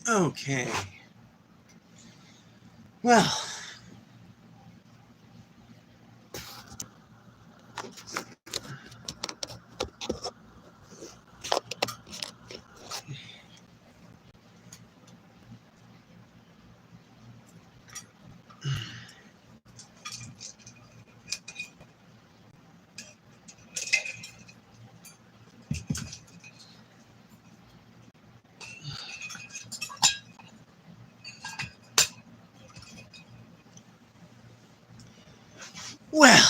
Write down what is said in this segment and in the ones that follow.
Okay. Well, well.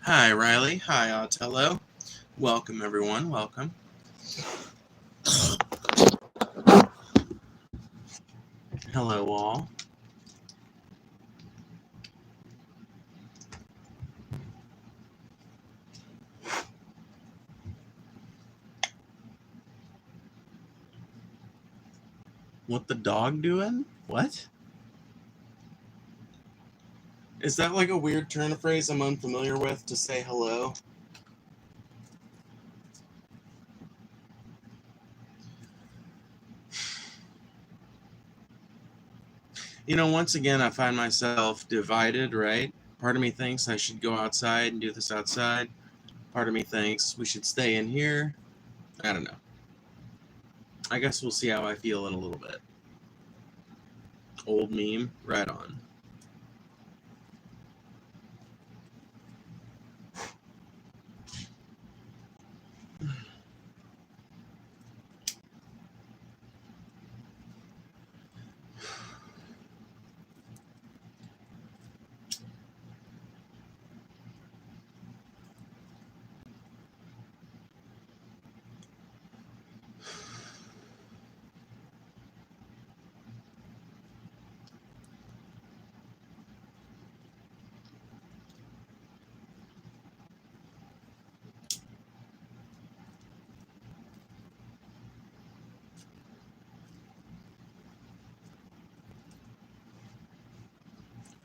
Hi, Riley. Hi, Otello. Welcome, everyone. Welcome. Hello, all. What the dog doing? What? Is that like a weird turn of phrase I'm unfamiliar with to say hello? You know, once again, I find myself divided, right? Part of me thinks I should go outside and do this outside. Part of me thinks we should stay in here. I don't know. I guess we'll see how I feel in a little bit. Old meme, right on.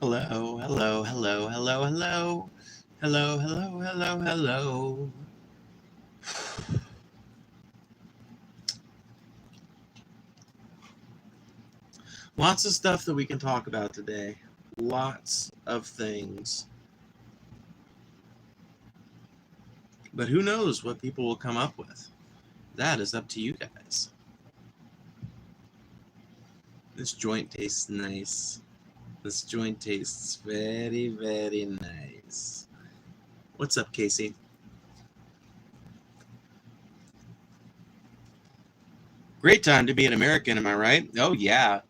Hello, hello, hello, hello, hello. Hello, hello, hello, hello. Lots of stuff that we can talk about today. Lots of things. But who knows what people will come up with? That is up to you guys. This joint tastes nice. This joint tastes very, very nice. What's up, Casey? Great time to be an American, am I right? Oh, yeah.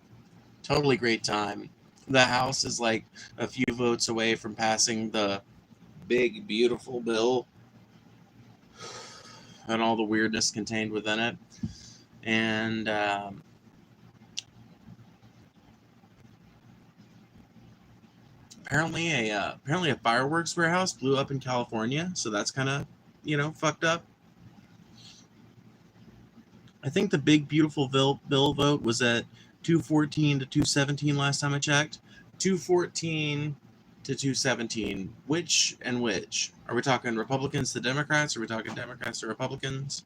Totally great time. The House is like a few votes away from passing the big, beautiful bill and all the weirdness contained within it. And apparently a fireworks warehouse blew up in California, so that's kind of fucked up. I think the big beautiful bill vote was at 214 to 217 last time I checked. 214 to 217. Which and which? Are we talking Republicans to Democrats? Or are we talking Democrats to Republicans?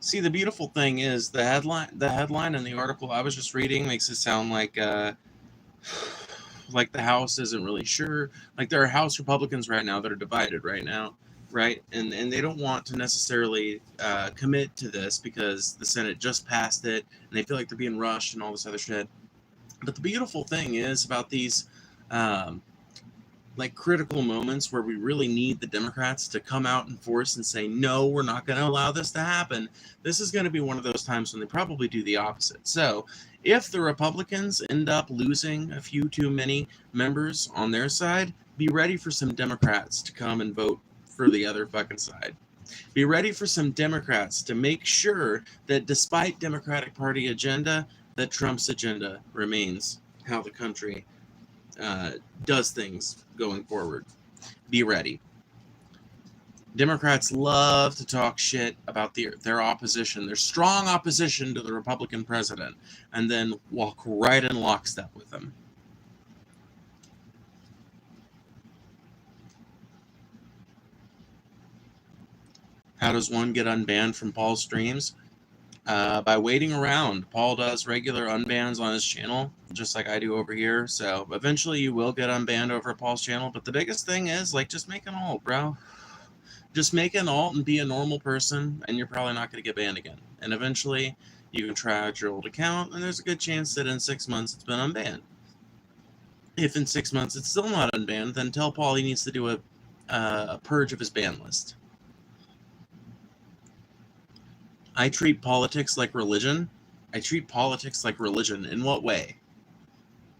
See, the beautiful thing is the headline in the article I was just reading makes it sound like the House isn't really sure. Like there are House Republicans right now that are divided right now, right? And they don't want to necessarily commit to this because the Senate just passed it and they feel like they're being rushed and all this other shit. But the beautiful thing is about these um, like critical moments where we really need the Democrats to come out in force and say, no, we're not going to allow this to happen. This is going to be one of those times when they probably do the opposite. So if the Republicans end up losing a few too many members on their side, be ready for some Democrats to come and vote for the other fucking side. Be ready for some Democrats to make sure that despite Democratic Party agenda, that Trump's agenda remains how the country does things going forward. Be ready. Democrats love to talk shit about their opposition, their strong opposition to the Republican president, and then walk right in lockstep with them. How does one get unbanned from Paul's streams? By waiting around. Paul does regular unbans on his channel, just like I do over here. So eventually you will get unbanned over at Paul's channel. But the biggest thing is, like, just make an alt, bro. Just make an alt and be a normal person, and you're probably not going to get banned again. And eventually you can try out your old account, and there's a good chance that in 6 months it's been unbanned. If in 6 months it's still not unbanned, then tell Paul he needs to do a purge of his ban list. I treat politics like religion. I treat politics like religion. In what way?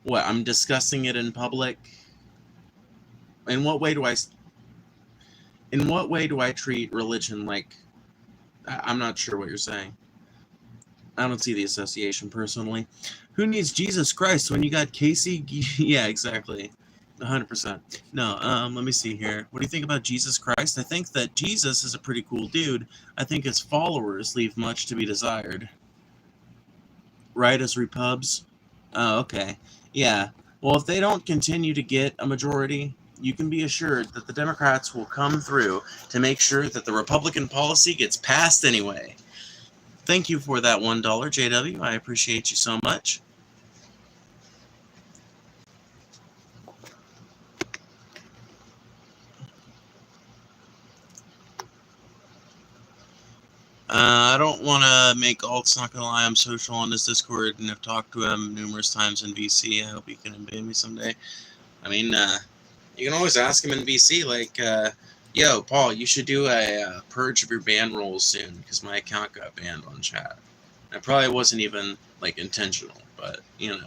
What, I'm discussing it in public? In what way do I treat religion like... I'm not sure what you're saying. I don't see the association personally. Who needs Jesus Christ when you got Casey? Yeah, exactly. 100%. No, let me see here. What do you think about Jesus Christ? I think that Jesus is a pretty cool dude. I think his followers leave much to be desired. Right, as Repubs? Oh, okay. Yeah. Well, if they don't continue to get a majority, you can be assured that the Democrats will come through to make sure that the Republican policy gets passed anyway. Thank you for that $1, JW. I appreciate you so much. I don't want to make alts, not gonna lie. I'm social on this Discord and have talked to him numerous times in VC. I hope he can unban me someday. I mean, you can always ask him in VC, like, yo, Paul, you should do a purge of your ban rules soon, because my account got banned on chat. It probably wasn't even, like, intentional, but, you know.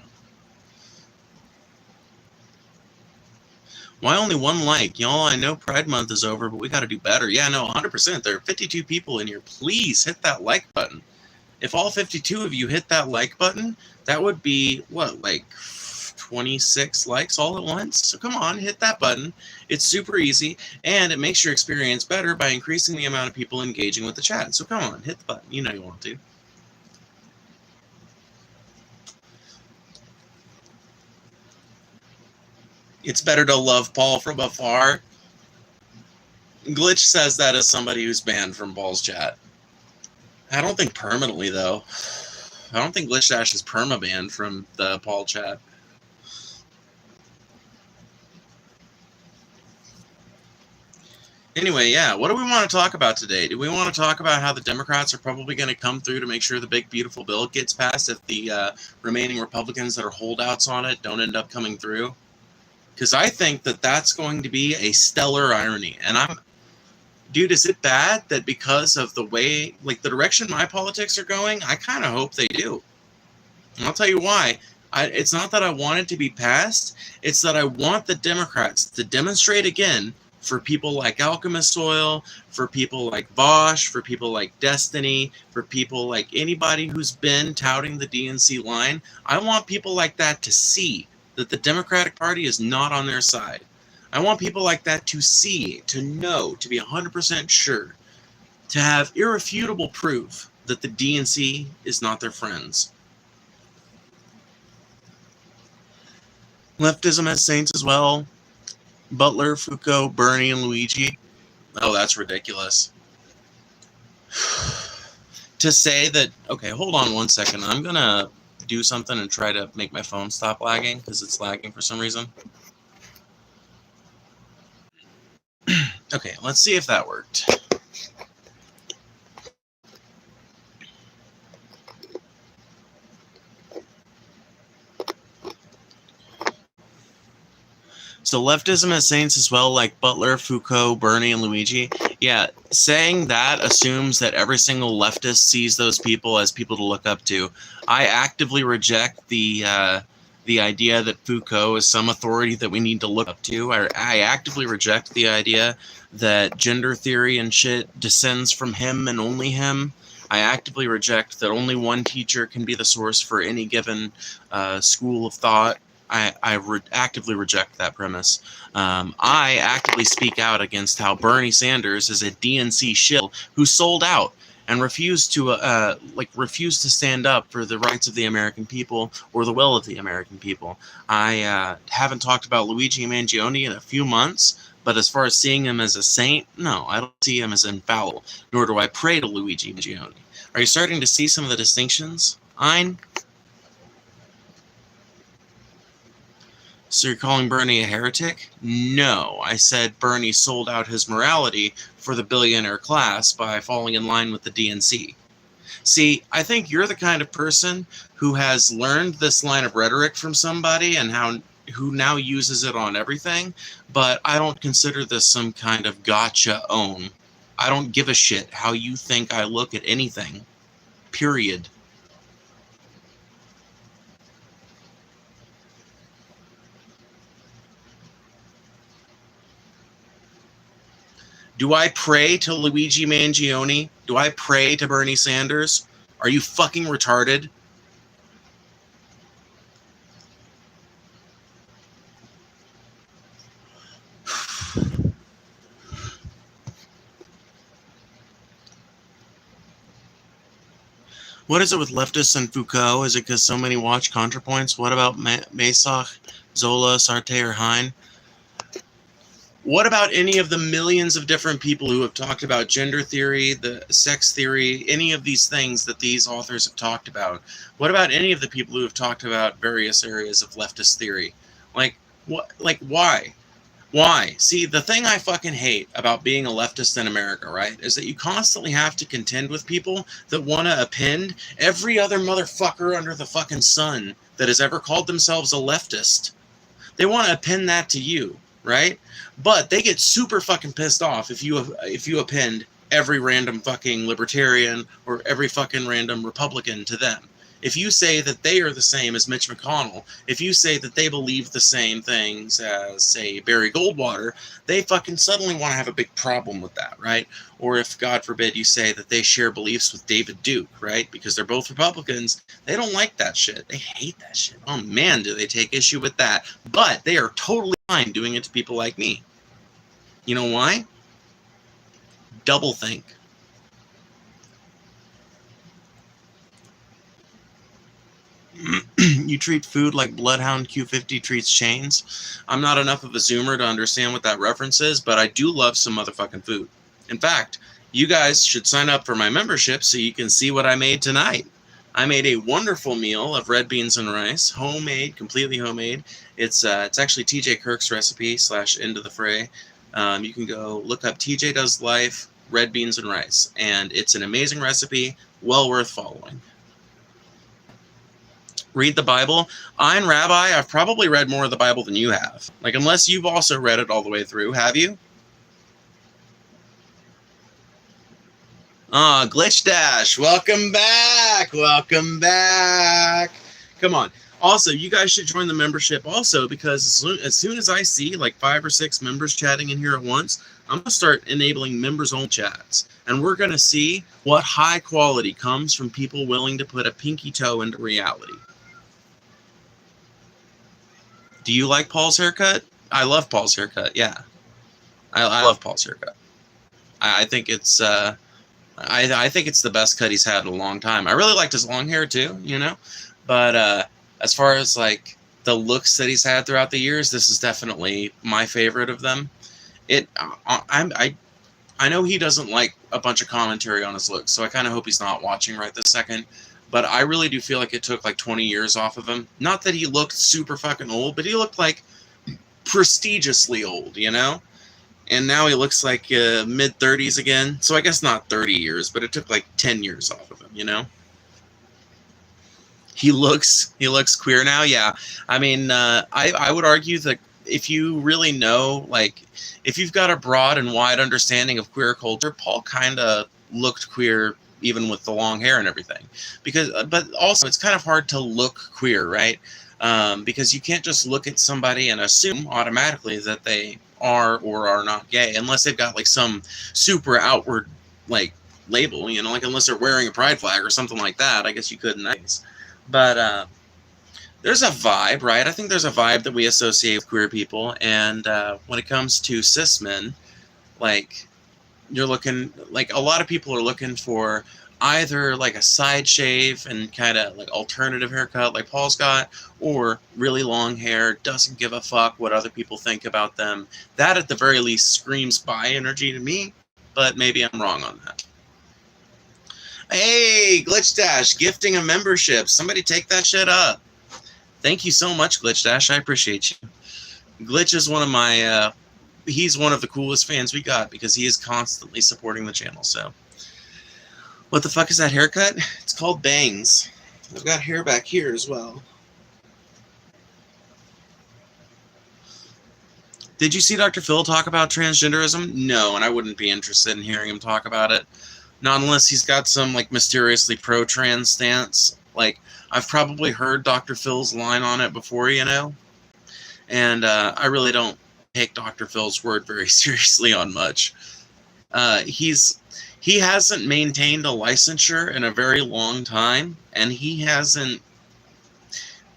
Why only one like? Y'all, I know Pride Month is over, but we got to do better. Yeah, no, 100%. There are 52 people in here. Please hit that like button. If all 52 of you hit that like button, that would be, what, like 26 likes all at once? So come on, hit that button. It's super easy, and it makes your experience better by increasing the amount of people engaging with the chat. So come on, hit the button. You know you want to. It's better to love Paul from afar. Glitch says that as somebody who's banned from Paul's chat. I don't think permanently, though. I don't think Glitch Dash is perma-banned from the Paul chat. Anyway, yeah, what do we want to talk about today? Do we want to talk about how the Democrats are probably going to come through to make sure the big, beautiful bill gets passed if the remaining Republicans that are holdouts on it don't end up coming through? Because I think that that's going to be a stellar irony. And dude, is it bad that because of the way, like, the direction my politics are going, I kind of hope they do. And I'll tell you why. It's not that I want it to be passed. It's that I want the Democrats to demonstrate again for people like Alchemist Oil, for people like Bosch, for people like Destiny, for people like anybody who's been touting the DNC line. I want people like that to see that the Democratic Party is not on their side. I want people like that to see, to know, to be 100% sure, to have irrefutable proof that the DNC is not their friends. Leftism has saints as well. Butler, Foucault, Bernie, and Luigi. Oh, that's ridiculous. To say that... Okay, hold on one second. I'm going to do something and try to make my phone stop lagging, because it's lagging for some reason. Okay, let's see if that worked. So leftism has saints as well, like Butler, Foucault, Bernie, and Luigi. Yeah, saying that assumes that every single leftist sees those people as people to look up to. I actively reject the idea that Foucault is some authority that we need to look up to. I actively reject the idea that gender theory and shit descends from him and only him. I actively reject that only one teacher can be the source for any given school of thought. actively reject that premise. I actively speak out against how Bernie Sanders is a DNC shill who sold out and refused to stand up for the rights of the American people or the will of the American people. I haven't talked about Luigi Mangione in a few months, but as far as seeing him as a saint, no, I don't see him as infallible, nor do I pray to Luigi Mangione. Are you starting to see some of the distinctions, Ein? So you're calling Bernie a heretic? No, I said Bernie sold out his morality for the billionaire class by falling in line with the DNC. See, I think you're the kind of person who has learned this line of rhetoric from somebody and who now uses it on everything, but I don't consider this some kind of gotcha own. I don't give a shit how you think I look at anything. Period. Do I pray to Luigi Mangione? Do I pray to Bernie Sanders? Are you fucking retarded? What is it with leftists and Foucault? Is it because so many watch ContraPoints? What about Mesach, Zola, Sartre, or Hein? What about any of the millions of different people who have talked about gender theory, the sex theory, any of these things that these authors have talked about? What about any of the people who have talked about various areas of leftist theory? Like, what? Like, why? Why? See, the thing I fucking hate about being a leftist in America, right, is that you constantly have to contend with people that want to append every other motherfucker under the fucking sun that has ever called themselves a leftist. They want to append that to you, right? But they get super fucking pissed off if you append every random fucking libertarian or every fucking random Republican to them. If you say that they are the same as Mitch McConnell, if you say that they believe the same things as, say, Barry Goldwater, they fucking suddenly want to have a big problem with that, right? Or if, God forbid, you say that they share beliefs with David Duke, right? Because they're both Republicans, they don't like that shit. They hate that shit. Oh man, do they take issue with that. But they are totally fine doing it to people like me. You know why? Double think. You treat food like Bloodhound Q50 treats chains. I'm not enough of a zoomer to understand what that reference is, but I do love some motherfucking food. In fact, you guys should sign up for my membership so you can see what I made tonight. I made a wonderful meal of red beans and rice, homemade, completely homemade. It's actually TJ Kirk's recipe / Into the Fray. You can go look up TJ Does Life, red beans and rice, and it's an amazing recipe, well worth following. Read the Bible. I'm Rabbi. I've probably read more of the Bible than you have. Like, unless you've also read it all the way through, have you? Glitch Dash, welcome back. Welcome back. Come on. Also, you guys should join the membership also, because as soon as I see like 5 or 6 members chatting in here at once, I'm going to start enabling members-only chats. And we're going to see what high quality comes from people willing to put a pinky toe into reality. Do you like Paul's haircut? I love Paul's haircut, yeah. I love Paul's haircut. I think it's I think it's the best cut he's had in a long time. I really liked his long hair too, you know? But as far as like the looks that he's had throughout the years, this is definitely my favorite of them. I know he doesn't like a bunch of commentary on his looks, so I kind of hope he's not watching right this second. But I really do feel like it took like 20 years off of him. Not that he looked super fucking old, but he looked like prestigiously old, you know? And now he looks like mid-30s again. So I guess not 30 years, but it took like 10 years off of him, you know? He looks queer now, yeah. I mean, I would argue that if you really know, like, if you've got a broad and wide understanding of queer culture, Paul kind of looked queer even with the long hair and everything. But also, it's kind of hard to look queer, right? Because you can't just look at somebody and assume automatically that they are or are not gay, unless they've got like some super outward like label, you know, like unless they're wearing a pride flag or something like that. I guess you couldn't. But there's a vibe, right? I think there's a vibe that we associate with queer people, and when it comes to cis men, like you're looking, like a lot of people are looking for either like a side shave and kind of like alternative haircut like Paul's got, or really long hair, doesn't give a fuck what other people think about them. That at the very least screams bi energy to me, but maybe I'm wrong on that. Hey, Glitch Dash, gifting a membership. Somebody take that shit up. Thank you so much, Glitch Dash. I appreciate you. Glitch is one of my, he's one of the coolest fans we got because he is constantly supporting the channel, so. What the fuck is that haircut? It's called bangs. I've got hair back here as well. Did you see Dr. Phil talk about transgenderism? No, and I wouldn't be interested in hearing him talk about it. Not unless he's got some, like, mysteriously pro-trans stance. Like, I've probably heard Dr. Phil's line on it before, you know? And I really don't take Dr. Phil's word very seriously on much. He hasn't maintained a licensure in a very long time, and he hasn't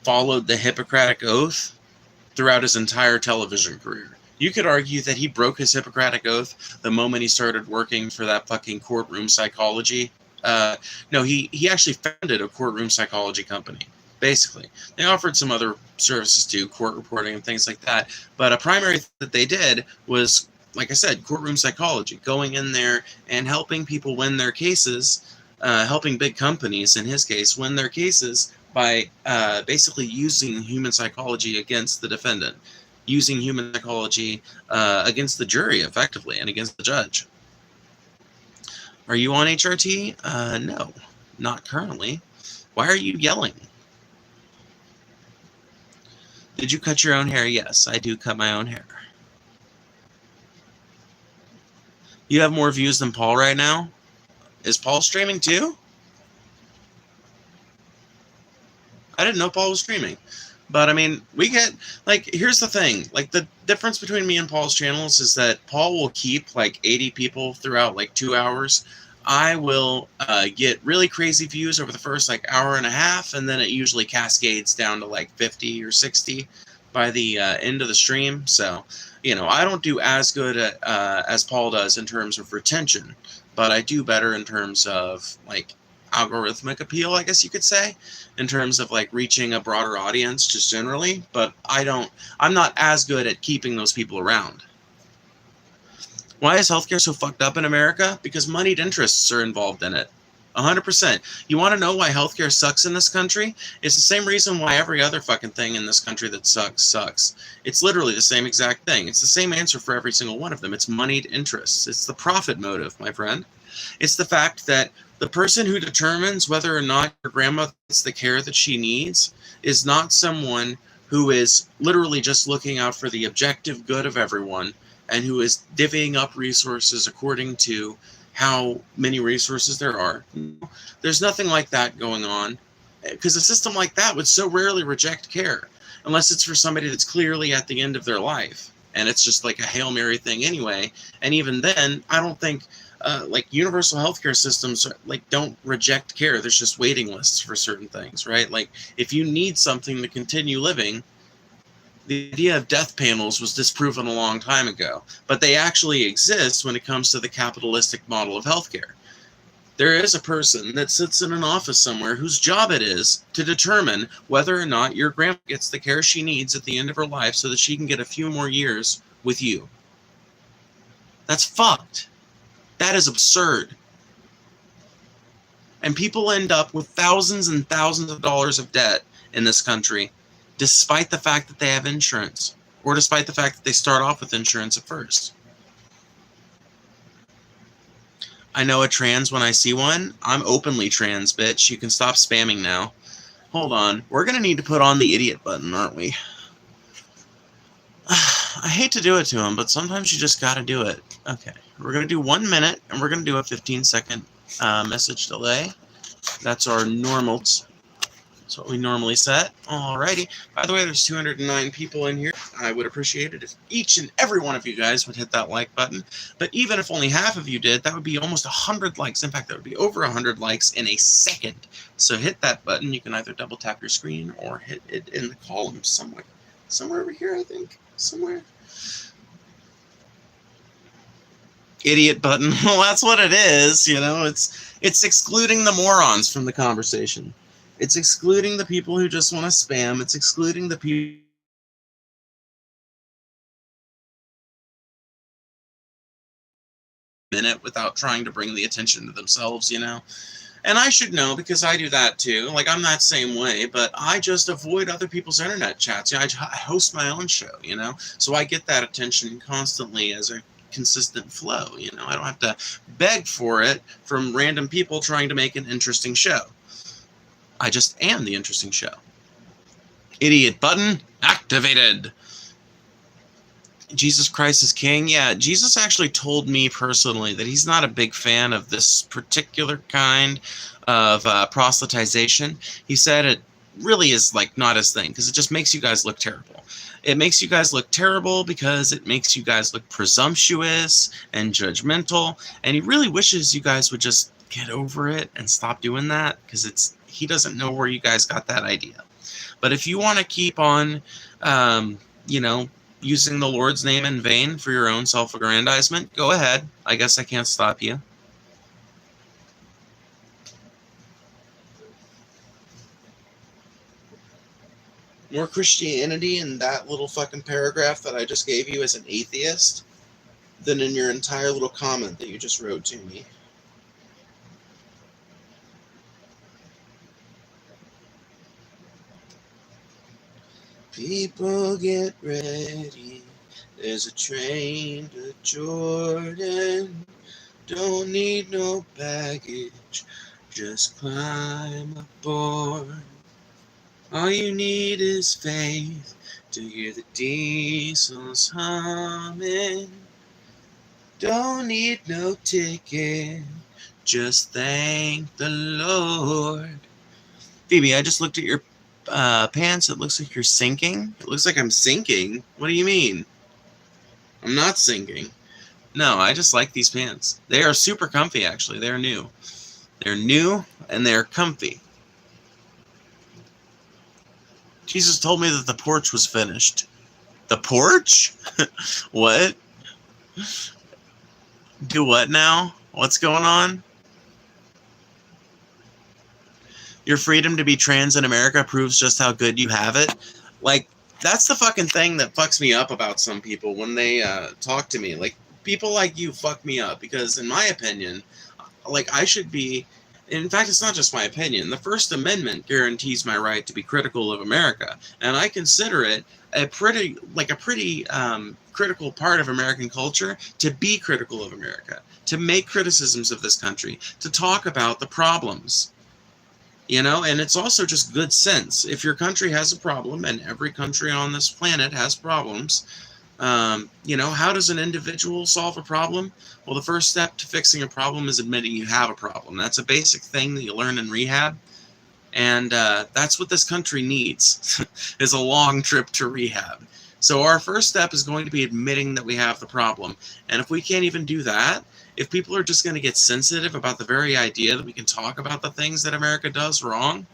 followed the Hippocratic Oath throughout his entire television career. You could argue that he broke his Hippocratic Oath the moment he started working for that fucking courtroom psychology. No, he actually founded a courtroom psychology company, basically. They offered some other services too, court reporting and things like that. But a primary thing that they did was, like I said, courtroom psychology, going in there and helping people win their cases, helping big companies, in his case, win their cases by basically using human psychology against the defendant, using human psychology against the jury, effectively, and against the judge. Are you on HRT? No, not currently. Why are you yelling? Did you cut your own hair? Yes, I do cut my own hair. You have more views than Paul right now? Is Paul streaming too? I didn't know Paul was streaming. But, I mean, we get, like, here's the thing. Like, the difference between me and Paul's channels is that Paul will keep, like, 80 people throughout, like, 2 hours. I will get really crazy views over the first, like, hour and a half, and then it usually cascades down to, like, 50 or 60 by the end of the stream. So, you know, I don't do as good as Paul does in terms of retention, but I do better in terms of, like, algorithmic appeal, I guess you could say, in terms of, like, reaching a broader audience just generally, but I'm not as good at keeping those people around. Why is healthcare so fucked up in America? Because moneyed interests are involved in it. 100%. You want to know why healthcare sucks in this country? It's the same reason why every other fucking thing in this country that sucks. It's literally the same exact thing. It's the same answer for every single one of them. It's moneyed interests. It's the profit motive, my friend. It's the fact that the person who determines whether or not your grandma gets the care that she needs is not someone who is literally just looking out for the objective good of everyone and who is divvying up resources according to how many resources there are. There's nothing like that going on, because a system like that would so rarely reject care unless it's for somebody that's clearly at the end of their life, and it's just like a Hail Mary thing anyway. And even then, I don't think like universal healthcare systems like don't reject care. There's just waiting lists for certain things, right? Like if you need something to continue living, the idea of death panels was disproven a long time ago, but they actually exist when it comes to the capitalistic model of healthcare. There is a person that sits in an office somewhere whose job it is to determine whether or not your grandma gets the care she needs at the end of her life so that she can get a few more years with you. That's fucked. That is absurd. And people end up with thousands and thousands of dollars of debt in this country, despite the fact that they have insurance, or despite the fact that they start off with insurance at first. I know a trans when I see one. I'm openly trans, bitch. You can stop spamming now. Hold on. We're going to need to put on the idiot button, aren't we? I hate to do it to him, but sometimes you just got to do it. Okay. We're going to do 1 minute, and we're going to do a 15-second message delay. That's our normal That's what we normally set. Alrighty. By the way, there's 209 people in here. I would appreciate it if each and every one of you guys would hit that like button. But even if only half of you did, that would be almost 100 likes. In fact, that would be over 100 likes in a second. So hit that button. You can either double tap your screen or hit it in the column somewhere. Somewhere over here, I think. Somewhere. Idiot button. Well, that's what it is. You know, it's excluding the morons from the conversation. It's excluding the people who just want to spam. It's excluding the people minute without trying to bring the attention to themselves, you know? And I should know because I do that too. Like, I'm that same way, but I just avoid other people's internet chats. You know, I host my own show, you know? So I get that attention constantly as a consistent flow, you know? I don't have to beg for it from random people trying to make an interesting show. I just am the interesting show. Idiot button activated. Jesus Christ is King. Yeah, Jesus actually told me personally that he's not a big fan of this particular kind of proselytization. He said it really is like not his thing because it just makes you guys look terrible. It makes you guys look terrible because it makes you guys look presumptuous and judgmental. And he really wishes you guys would just get over it and stop doing that because he doesn't know where you guys got that idea. But if you want to keep on, you know, using the Lord's name in vain for your own self-aggrandizement, go ahead. I guess I can't stop you. More Christianity in that little fucking paragraph that I just gave you as an atheist than in your entire little comment that you just wrote to me. People get ready, there's a train to Jordan, don't need no baggage, just climb aboard. All you need is faith to hear the diesels humming, don't need no ticket, just thank the Lord. Phoebe, I just looked at your pants. It looks like you're sinking. It looks like I'm sinking. What do you mean? I'm not sinking. No, I just like these pants. They are super comfy, actually. They're new. They're new and they're comfy. Jesus told me that the porch was finished. The porch? What? Do what now? What's going on? Your freedom to be trans in America proves just how good you have it. Like, that's the fucking thing that fucks me up about some people when they talk to me. Like, people like you fuck me up because, in my opinion, like, I should be... In fact, it's not just my opinion. The First Amendment guarantees my right to be critical of America, and I consider it a pretty critical part of American culture to be critical of America, to make criticisms of this country, to talk about the problems. You know, and it's also just good sense. If your country has a problem, and every country on this planet has problems, you know, how does an individual solve a problem? Well, the first step to fixing a problem is admitting you have a problem. That's a basic thing that you learn in rehab. And that's what this country needs, is a long trip to rehab. So our first step is going to be admitting that we have the problem. And if we can't even do that, if people are just going to get sensitive about the very idea that we can talk about the things that America does wrong,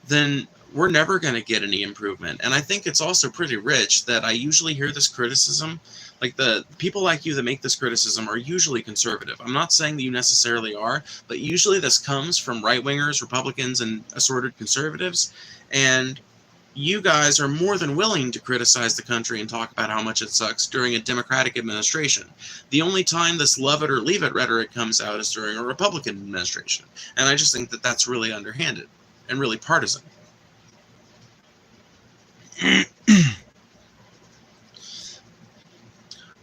then we're never going to get any improvement. And I think it's also pretty rich that I usually hear this criticism. Like, the people like you that make this criticism are usually conservative. I'm not saying that you necessarily are, but usually this comes from right-wingers, Republicans, and assorted conservatives. And you guys are more than willing to criticize the country and talk about how much it sucks during a Democratic administration. The only time this love it or leave it rhetoric comes out is during a Republican administration. And I just think that that's really underhanded and really partisan.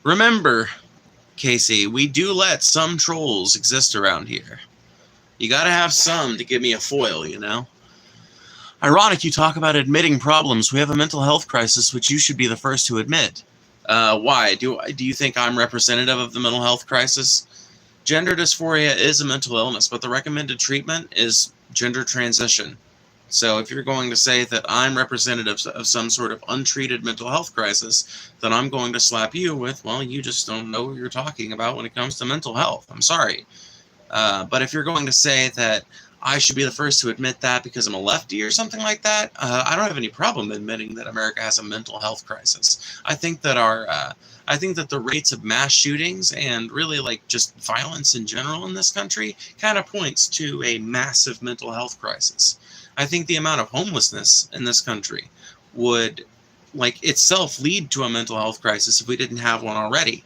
Remember, Casey, we do let some trolls exist around here. You gotta have some to give me a foil, you know? Ironic you talk about admitting problems. We have a mental health crisis, which you should be the first to admit. Why? Do you think I'm representative of the mental health crisis? Gender dysphoria is a mental illness, but the recommended treatment is gender transition. So if you're going to say that I'm representative of some sort of untreated mental health crisis, then I'm going to slap you with, well, you just don't know what you're talking about when it comes to mental health. I'm sorry. But if you're going to say that I should be the first to admit that because I'm a lefty or something like that, I don't have any problem admitting that America has a mental health crisis. I think that I think that the rates of mass shootings and really like just violence in general in this country kind of points to a massive mental health crisis. I think the amount of homelessness in this country would like itself lead to a mental health crisis if we didn't have one already.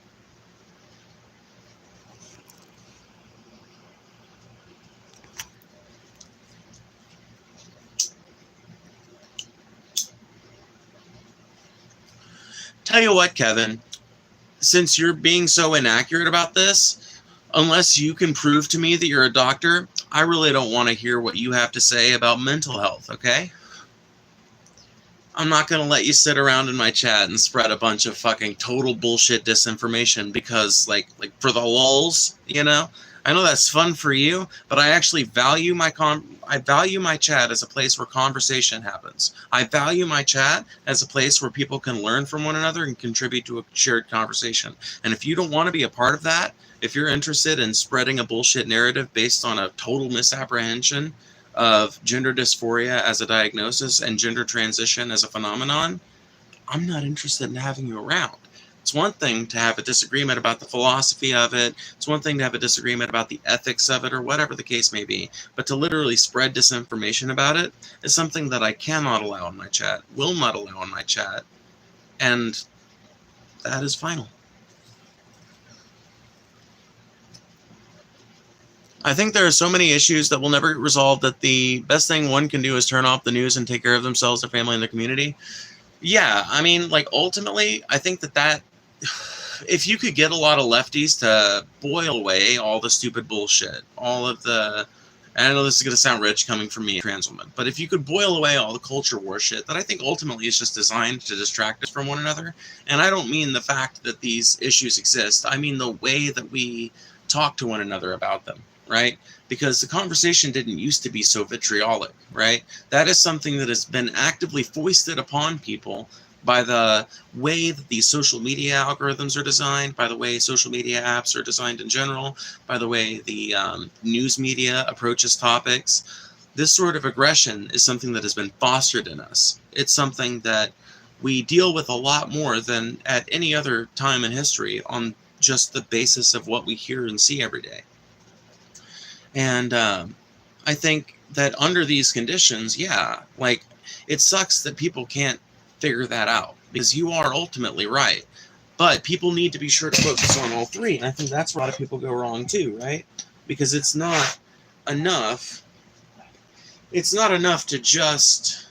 Tell you what, Kevin, since you're being so inaccurate about this, unless you can prove to me that you're a doctor, I really don't want to hear what you have to say about mental health, okay? I'm not going to let you sit around in my chat and spread a bunch of fucking total bullshit disinformation because, like for the lulz, you know? I know that's fun for you, but I actually value I value my chat as a place where conversation happens. I value my chat as a place where people can learn from one another and contribute to a shared conversation. And if you don't want to be a part of that, if you're interested in spreading a bullshit narrative based on a total misapprehension of gender dysphoria as a diagnosis and gender transition as a phenomenon, I'm not interested in having you around. It's one thing to have a disagreement about the philosophy of it. It's one thing to have a disagreement about the ethics of it or whatever the case may be. But to literally spread disinformation about it is something that I cannot allow in my chat, will not allow in my chat. And that is final. I think there are so many issues that will never get resolved that the best thing one can do is turn off the news and take care of themselves, their family, and their community. Yeah, I mean, like, ultimately, I think that if you could get a lot of lefties to boil away all the stupid bullshit, all of the, and I know this is going to sound rich coming from me, a trans woman, but if you could boil away all the culture war shit that I think ultimately is just designed to distract us from one another, and I don't mean the fact that these issues exist, I mean the way that we talk to one another about them, right? Because the conversation didn't used to be so vitriolic, right? That is something that has been actively foisted upon people by the way that these social media algorithms are designed, by the way social media apps are designed in general, by the way the news media approaches topics. This sort of aggression is something that has been fostered in us. It's something that we deal with a lot more than at any other time in history on just the basis of what we hear and see every day. And I think that under these conditions, yeah, like, it sucks that people can't figure that out, because you are ultimately right. But people need to be sure to focus on all three. And I think that's where a lot of people go wrong too, right? Because it's not enough. It's not enough to just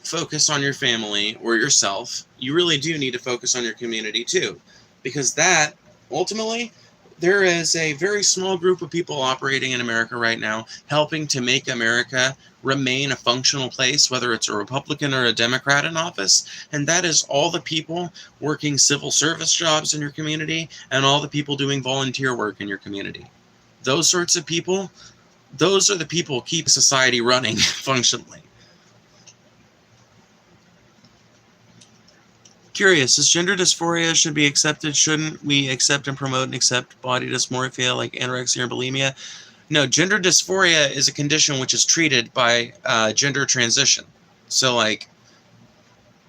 focus on your family or yourself. You really do need to focus on your community too. Because that, ultimately, there is a very small group of people operating in America right now, helping to make America remain a functional place, whether it's a Republican or a Democrat in office. And that is all the people working civil service jobs in your community and all the people doing volunteer work in your community. Those sorts of people, those are the people who keep society running functionally. Curious, is gender dysphoria should be accepted? Shouldn't we accept and promote and accept body dysmorphia like anorexia and bulimia? No, gender dysphoria is a condition which is treated by gender transition. So, like,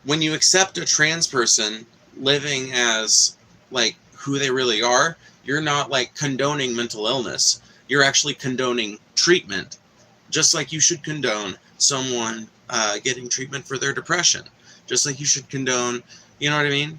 when you accept a trans person living as, like, who they really are, you're not, like, condoning mental illness. You're actually condoning treatment, just like you should condone someone getting treatment for their depression, just like you should condone. You know what I mean?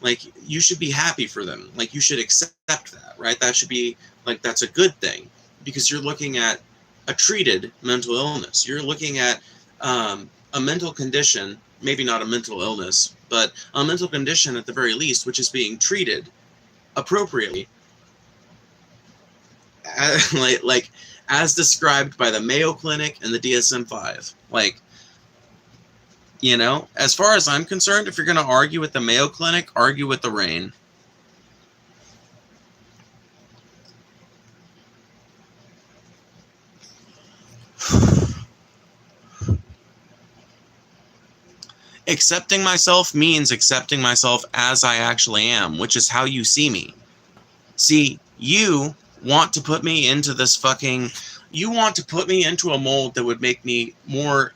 Like, you should be happy for them. Like, you should accept that, right? That should be, like, that's a good thing, because you're looking at a treated mental illness. You're looking at a mental condition, maybe not a mental illness, but a mental condition at the very least, which is being treated appropriately, like as described by the Mayo Clinic and the DSM-5. Like, you know, as far as I'm concerned, if you're going to argue with the Mayo Clinic, argue with the RAIN. Accepting myself means accepting myself as I actually am, which is how you see me. See, you want to put me into this fucking... You want to put me into a mold that would make me more...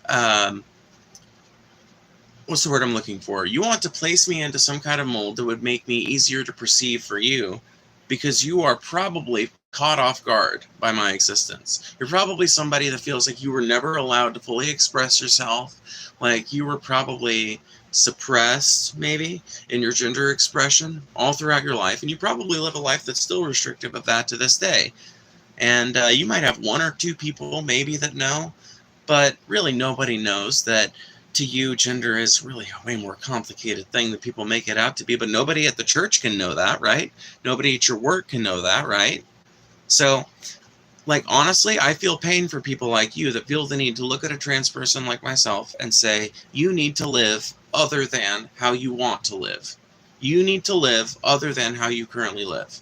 what's the word I'm looking for? You want to place me into some kind of mold that would make me easier to perceive for you, because you are probably caught off guard by my existence. You're probably somebody that feels like you were never allowed to fully express yourself, like you were probably suppressed, maybe, in your gender expression all throughout your life, and you probably live a life that's still restrictive of that to this day. And you might have one or two people maybe that know, but really nobody knows that to you, gender is really a way more complicated thing than people make it out to be. But nobody at the church can know that, right? Nobody at your work can know that, right? So, like, honestly, I feel pain for people like you that feel the need to look at a trans person like myself and say, you need to live other than how you want to live. You need to live other than how you currently live.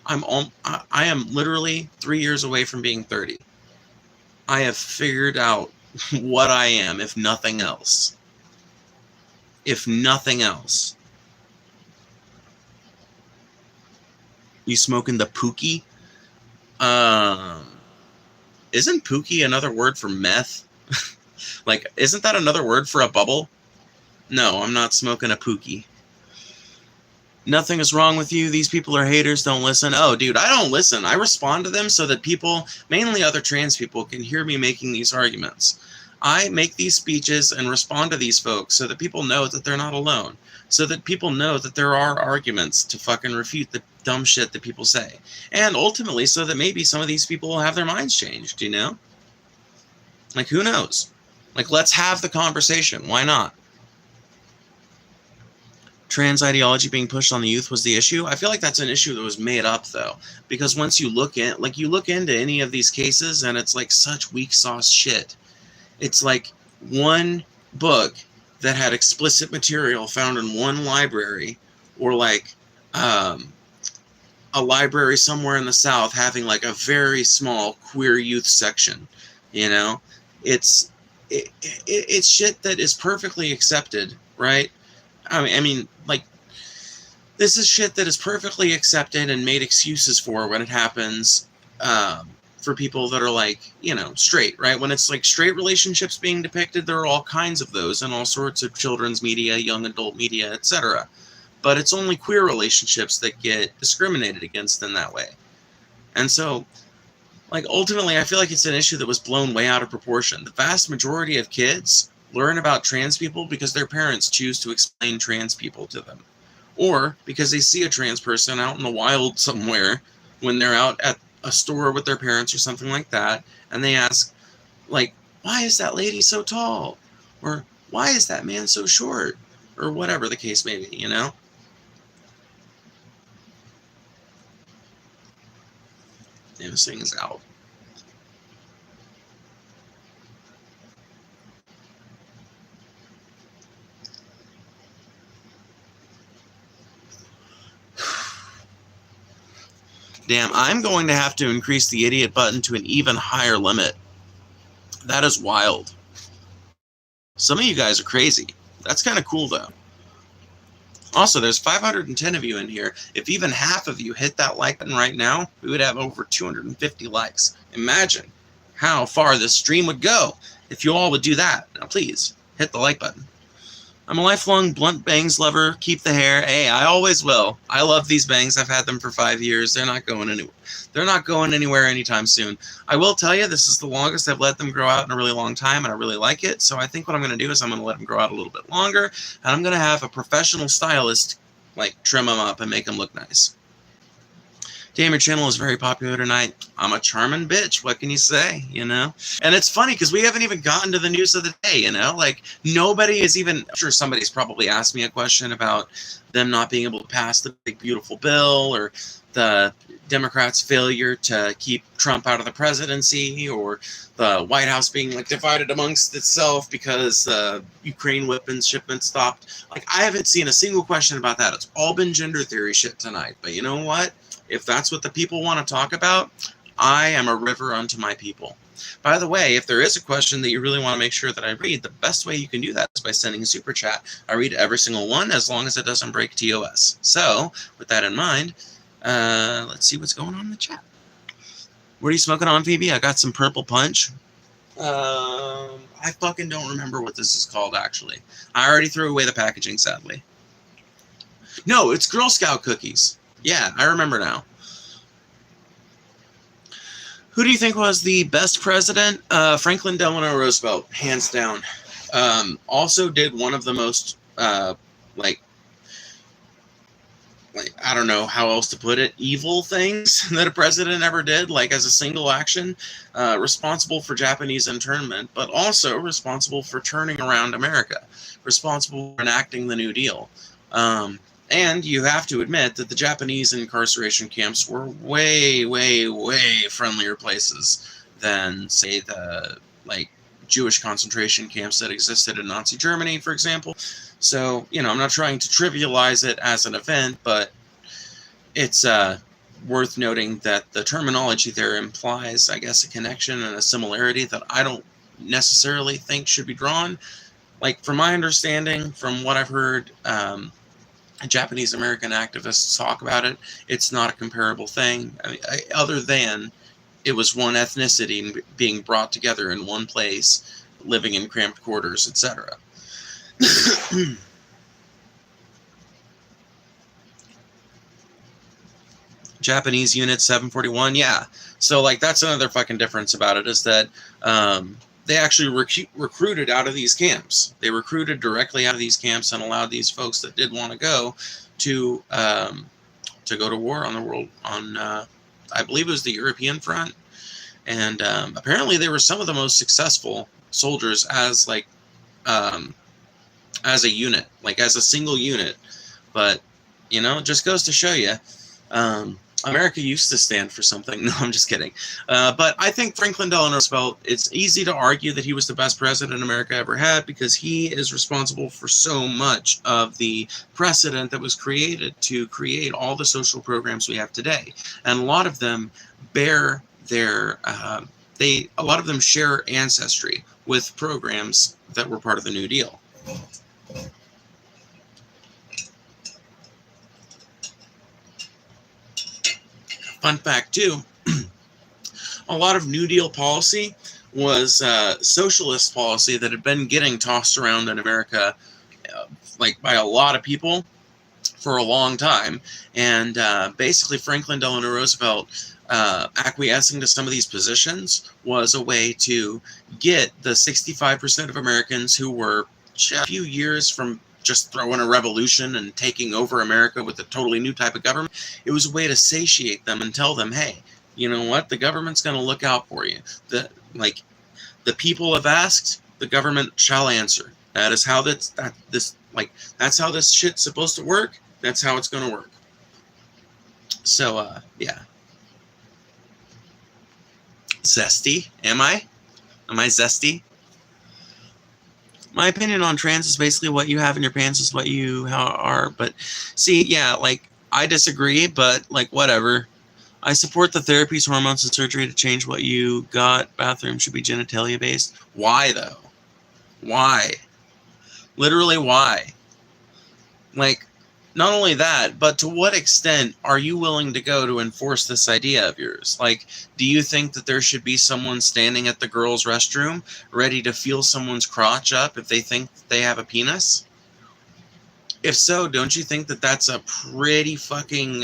I am literally 3 years away from being 30. I have figured out what I am, if nothing else. If nothing else. You smoking the pookie? Isn't pookie another word for meth? Like, isn't that another word for a bubble? No, I'm not smoking a pookie. Nothing is wrong with you. These people are haters. Don't listen. Oh, dude, I don't listen. I respond to them so that people, mainly other trans people, can hear me making these arguments. I make these speeches and respond to these folks so that people know that they're not alone. So that people know that there are arguments to fucking refute the dumb shit that people say. And ultimately, so that maybe some of these people will have their minds changed, you know? Like, who knows? Like, let's have the conversation. Why not? Trans ideology being pushed on the youth was the issue. I feel like that's an issue that was made up, though. Because once you look at, like, you look into any of these cases, and it's like such weak sauce shit. It's like one book that had explicit material found in one library, or like a library somewhere in the South having like a very small queer youth section, you know? It's shit that is perfectly accepted, right? I mean, like, this is shit that is perfectly accepted and made excuses for when it happens, for people that are like, you know, straight, right? When it's like straight relationships being depicted, there are all kinds of those in all sorts of children's media, young adult media, etc. But it's only queer relationships that get discriminated against in that way. And so, like, ultimately, I feel like it's an issue that was blown way out of proportion. The vast majority of kids learn about trans people because their parents choose to explain trans people to them. Or because they see a trans person out in the wild somewhere when they're out at a store with their parents or something like that, and they ask, like, why is that lady so tall? Or why is that man so short? Or whatever the case may be, you know? Yeah, this thing is out. Damn, I'm going to have to increase the idiot button to an even higher limit. That is wild. Some of you guys are crazy. That's kind of cool, though. Also, there's 510 of you in here. If even half of you hit that like button right now, we would have over 250 likes. Imagine how far this stream would go if you all would do that. Now, please, hit the like button. I'm a lifelong blunt bangs lover. Keep the hair. Hey, I always will. I love these bangs. I've had them for 5 years. They're not going anywhere. They're not going anywhere anytime soon. I will tell you, this is the longest I've let them grow out in a really long time, and I really like it. So I think what I'm going to do is I'm going to let them grow out a little bit longer, and I'm going to have a professional stylist, like, trim them up and make them look nice. Damn, your channel is very popular tonight. I'm a charming bitch. What can you say, you know? And it's funny because we haven't even gotten to the news of the day, you know? Like, nobody is even... I'm sure somebody's probably asked me a question about them not being able to pass the big, beautiful bill, or the Democrats' failure to keep Trump out of the presidency, or the White House being, like, divided amongst itself because Ukraine weapons shipments stopped. Like, I haven't seen a single question about that. It's all been gender theory shit tonight. But you know what? If that's what the people want to talk about, I am a river unto my people. By the way, if there is a question that you really want to make sure that I read, the best way you can do that is by sending a super chat. I read every single one as long as it doesn't break TOS. So, with that in mind, let's see what's going on in the chat. What are you smoking on, Phoebe? I got some Purple Punch. I fucking don't remember what this is called, actually. I already threw away the packaging, sadly. No, it's Girl Scout cookies. Yeah, I remember now. Who do you think was the best president? Franklin Delano Roosevelt, hands down. Also did one of the most, I don't know how else to put it, evil things that a president ever did, like as a single action, responsible for Japanese internment, but also responsible for turning around America, responsible for enacting the New Deal. And you have to admit that the Japanese incarceration camps were way, way, way friendlier places than, say, the, Jewish concentration camps that existed in Nazi Germany, for example. So, I'm not trying to trivialize it as an event, but it's worth noting that the terminology there implies, I guess, a connection and a similarity that I don't necessarily think should be drawn. From my understanding, from what I've heard Japanese American activists talk about it, it's not a comparable thing. Other than it was one ethnicity being brought together in one place, living in cramped quarters, etc. Japanese unit 741, yeah. So, that's another fucking difference about it, is that they actually recruited out of these camps. They recruited directly out of these camps and allowed these folks that did want to go to go to war on the world, on, I believe it was the European front. And apparently they were some of the most successful soldiers as a unit, as a single unit. But, it just goes to show you, America used to stand for something. No, I'm just kidding. But I think Franklin Delano Roosevelt, it's easy to argue that he was the best president America ever had, because he is responsible for so much of the precedent that was created to create all the social programs we have today. And a lot of them bear their, a lot of them share ancestry with programs that were part of the New Deal. Fun fact, too, a lot of New Deal policy was socialist policy that had been getting tossed around in America, by a lot of people for a long time. And basically, Franklin Delano Roosevelt acquiescing to some of these positions was a way to get the 65% of Americans who were a few years from just throwing a revolution and taking over America with a totally new type of government. It was a way to satiate them and tell them, hey, you know what? The government's going to look out for you. The people have asked, the government shall answer. That is how that's how this shit's supposed to work. That's how it's going to work. So, yeah. Zesty, am I? Am I zesty? My opinion on trans is basically what you have in your pants is what you are. But see, yeah, I disagree, but whatever. I support the therapies, hormones, and surgery to change what you got. Bathroom should be genitalia based. Why though? Why? Literally, why? Not only that, but to what extent are you willing to go to enforce this idea of yours? Do you think that there should be someone standing at the girls' restroom ready to feel someone's crotch up if they think they have a penis? If so, don't you think that that's a pretty fucking...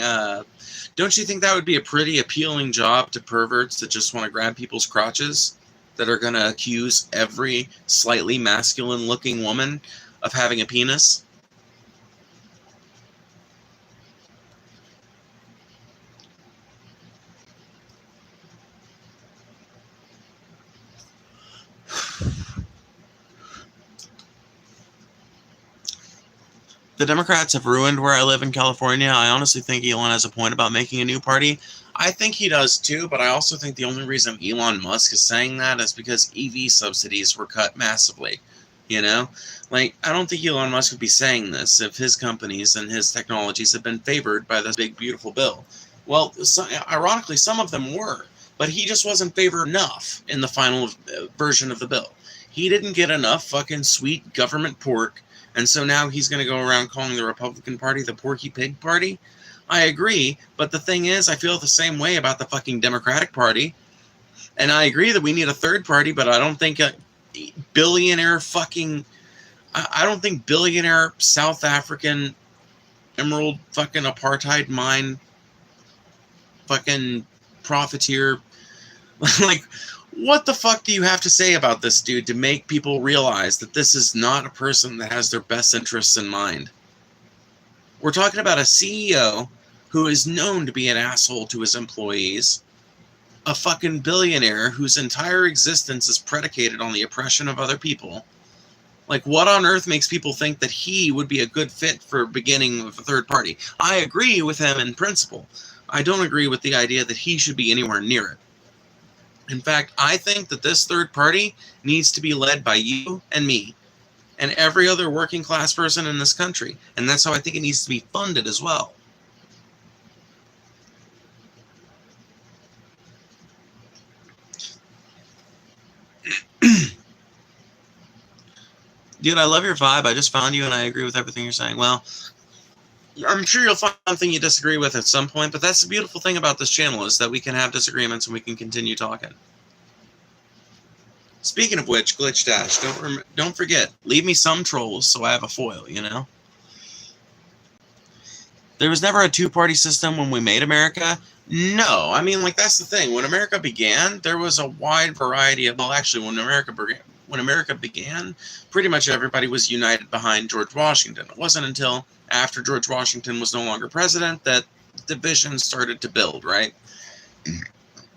don't you think that would be a pretty appealing job to perverts that just want to grab people's crotches, that are going to accuse every slightly masculine-looking woman of having a penis? The Democrats have ruined where I live in California. I honestly think Elon has a point about making a new party. I think he does too, but I also think the only reason Elon Musk is saying that is because EV subsidies were cut massively. I don't think Elon Musk would be saying this if his companies and his technologies had been favored by this big, beautiful bill. Well, ironically, some of them were. but he just wasn't favored enough in the final version of the bill. He didn't get enough fucking sweet government pork, and so now he's going to go around calling the Republican Party the Porky Pig Party. I agree, but the thing is, I feel the same way about the fucking Democratic Party, and I agree that we need a third party, but I don't think a billionaire fucking... I don't think billionaire South African emerald fucking apartheid mine fucking profiteer... like, what the fuck do you have to say about this dude to make people realize that this is not a person that has their best interests in mind? We're talking about a CEO who is known to be an asshole to his employees, a fucking billionaire whose entire existence is predicated on the oppression of other people. Like, what on earth makes people think that he would be a good fit for beginning of a third party? I agree with him in principle. I don't agree with the idea that he should be anywhere near it. In fact, I think that this third party needs to be led by you and me and every other working class person in this country. And that's how I think it needs to be funded as well. Dude, I love your vibe. I just found you and I agree with everything you're saying. Well, I'm sure you'll find something you disagree with at some point, but that's the beautiful thing about this channel, is that we can have disagreements and we can continue talking. Speaking of which, Glitch Dash, don't forget, leave me some trolls so I have a foil, you know? There was never a two-party system when we made America. No, I mean, like, that's the thing. When America began, there was a wide variety of... Well, actually, when America began, pretty much everybody was united behind George Washington. It wasn't until after George Washington was no longer president that divisions started to build, right?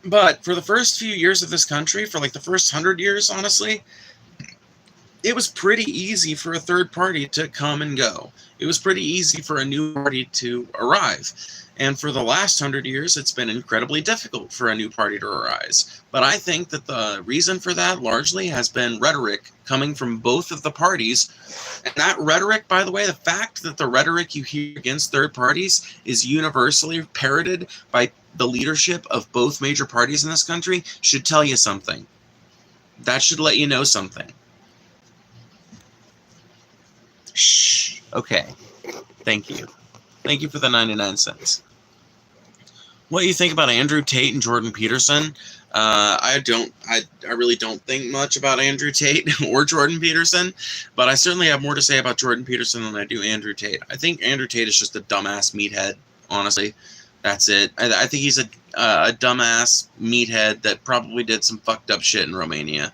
But for the first few years of this country, for like the first 100 years, honestly, it was pretty easy for a third party to come and go. It was pretty easy for a new party to arrive. And for the last 100 years, it's been incredibly difficult for a new party to arise. But I think that the reason for that largely has been rhetoric coming from both of the parties. And that rhetoric, by the way, the fact that the rhetoric you hear against third parties is universally parroted by the leadership of both major parties in this country should tell you something. That should let you know something. Shh. Okay. Thank you. Thank you for the 99 cents. What do you think about Andrew Tate and Jordan Peterson? I really don't think much about Andrew Tate or Jordan Peterson, but I certainly have more to say about Jordan Peterson than I do Andrew Tate. I think Andrew Tate is just a dumbass meathead, honestly. That's it. I think he's a dumbass meathead that probably did some fucked up shit in Romania.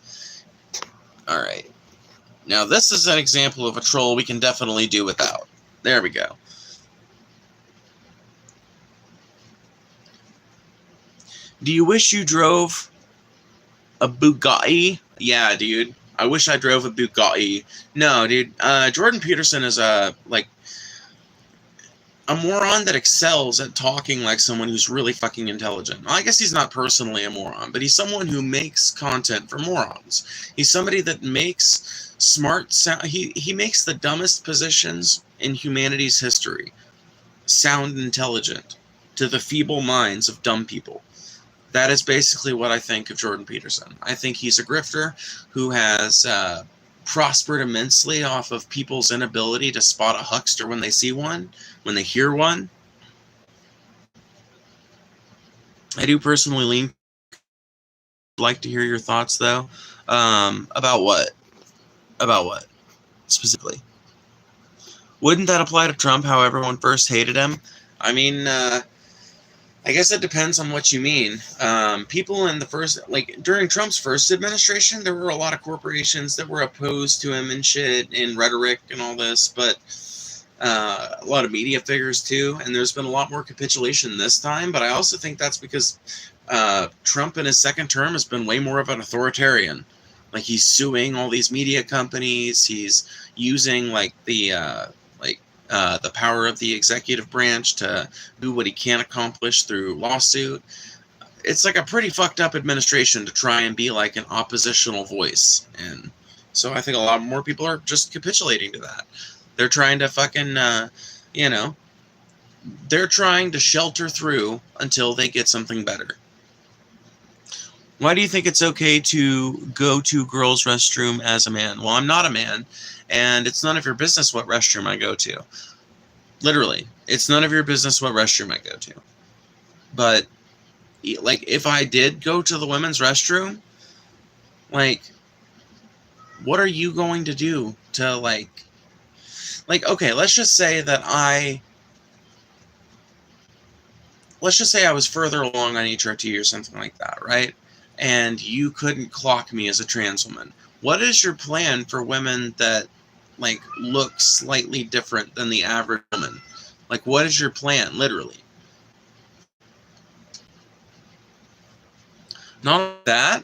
All right. Now, this is an example of a troll we can definitely do without. There we go. Do you wish you drove a Bugatti? Yeah, dude. I wish I drove a Bugatti. No, dude. Jordan Peterson is a moron that excels at talking like someone who's really fucking intelligent. Well, I guess he's not personally a moron, but he's someone who makes content for morons. He's somebody that makes smart sound. He makes the dumbest positions in humanity's history sound intelligent to the feeble minds of dumb people. That is basically what I think of Jordan Peterson. I think he's a grifter who has prospered immensely off of people's inability to spot a huckster when they see one, when they hear one. I do personally like to hear your thoughts, though. About what? About what? Specifically. Wouldn't that apply to Trump, how everyone first hated him? I mean, I guess it depends on what you mean. People in the first, like, during Trump's first administration, there were a lot of corporations that were opposed to him and shit, and rhetoric and all this, but a lot of media figures too, and there's been a lot more capitulation this time, but I also think that's because Trump in his second term has been way more of an authoritarian. Like, he's suing all these media companies, he's using, like, the power of the executive branch to do what he can't accomplish through lawsuit. It's like a pretty fucked up administration to try and be like an oppositional voice. And so I think a lot more people are just capitulating to that. They're trying to fucking, they're trying to shelter through until they get something better. Why do you think it's okay to go to girls' restroom as a man? Well, I'm not a man, and it's none of your business what restroom I go to. Literally, it's none of your business what restroom I go to. But, like, if I did go to the women's restroom, like, what are you going to do to, like, okay, let's just say I was further along on HRT or something like that, right? And you couldn't clock me as a trans woman. What is your plan for women that, like, look slightly different than the average woman? Like, what is your plan, literally? Not only that,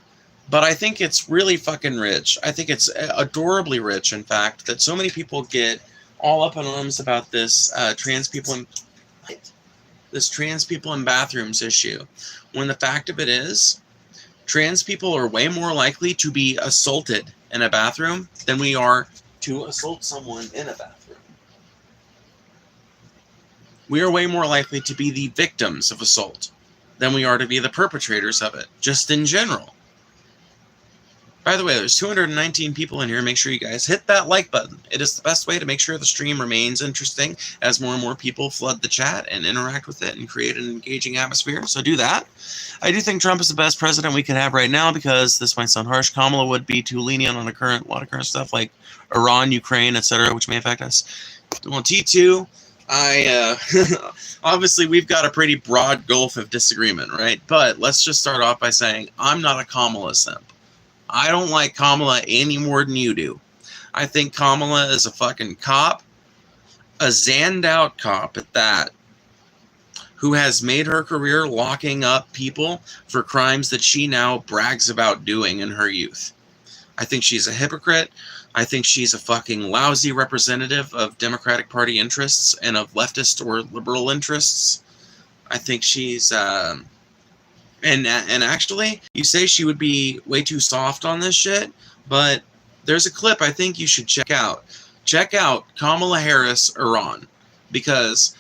but I think it's really fucking rich. I think it's adorably rich, in fact, that so many people get all up in arms about this trans people in bathrooms issue, when the fact of it is, trans people are way more likely to be assaulted in a bathroom than we are to assault someone in a bathroom. We are way more likely to be the victims of assault than we are to be the perpetrators of it, just in general. By the way, there's 219 people in here. Make sure you guys hit that like button. It is the best way to make sure the stream remains interesting as more and more people flood the chat and interact with it and create an engaging atmosphere. So do that. I do think Trump is the best president we could have right now, because this might sound harsh. Kamala would be too lenient on a lot of current stuff like Iran, Ukraine, etc., which may affect us. Well, T2, obviously we've got a pretty broad gulf of disagreement, right? But let's just start off by saying I'm not a Kamala simp. I don't like Kamala any more than you do. I think Kamala is a fucking cop, a zanned out cop at that, who has made her career locking up people for crimes that she now brags about doing in her youth. I think she's a hypocrite. I think she's a fucking lousy representative of Democratic Party interests and of leftist or liberal interests. I think she's... And actually, you say she would be way too soft on this shit, but there's a clip I think you should check out. Check out Kamala Harris, Iran, because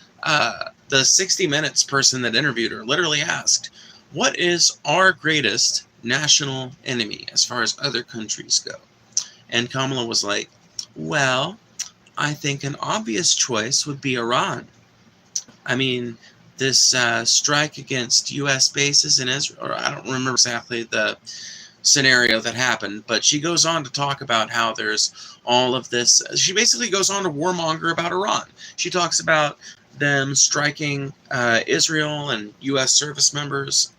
the 60 Minutes person that interviewed her literally asked, what is our greatest national enemy as far as other countries go? And Kamala was like, well, I think an obvious choice would be Iran. I mean, this strike against U.S. bases in Israel, or I don't remember exactly the scenario that happened, but she goes on to talk about how there's all of this. She basically goes on to warmonger about Iran. She talks about them striking Israel and U.S. service members,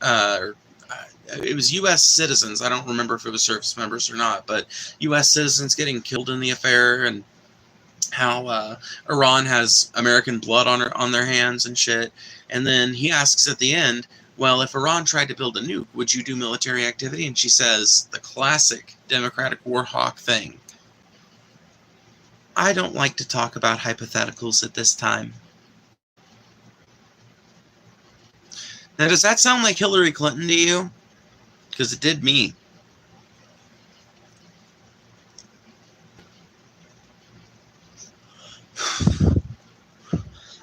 it was U.S. citizens. I don't remember if it was service members or not, but U.S. citizens getting killed in the affair, and how Iran has American blood on their hands and shit. And then he asks at the end, well, if Iran tried to build a nuke, would you do military activity? And she says the classic Democratic war hawk thing. I don't like to talk about hypotheticals at this time. Now, does that sound like Hillary Clinton to you? Because it did me.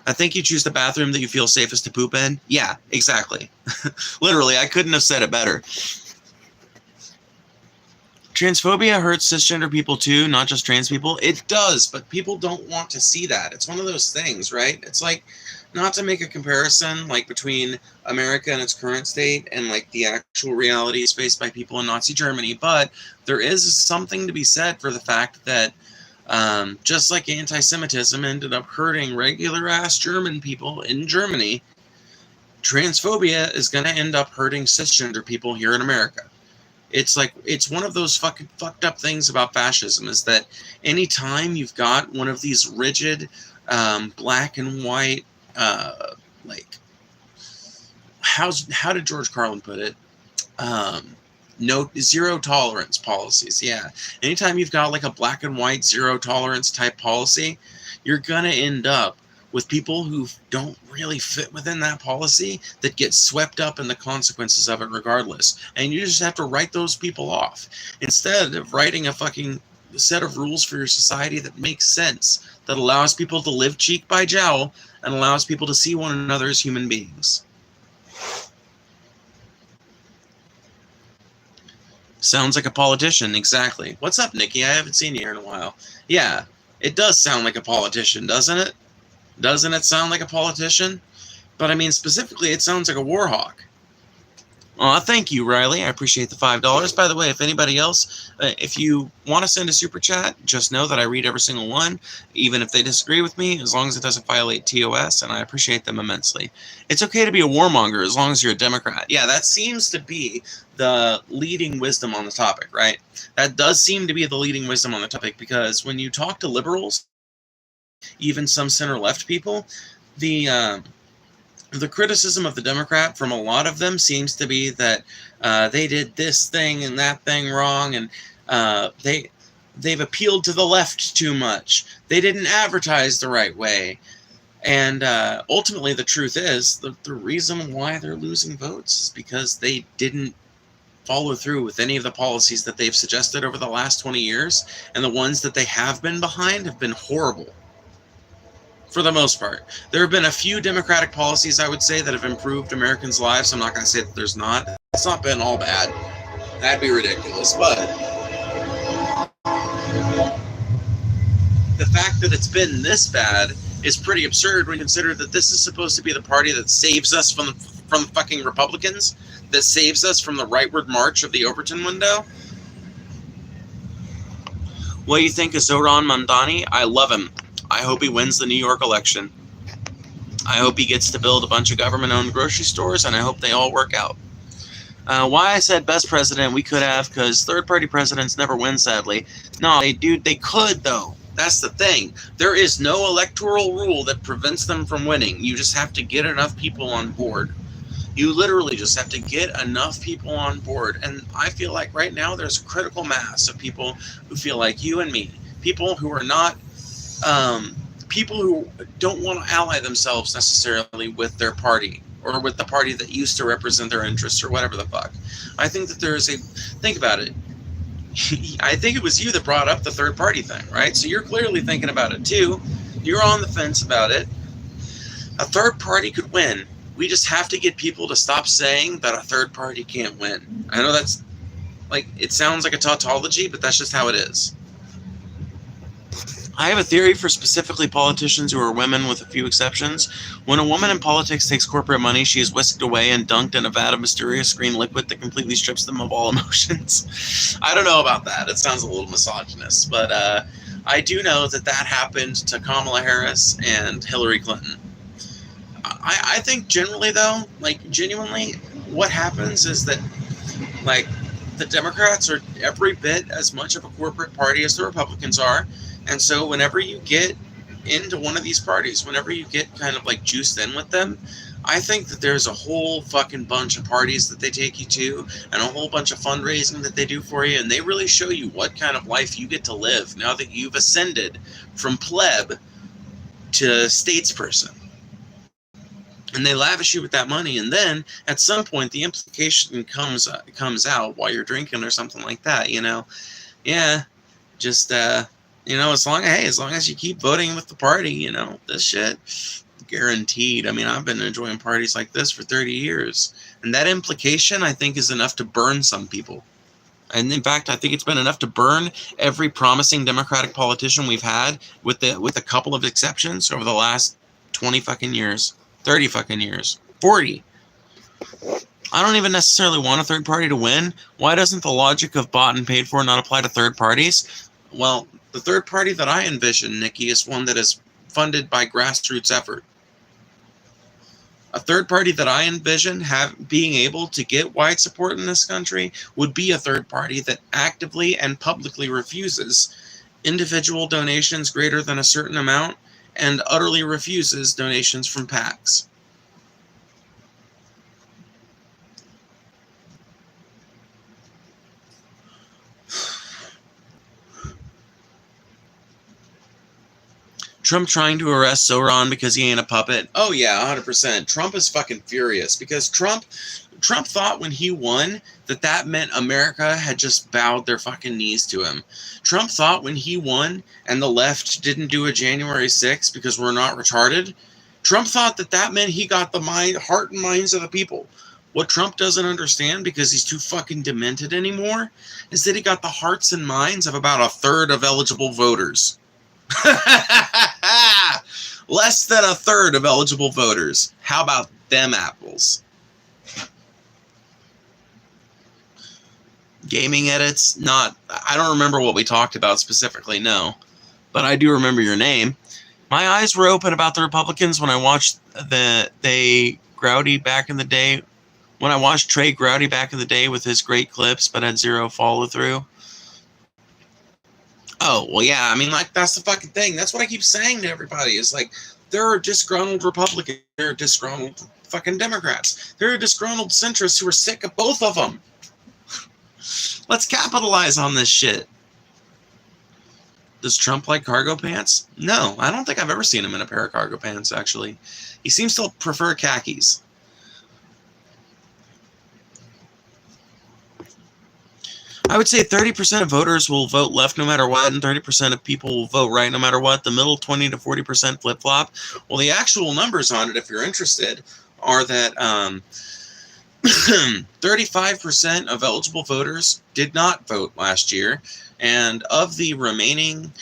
I think you choose the bathroom that you feel safest to poop in. Yeah, exactly. Literally, I couldn't have said it better. Transphobia hurts cisgender people too, not just trans people. It does, but people don't want to see that. It's one of those things, right? It's like, not to make a comparison like between America in its current state and like the actual realities faced by people in Nazi Germany, but there is something to be said for the fact that just like anti-Semitism ended up hurting regular-ass German people in Germany, transphobia is going to end up hurting cisgender people here in America. It's like, it's one of those fucking fucked up things about fascism, is that anytime you've got one of these rigid, black and white, like, how did George Carlin put it? No, zero tolerance policies. Yeah. Anytime you've got like a black and white zero tolerance type policy, you're going to end up with people who don't really fit within that policy that get swept up in the consequences of it regardless. And you just have to write those people off instead of writing a fucking set of rules for your society that makes sense, that allows people to live cheek by jowl and allows people to see one another as human beings. Sounds like a politician, exactly. What's up, Nikki? I haven't seen you here in a while. Yeah, it does sound like a politician, doesn't it? Doesn't it sound like a politician? But I mean, specifically, it sounds like a war hawk. Thank you, Riley. I appreciate the $5. By the way, if anybody else, if you want to send a super chat, just know that I read every single one, even if they disagree with me, as long as it doesn't violate TOS, and I appreciate them immensely. It's okay to be a warmonger as long as you're a Democrat. Yeah, that seems to be the leading wisdom on the topic, right? That does seem to be the leading wisdom on the topic, because when you talk to liberals, even some center-left people, the criticism of the Democrat from a lot of them seems to be that they did this thing and that thing wrong, and they've appealed to the left too much. They didn't advertise the right way. And ultimately, the truth is, the reason why they're losing votes is because they didn't follow through with any of the policies that they've suggested over the last 20 years, and the ones that they have been behind have been horrible. For the most part. There have been a few democratic policies, I would say, that have improved Americans' lives. I'm not going to say that there's not. It's not been all bad. That'd be ridiculous. But the fact that it's been this bad is pretty absurd when you consider that this is supposed to be the party that saves us from fucking Republicans, that saves us from the rightward march of the Overton window. What do you think of Zoran Mamdani? I love him. I hope he wins the New York election. I hope he gets to build a bunch of government-owned grocery stores, and I hope they all work out. Why I said best president we could have, because third-party presidents never win, sadly. No, they could, though. That's the thing. There is no electoral rule that prevents them from winning. You just have to get enough people on board. You literally just have to get enough people on board. And I feel like right now there's a critical mass of people who feel like you and me. People who are not... people who don't want to ally themselves necessarily with their party or with the party that used to represent their interests or whatever the fuck. I think that there is think about it. I think it was you that brought up the third party thing, right? So you're clearly thinking about it too. You're on the fence about it. A third party could win. We just have to get people to stop saying that a third party can't win. I know that's like, it sounds like a tautology, but that's just how it is. I have a theory for specifically politicians who are women, with a few exceptions. When a woman in politics takes corporate money, she is whisked away and dunked in a vat of mysterious green liquid that completely strips them of all emotions. I don't know about that. It sounds a little misogynist, but I do know that happened to Kamala Harris and Hillary Clinton. I think generally, though, like genuinely, what happens is that, like, the Democrats are every bit as much of a corporate party as the Republicans are. And so whenever you get into one of these parties, whenever you get kind of like juiced in with them, I think that there's a whole fucking bunch of parties that they take you to and a whole bunch of fundraising that they do for you. And they really show you what kind of life you get to live now that you've ascended from pleb to statesperson. And they lavish you with that money. And then at some point, the implication comes out while you're drinking or something like that, you know? Yeah, just... you know, as long as you keep voting with the party, you know, this shit, guaranteed. I mean, I've been enjoying parties like this for 30 years. And that implication, I think, is enough to burn some people. And in fact, I think it's been enough to burn every promising Democratic politician we've had, with a couple of exceptions, over the last 20 fucking years, 30 fucking years, 40. I don't even necessarily want a third party to win. Why doesn't the logic of bought and paid for not apply to third parties? Well, the third party that I envision, Nikki, is one that is funded by grassroots effort. A third party that I envision being able to get wide support in this country would be a third party that actively and publicly refuses individual donations greater than a certain amount and utterly refuses donations from PACs. Trump trying to arrest Zoran because he ain't a puppet. Oh yeah, 100%. Trump is fucking furious because Trump thought when he won that meant America had just bowed their fucking knees to him. Trump thought when he won and the left didn't do a January 6th because we're not retarded. Trump thought that meant he got the heart and minds of the people. What Trump doesn't understand, because he's too fucking demented anymore, is that he got the hearts and minds of about a third of eligible voters. Less than a third of eligible voters. How about them apples? Gaming edits, not, I don't remember what we talked about specifically, no. But I do remember your name. My eyes were open about the Republicans when I watched Groudy back in the day. When I watched Trey Groudy back in the day with his great clips, but had zero follow through. Oh, well, yeah, I mean, like, that's the fucking thing. That's what I keep saying to everybody. Is like, there are disgruntled Republicans. There are disgruntled fucking Democrats. There are disgruntled centrists who are sick of both of them. Let's capitalize on this shit. Does Trump like cargo pants? No, I don't think I've ever seen him in a pair of cargo pants, actually. He seems to prefer khakis. I would say 30% of voters will vote left no matter what, and 30% of people will vote right no matter what. The middle 20 to 40% flip-flop. Well, the actual numbers on it, if you're interested, are that 35% of eligible voters did not vote last year, and of the remaining,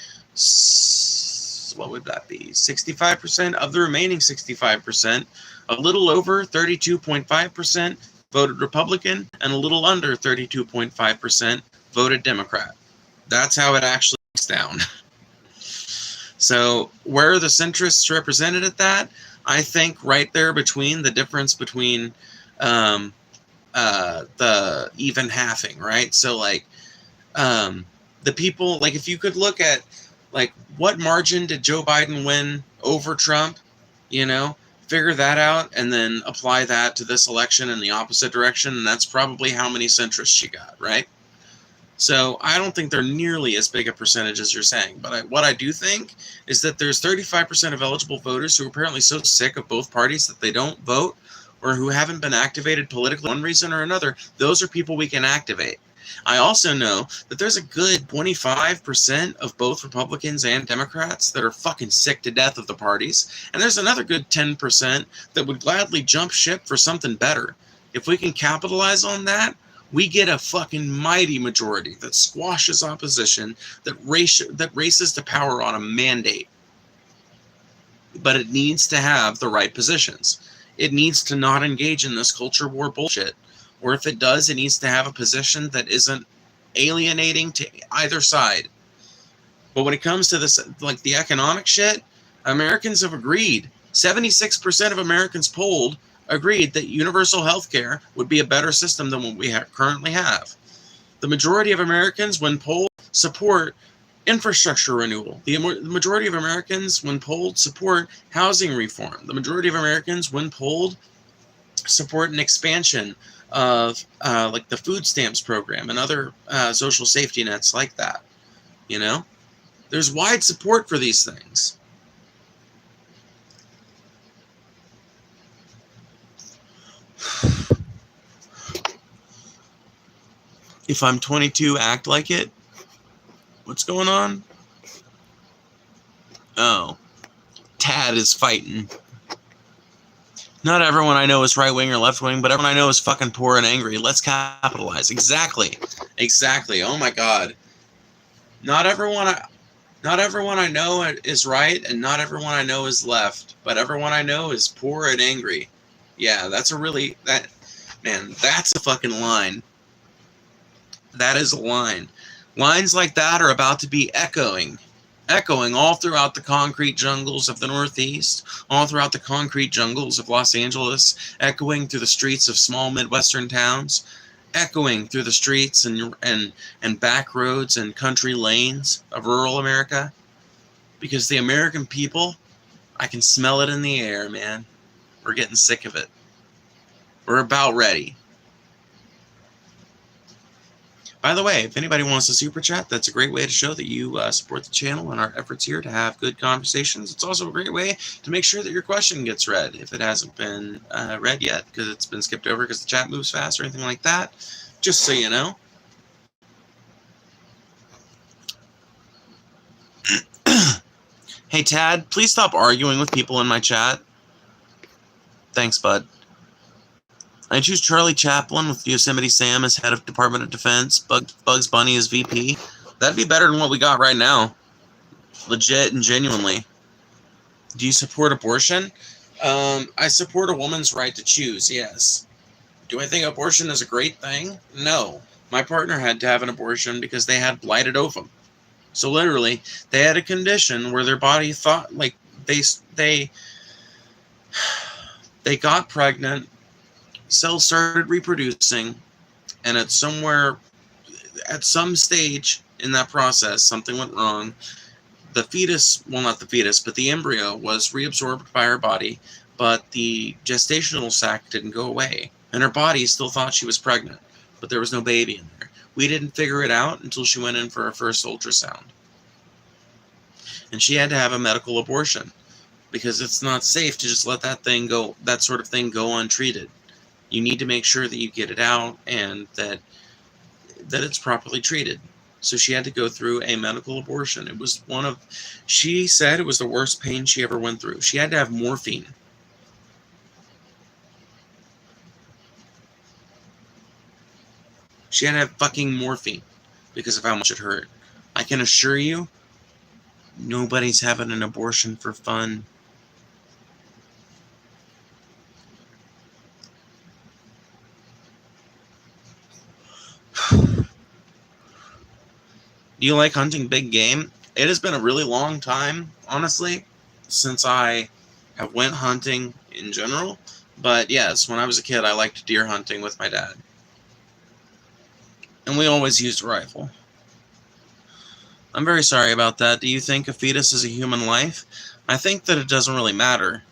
what would that be? 65% of the remaining 65%, a little over 32.5% voted Republican, and a little under 32.5% voted Democrat. That's how it actually breaks down. So where are the centrists represented at that? I think right there between the difference between the even halving, right? So like the people, like if you could look at like what margin did Joe Biden win over Trump, you know, figure that out and then apply that to this election in the opposite direction, and that's probably how many centrists she got, right? So I don't think they're nearly as big a percentage as you're saying, but what I do think is that there's 35% of eligible voters who are apparently so sick of both parties that they don't vote, or who haven't been activated politically for one reason or another. Those are people we can activate. I also know that there's a good 25% of both Republicans and Democrats that are fucking sick to death of the parties. And there's another good 10% that would gladly jump ship for something better. If we can capitalize on that, we get a fucking mighty majority that squashes opposition, that races to power on a mandate. But it needs to have the right positions. It needs to not engage in this culture war bullshit. Or if it does, it needs to have a position that isn't alienating to either side. But when it comes to this, like the economic shit, Americans have agreed. 76% of Americans polled agreed that universal health care would be a better system than what we currently have. The majority of Americans, when polled, support infrastructure renewal. The majority of Americans, when polled, support housing reform. The majority of Americans, when polled, support an expansion of like the food stamps program and other social safety nets like that. You know, there's wide support for these things. If I'm 22, act like it. What's going on? Oh, Tad is fighting. Not everyone I know is right-wing or left-wing, but everyone I know is fucking poor and angry. Let's capitalize. Exactly. Exactly. Oh my God. Not everyone I know is right, and not everyone I know is left, but everyone I know is poor and angry. Yeah, that's a fucking line. That is a line. Lines like that are about to be echoing all throughout the concrete jungles of the Northeast, all throughout the concrete jungles of Los Angeles, echoing through the streets of small Midwestern towns, echoing through the streets and back roads and country lanes of rural America. Because the American people, I can smell it in the air, man. We're getting sick of it. We're about ready. By the way, if anybody wants to super chat, that's a great way to show that you support the channel and our efforts here to have good conversations. It's also a great way to make sure that your question gets read if it hasn't been read yet, because it's been skipped over because the chat moves fast or anything like that. Just so you know. Hey, Tad, please stop arguing with people in my chat. Thanks, bud. I choose Charlie Chaplin with Yosemite Sam as head of Department of Defense, Bugs Bunny as VP. That'd be better than what we got right now. Legit and genuinely. Do you support abortion? I support a woman's right to choose, yes. Do I think abortion is a great thing? No. My partner had to have an abortion because they had blighted ovum. So literally, they had a condition where their body thought, like, they got pregnant, cells started reproducing, and at some stage in that process, something went wrong. The fetus, well, not the fetus, but the embryo was reabsorbed by her body, but the gestational sac didn't go away. And her body still thought she was pregnant, but there was no baby in there. We didn't figure it out until she went in for her first ultrasound. And she had to have a medical abortion because it's not safe to just let that sort of thing go untreated. You need to make sure that you get it out and that it's properly treated. So she had to go through a medical abortion. She said it was the worst pain she ever went through. She had to have morphine. She had to have fucking morphine because of how much it hurt. I can assure you, nobody's having an abortion for fun. Do you like hunting big game? It has been a really long time, honestly, since I have went hunting in general. But yes, when I was a kid, I liked deer hunting with my dad. And we always used a rifle. I'm very sorry about that. Do you think a fetus is a human life? I think that it doesn't really matter.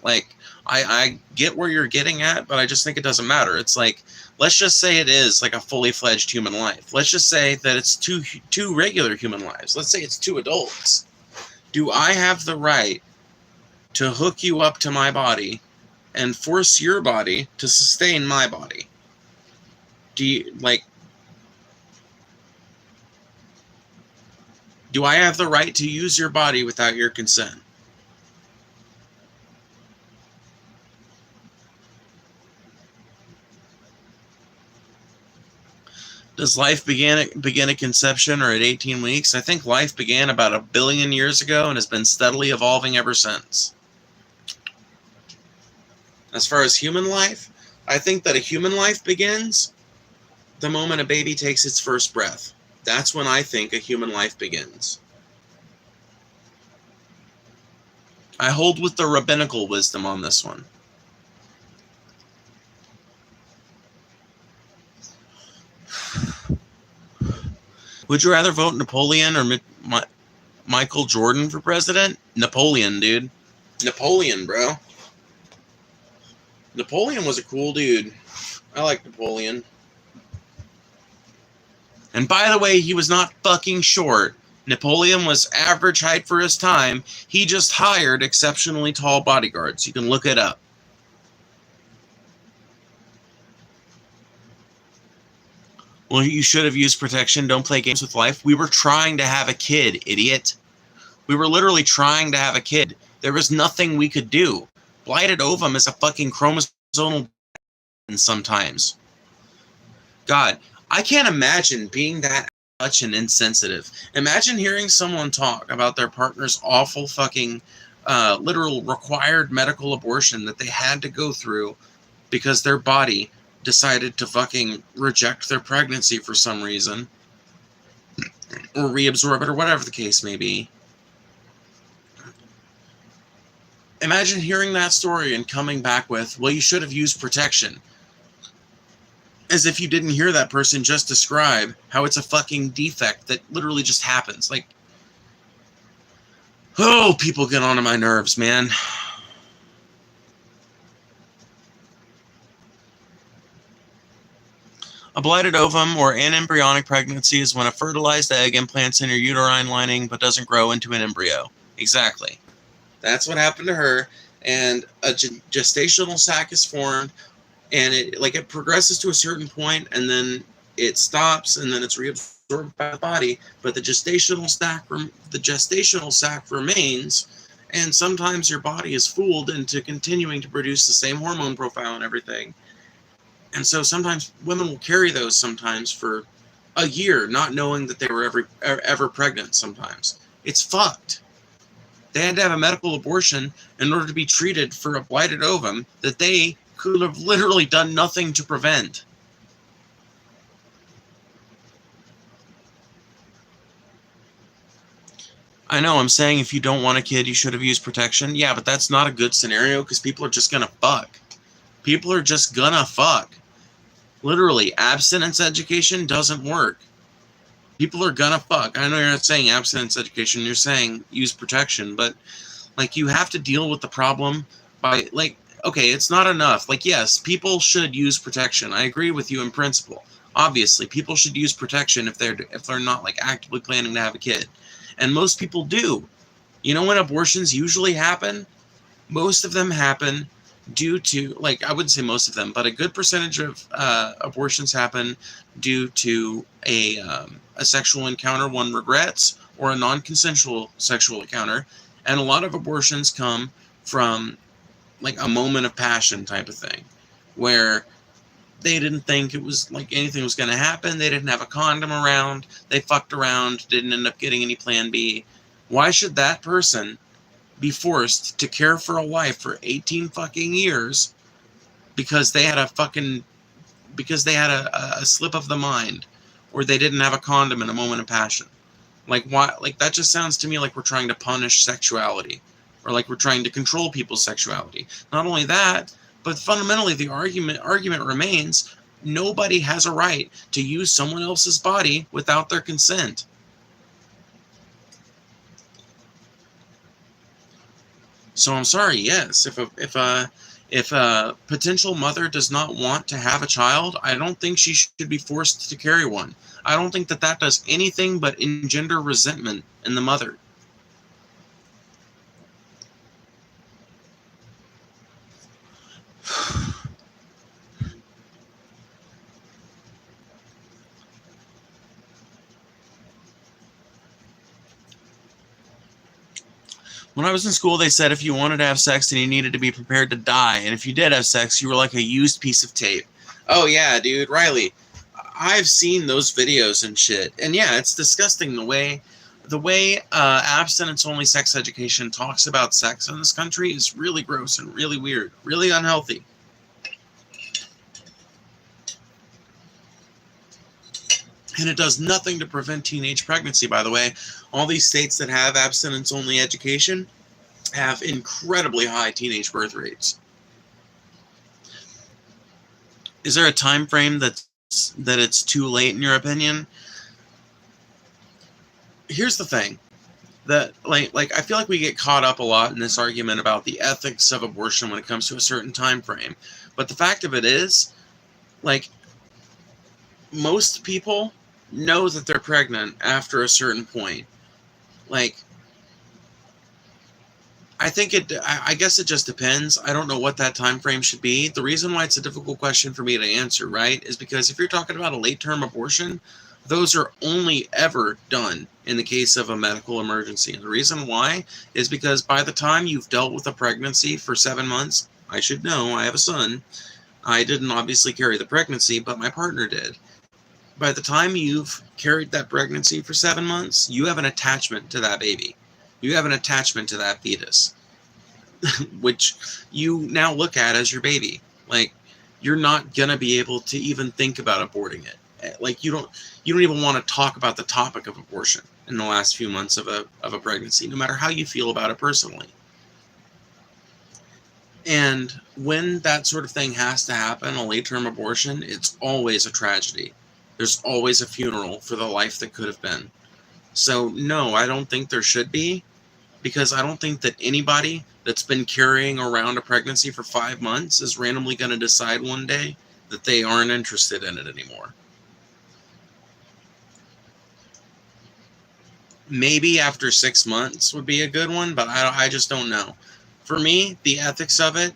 Like, I get where you're getting at, but I just think it doesn't matter. It's like, let's just say it is like a fully fledged human life. Let's just say that it's two regular human lives. Let's say it's 2 adults. Do I have the right to hook you up to my body and force your body to sustain my body? Do I have the right to use your body without your consent? Does life begin at conception or at 18 weeks? I think life began about 1 billion years ago and has been steadily evolving ever since. As far as human life, I think that a human life begins the moment a baby takes its first breath. That's when I think a human life begins. I hold with the rabbinical wisdom on this one. Would you rather vote Napoleon or Michael Jordan for president? Napoleon, dude. Napoleon, bro. Napoleon was a cool dude. I like Napoleon. And by the way, he was not fucking short. Napoleon was average height for his time. He just hired exceptionally tall bodyguards. You can look it up. Well, you should have used protection. Don't play games with life. We were trying to have a kid, idiot. We were literally trying to have a kid. There was nothing we could do. Blighted ovum is a fucking chromosomal sometimes. God, I can't imagine being that much and insensitive. Imagine hearing someone talk about their partner's awful fucking literal required medical abortion that they had to go through because their body decided to fucking reject their pregnancy for some reason, or reabsorb it, or whatever the case may be. Imagine hearing that story and coming back with, well, you should have used protection. As if you didn't hear that person just describe how it's a fucking defect that literally just happens. Like, oh, people get onto my nerves, man. A blighted ovum or anembryonic pregnancy is when a fertilized egg implants in your uterine lining but doesn't grow into an embryo. Exactly. That's what happened to her. And a gestational sac is formed, and it progresses to a certain point, and then it stops, and then it's reabsorbed by the body. But the gestational sac remains, and sometimes your body is fooled into continuing to produce the same hormone profile and everything. And so sometimes women will carry those sometimes for a year, not knowing that they were ever pregnant sometimes. It's fucked. They had to have a medical abortion in order to be treated for a blighted ovum that they could have literally done nothing to prevent. I know I'm saying if you don't want a kid, you should have used protection. Yeah, but that's not a good scenario because people are just going to fuck. People are just going to fuck. Literally, abstinence education doesn't work. People are going to fuck. I know you're not saying abstinence education, you're saying use protection, but like you have to deal with the problem by like, okay, it's not enough. Like, yes, people should use protection. I agree with you in principle. Obviously, people should use protection if they're not like actively planning to have a kid. And most people do. You know when abortions usually happen? Most of them happen due to, like, I wouldn't say most of them, but a good percentage of abortions happen due to a sexual encounter one regrets or a non-consensual sexual encounter. And a lot of abortions come from, like, a moment of passion type of thing, where they didn't think it was like anything was going to happen. They didn't have a condom around. They fucked around, didn't end up getting any plan B. Why should that person be forced to care for a life for 18 fucking years because they had a slip of the mind, or they didn't have a condom in a moment of passion? Like, why? Like, that just sounds to me like we're trying to punish sexuality, or like we're trying to control people's sexuality. Not only that, but fundamentally the argument remains: nobody has a right to use someone else's body without their consent. So I'm sorry. Yes, if a potential mother does not want to have a child, I don't think she should be forced to carry one. I don't think that does anything but engender resentment in the mother. When I was in school, they said if you wanted to have sex, then you needed to be prepared to die. And if you did have sex, you were like a used piece of tape. Oh, yeah, dude. Riley, I've seen those videos and shit. And yeah, it's disgusting the way abstinence-only sex education talks about sex in this country is really gross and really weird, really unhealthy. And it does nothing to prevent teenage pregnancy, by the way. All these states that have abstinence-only education have incredibly high teenage birth rates. Is there a time frame that it's too late, in your opinion? Here's the thing. That like I feel like we get caught up a lot in this argument about the ethics of abortion when it comes to a certain time frame. But the fact of it is, like, most people know that they're pregnant after a certain point. Like, I guess it just depends. I don't know what that time frame should be. The reason why it's a difficult question for me to answer, right, is because if you're talking about a late-term abortion, those are only ever done in the case of a medical emergency. And the reason why is because by the time you've dealt with a pregnancy for 7 months, I should know, I have a son. I didn't obviously carry the pregnancy, but my partner did. By the time you've carried that pregnancy for 7 months, you have an attachment to that baby. You have an attachment to that fetus, which you now look at as your baby. Like, you're not going to be able to even think about aborting it. Like, you don't even want to talk about the topic of abortion in the last few months of a pregnancy, no matter how you feel about it personally. And when that sort of thing has to happen, a late-term abortion, it's always a tragedy. There's always a funeral for the life that could have been. So, no, I don't think there should be, because I don't think that anybody that's been carrying around a pregnancy for 5 months is randomly going to decide one day that they aren't interested in it anymore. Maybe after 6 months would be a good one, but I just don't know. For me, the ethics of it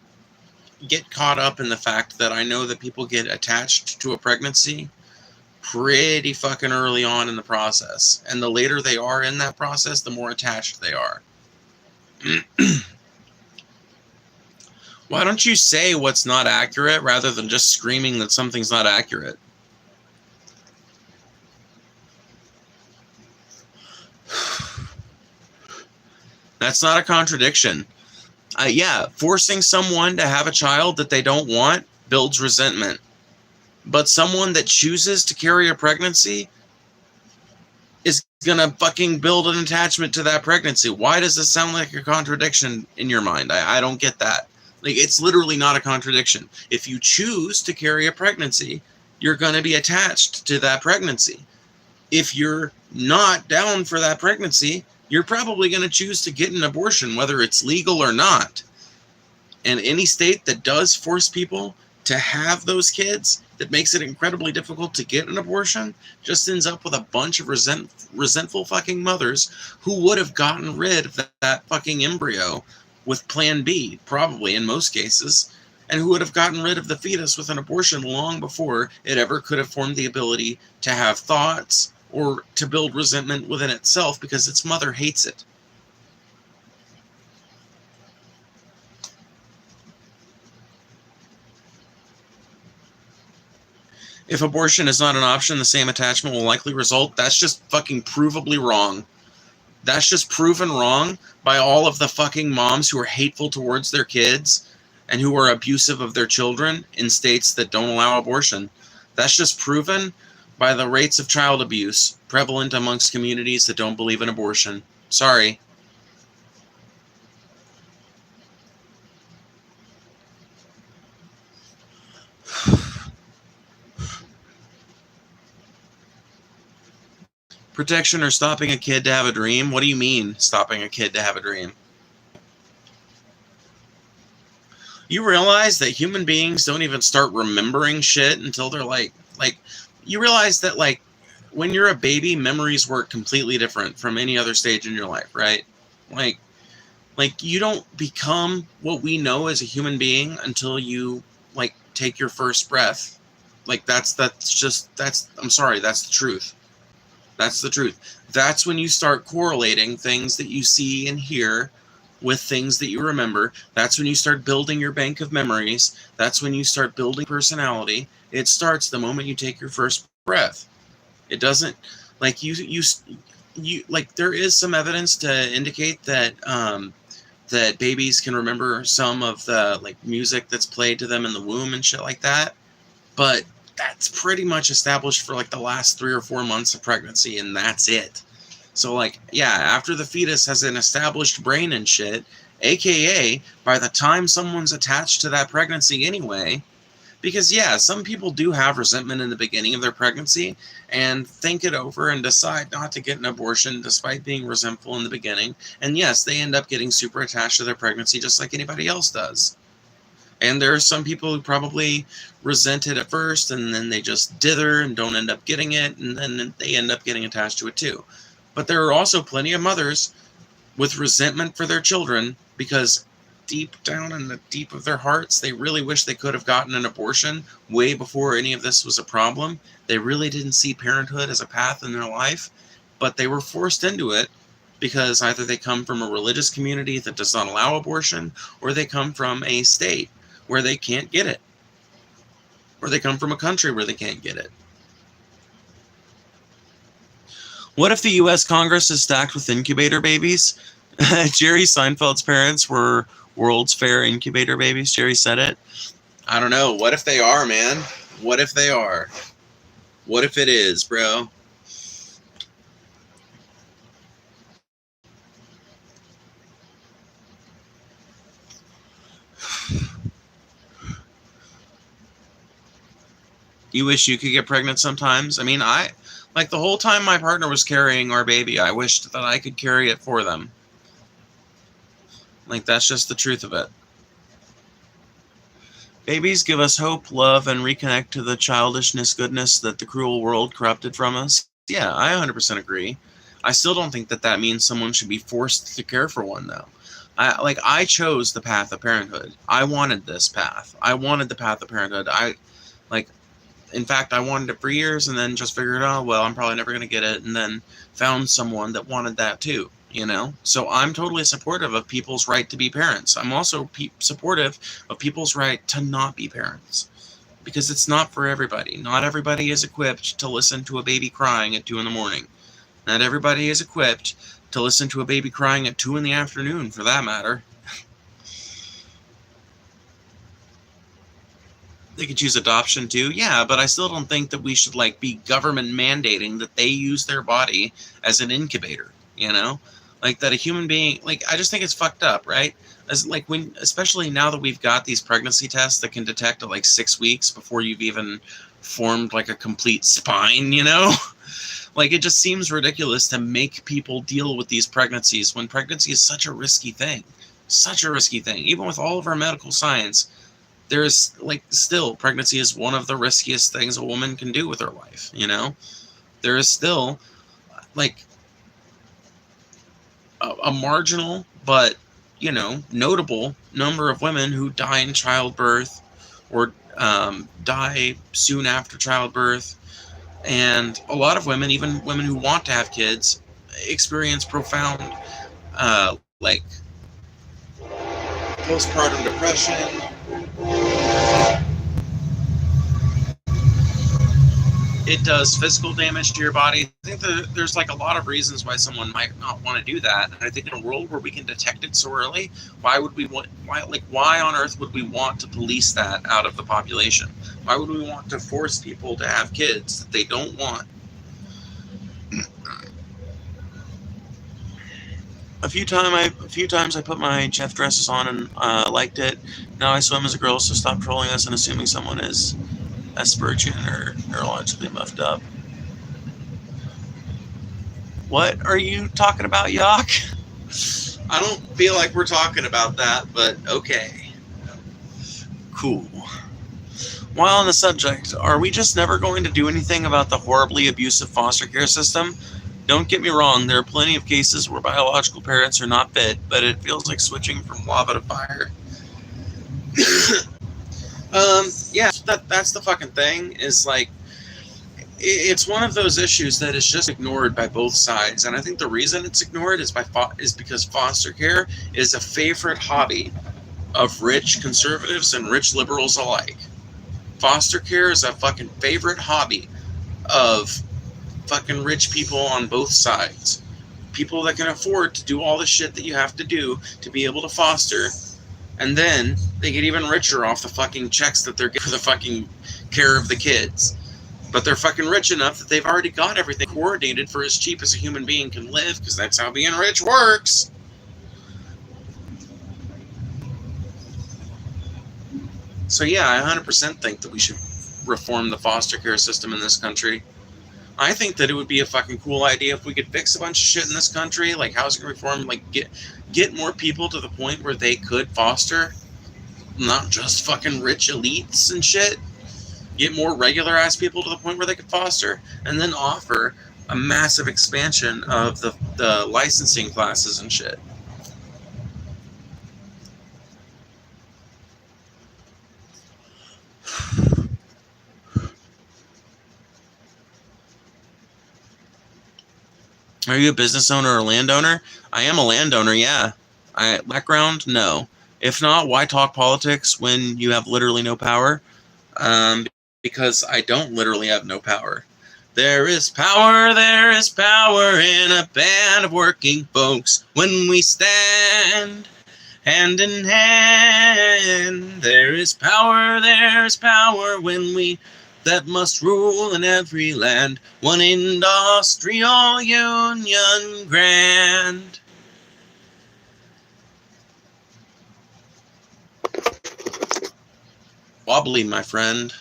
get caught up in the fact that I know that people get attached to a pregnancy pretty fucking early on in the process. And the later they are in that process, the more attached they are. Why don't you say what's not accurate rather than just screaming that something's not accurate? That's not a contradiction. Yeah, forcing someone to have a child that they don't want builds resentment. But someone that chooses to carry a pregnancy is gonna fucking build an attachment to that pregnancy. Why does this sound like a contradiction in your mind? I don't get that. Like, it's literally not a contradiction. If you choose to carry a pregnancy, you're gonna be attached to that pregnancy. If you're not down for that pregnancy, you're probably gonna choose to get an abortion, whether it's legal or not. And any state that does force people to have those kids, that makes it incredibly difficult to get an abortion, just ends up with a bunch of resentful fucking mothers who would have gotten rid of that fucking embryo with Plan B, probably in most cases, and who would have gotten rid of the fetus with an abortion long before it ever could have formed the ability to have thoughts or to build resentment within itself because its mother hates it. If abortion is not an option, the same attachment will likely result. That's just fucking provably wrong. That's just proven wrong by all of the fucking moms who are hateful towards their kids and who are abusive of their children in states that don't allow abortion. That's just proven by the rates of child abuse prevalent amongst communities that don't believe in abortion. Sorry. Protection or stopping a kid to have a dream? What do you mean, stopping a kid to have a dream? You realize that human beings don't even start remembering shit until they're like, you realize that, like, when you're a baby, memories work completely different from any other stage in your life, right? Like you don't become what we know as a human being until you, like, take your first breath. Like, I'm sorry, that's the truth. That's the truth. That's when you start correlating things that you see and hear with things that you remember. That's when you start building your bank of memories. That's when you start building personality. It starts the moment you take your first breath. It doesn't, like, you like, there is some evidence to indicate that that babies can remember some of the, like, music that's played to them in the womb and shit like that. But that's pretty much established for, like, the last 3 or 4 months of pregnancy, and that's it. So, like, yeah, after the fetus has an established brain and shit, aka by the time someone's attached to that pregnancy anyway, because, yeah, some people do have resentment in the beginning of their pregnancy and think it over and decide not to get an abortion despite being resentful in the beginning. And yes, they end up getting super attached to their pregnancy just like anybody else does. And there are some people who probably resent it at first, and then they just dither and don't end up getting it, and then they end up getting attached to it too. But there are also plenty of mothers with resentment for their children because deep down in the deep of their hearts, they really wish they could have gotten an abortion way before any of this was a problem. They really didn't see parenthood as a path in their life, but they were forced into it because either they come from a religious community that does not allow abortion, or they come from a state where they can't get it, or they come from a country where they can't get it. What if the U.S. Congress is stacked with incubator babies? Jerry Seinfeld's parents were World's Fair incubator babies. Jerry said it. I don't know. What if they are, man? What if they are? What if it is, bro? You wish you could get pregnant sometimes? I mean, like, the whole time my partner was carrying our baby, I wished that I could carry it for them. Like, that's just the truth of it. Babies give us hope, love, and reconnect to the childishness goodness that the cruel world corrupted from us. Yeah, I 100% agree. I still don't think that that means someone should be forced to care for one, though. I chose the path of parenthood. I wanted this path. I wanted the path of parenthood. In fact, I wanted it for years and then just figured, oh, well, I'm probably never going to get it, and then found someone that wanted that too. you know? So I'm totally supportive of people's right to be parents. I'm also supportive of people's right to not be parents, because it's not for everybody. Not everybody is equipped to listen to a baby crying at 2 in the morning. Not everybody is equipped to listen to a baby crying at 2 in the afternoon, for that matter. They could choose adoption too, yeah, but I still don't think that we should like be government mandating that they use their body as an incubator, you know? Like that a human being, like, I just think it's fucked up, right? As like when, especially now that we've got these pregnancy tests that can detect at like 6 weeks before you've even formed like a complete spine, you know? Like, it just seems ridiculous to make people deal with these pregnancies when pregnancy is such a risky thing. Such a risky thing. Even with all of our medical science, there's, like, still, pregnancy is one of the riskiest things a woman can do with her life, you know? There is still, like, a marginal but, you know, notable number of women who die in childbirth or die soon after childbirth. And a lot of women, even women who want to have kids, experience profound, like, postpartum depression. It does physical damage to your body. I think that there's like a lot of reasons why someone might not want to do that. And I think in a world where we can detect it so early, why on earth would we want to police that out of the population? Why would we want to force people to have kids that they don't want? A few times I put my chef dresses on and liked it. Now I swim as a girl, so stop trolling us and assuming someone is Aspergian or neurologically muffed up. What are you talking about, Yak? I don't feel like we're talking about that, but okay. Cool. While on the subject, are we just never going to do anything about the horribly abusive foster care system? Don't get me wrong, there are plenty of cases where biological parents are not fit, but it feels like switching from lava to fire. Yeah, that's the fucking thing, is like, it's one of those issues that is just ignored by both sides, and I think the reason it's ignored is because foster care is a favorite hobby of rich conservatives and rich liberals alike. Foster care is a fucking favorite hobby of fucking rich people on both sides. People that can afford to do all the shit that you have to do to be able to foster, and then they get even richer off the fucking checks that they're getting for the fucking care of the kids. But they're fucking rich enough that they've already got everything coordinated for as cheap as a human being can live, because that's how being rich works. So yeah, I 100% think that we should reform the foster care system in this country. I think that it would be a fucking cool idea if we could fix a bunch of shit in this country, like housing reform, like get more people to the point where they could foster, not just fucking rich elites and shit. Get more regular ass people to the point where they could foster, and then offer a massive expansion of the licensing classes and shit. Are you a business owner or landowner? I am a landowner, yeah. Background, no. If not, why talk politics when you have literally no power? Because I don't literally have no power. There is power in a band of working folks when we stand hand in hand. There is power when we that must rule in every land, one industrial union grand. Wobbly, my friend.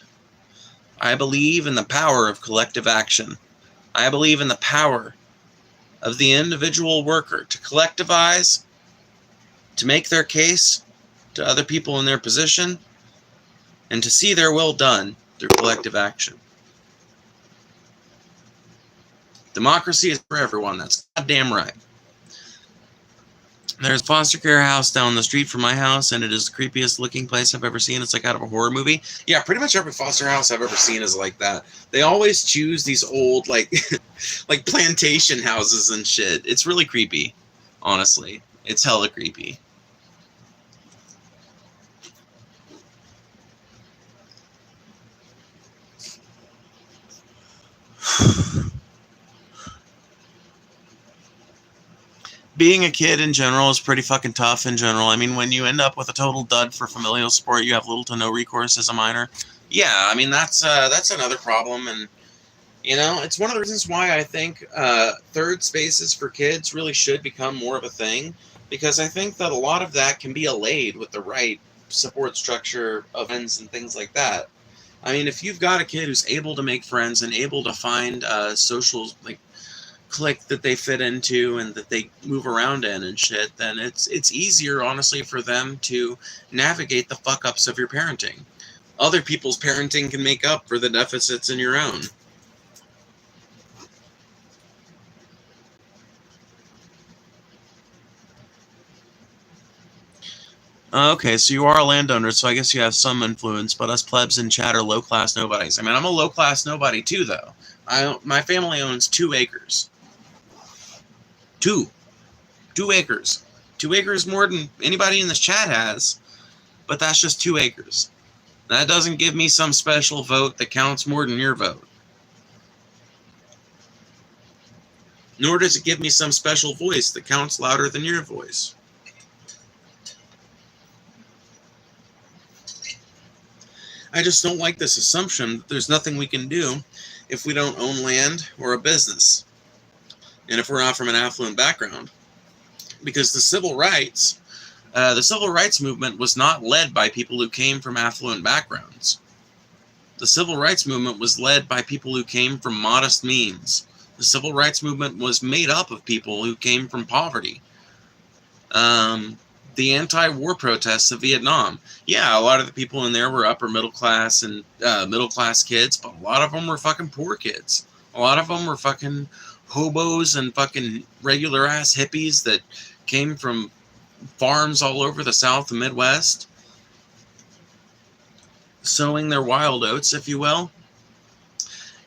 I believe in the power of collective action. I believe in the power of the individual worker to collectivize, to make their case to other people in their position, and to see their will done through collective action. Democracy is for everyone. That's goddamn right. There's a foster care house down the street from my house, and it is the creepiest looking place I've ever seen. It's like out of a horror movie. Yeah, pretty much every foster house I've ever seen is like that. They always choose these old, like, like plantation houses and shit. It's really creepy. Honestly, it's hella creepy. Being a kid in general is pretty fucking tough in general. I mean, when you end up with a total dud for familial support, you have little to no recourse as a minor. Yeah, I mean, that's another problem, and you know, it's one of the reasons why I think third spaces for kids really should become more of a thing, because I think that a lot of that can be allayed with the right support structure of friends and things like that. I mean, if you've got a kid who's able to make friends and able to find social like clique that they fit into and that they move around in and shit, then it's easier, honestly, for them to navigate the fuck ups of your parenting. Other people's parenting can make up for the deficits in your own. Okay, so you are a landowner, so I guess you have some influence, but us plebs in chat are low-class nobodies. I mean, I'm a low-class nobody too, though. My family owns 2 acres. 2. 2 acres. 2 acres more than anybody in this chat has, but that's just 2 acres. That doesn't give me some special vote that counts more than your vote. Nor does it give me some special voice that counts louder than your voice. I just don't like this assumption that there's nothing we can do if we don't own land or a business, and if we're not from an affluent background. Because the civil rights movement was not led by people who came from affluent backgrounds. The civil rights movement was led by people who came from modest means. The civil rights movement was made up of people who came from poverty. The anti-war protests of Vietnam. Yeah, a lot of the people in there were upper middle class and middle class kids, but a lot of them were fucking poor kids. A lot of them were fucking hobos and fucking regular ass hippies that came from farms all over the South and Midwest, sowing their wild oats, if you will.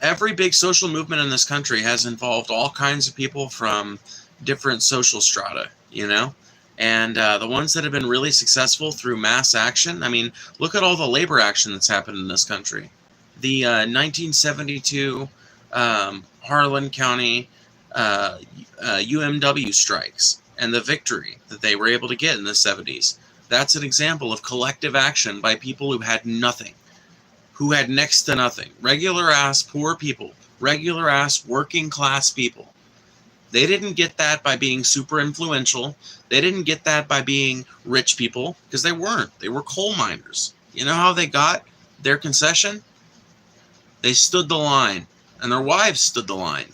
Every big social movement in this country has involved all kinds of people from different social strata, you know? And the ones that have been really successful through mass action, I mean, look at all the labor action that's happened in this country. The 1972 Harlan County UMW strikes and the victory that they were able to get in the 70s. That's an example of collective action by people who had nothing, who had next to nothing. Regular ass poor people, regular ass working class people. They didn't get that by being super influential. They didn't get that by being rich people, because they weren't. They were coal miners. You know how they got their concession? They stood the line, and their wives stood the line.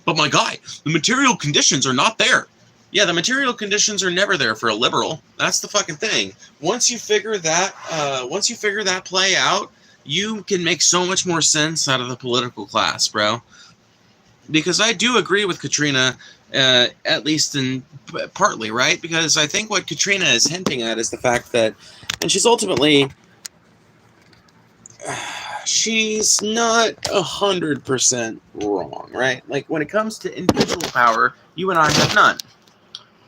But my guy, the material conditions are not there. Yeah, the material conditions are never there for a liberal. That's the fucking thing. Once you figure that play out, you can make so much more sense out of the political class, bro. Because I do agree with Katrina, at least in partly, right? Because I think what Katrina is hinting at is the fact that, and she's ultimately, she's not 100% wrong, right? Like when it comes to individual power, you and I have none.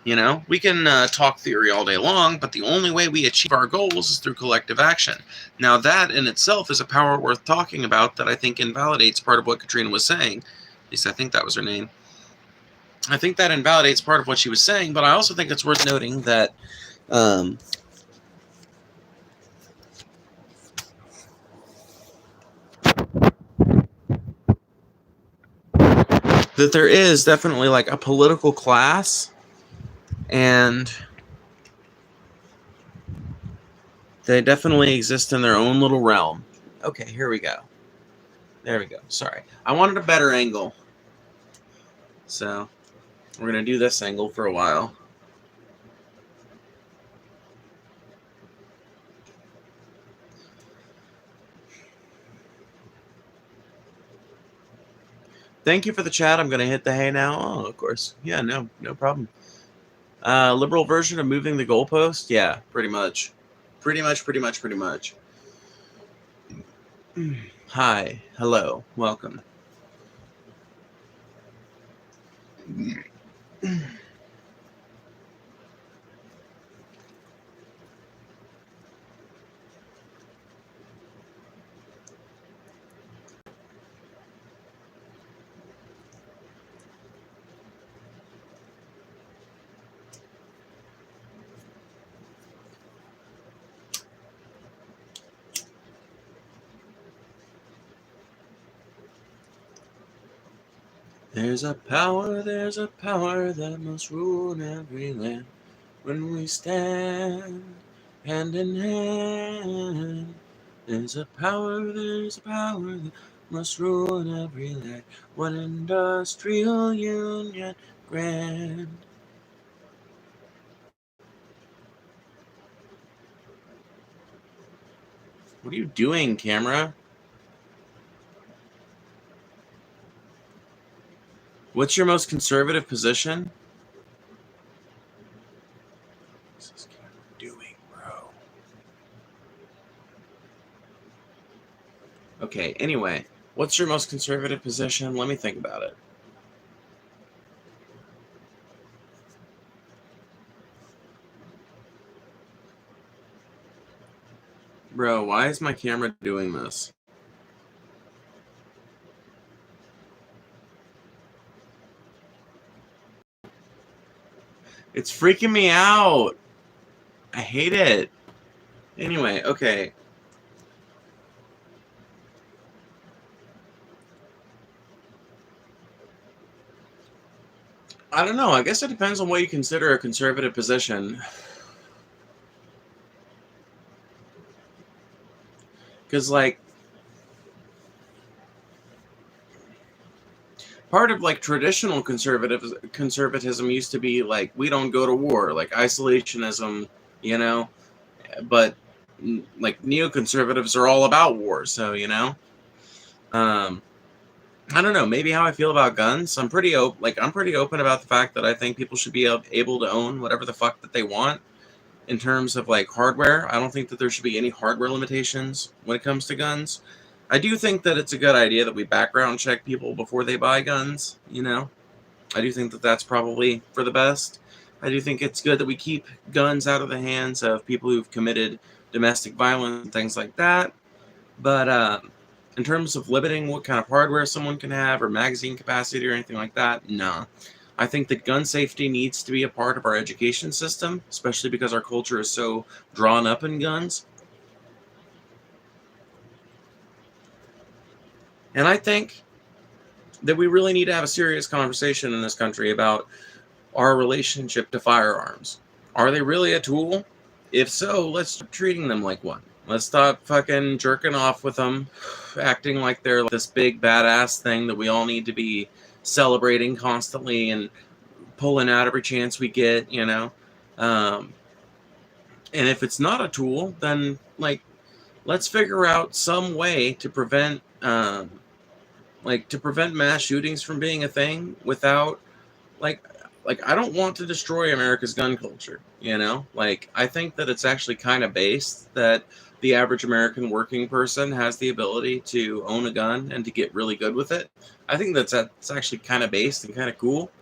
You know, we can talk theory all day long, but the only way we achieve our goals is through collective action. Now, that in itself is a power worth talking about that I think invalidates part of what Katrina was saying. At least I think that was her name. I think that invalidates part of what she was saying, but I also think it's worth noting that that there is definitely like a political class, and they definitely exist in their own little realm. Okay, here we go. There we go. Sorry. I wanted a better angle. So we're going to do this angle for a while. Thank you for the chat. I'm going to hit the hey now. Oh, of course. Yeah, no problem. Liberal version of moving the goalpost? Yeah, pretty much. Pretty much. Hi, hello, welcome. There's a power that must rule every land. When we stand hand in hand, there's a power that must rule every land. One industrial union grand. What are you doing, camera? What's your most conservative position? What's this camera doing, bro? Okay, anyway, what's your most conservative position? Let me think about it. Bro, why is my camera doing this? It's freaking me out. I hate it. Anyway, okay. I don't know. I guess it depends on what you consider a conservative position. Because, like, part of, like, traditional conservatism used to be, like, we don't go to war, like, isolationism, you know? But, like, neoconservatives are all about war, so, you know? I don't know. Maybe how I feel about guns. I'm pretty open about the fact that I think people should be able to own whatever the fuck that they want in terms of like hardware. I don't think that there should be any hardware limitations when it comes to guns. I do think that it's a good idea that we background check people before they buy guns. You know, I do think that that's probably for the best. I do think it's good that we keep guns out of the hands of people who've committed domestic violence and things like that. But in terms of limiting what kind of hardware someone can have or magazine capacity or anything like that, nah. I think that gun safety needs to be a part of our education system, especially because our culture is so drawn up in guns. And I think that we really need to have a serious conversation in this country about our relationship to firearms. Are they really a tool? If so, let's start treating them like one. Let's stop fucking jerking off with them, acting like they're this big badass thing that we all need to be celebrating constantly and pulling out every chance we get, you know? Um, and if it's not a tool, then, like, let's figure out some way to prevent, mass shootings from being a thing without, like, I don't want to destroy America's gun culture, you know? Like, I think that it's actually kind of based that the average American working person has the ability to own a gun and to get really good with it. I think that's actually kind of based and kind of cool.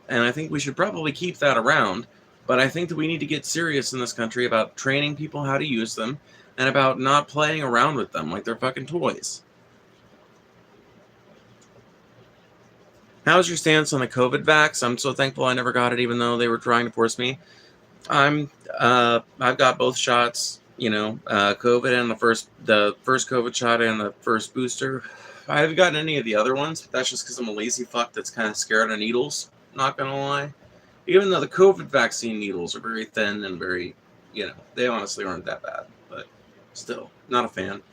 And I think we should probably keep that around. But I think that we need to get serious in this country about training people how to use them and about not playing around with them like they're fucking toys. How's your stance on the COVID vax? I'm so thankful I never got it, even though they were trying to force me. I've got both shots. You know, COVID and the first COVID shot and the first booster. I haven't gotten any of the other ones, but that's just because I'm a lazy fuck that's kind of scared of needles. Not gonna lie. Even though the COVID vaccine needles are very thin and very, you know, they honestly aren't that bad, but still, not a fan.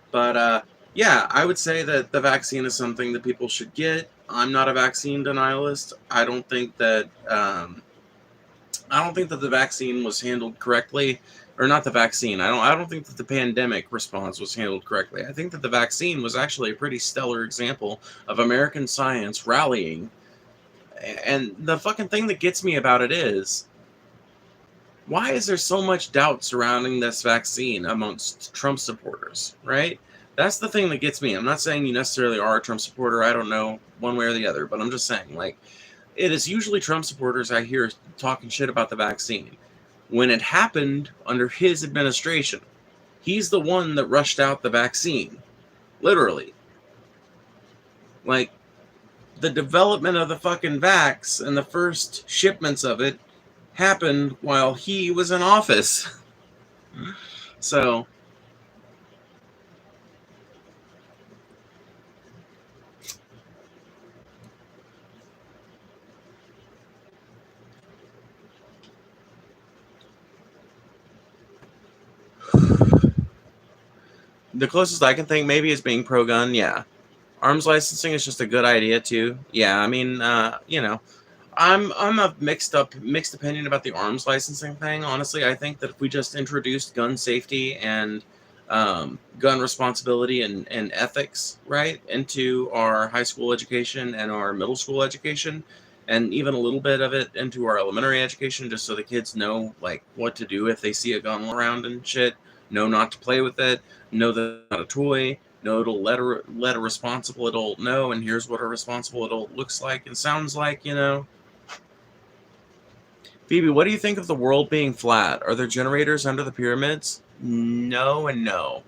But yeah, I would say that the vaccine is something that people should get. I'm not a vaccine denialist. I don't think that the vaccine was handled correctly, or not the vaccine. I don't think that the pandemic response was handled correctly. I think that the vaccine was actually a pretty stellar example of American science rallying. And the fucking thing that gets me about it is why is there so much doubt surrounding this vaccine amongst Trump supporters, right? That's the thing that gets me. I'm not saying you necessarily are a Trump supporter. I don't know one way or the other, but I'm just saying, like, it is usually Trump supporters I hear talking shit about the vaccine. When it happened under his administration, he's the one that rushed out the vaccine. Literally. Like, the development of the fucking vax and the first shipments of it happened while he was in office. So, the closest I can think maybe is being pro-gun, yeah. Arms licensing is just a good idea too. Yeah, I mean, I'm a mixed opinion about the arms licensing thing. Honestly, I think that if we just introduced gun safety and gun responsibility and ethics right into our high school education and our middle school education, and even a little bit of it into our elementary education, just so the kids know like what to do if they see a gun around and shit, know not to play with it, know that it's not a toy. No, it'll let a responsible adult know, and here's what a responsible adult looks like and sounds like, you know. Phoebe, what do you think of the world being flat? Are there generators under the pyramids? No and no.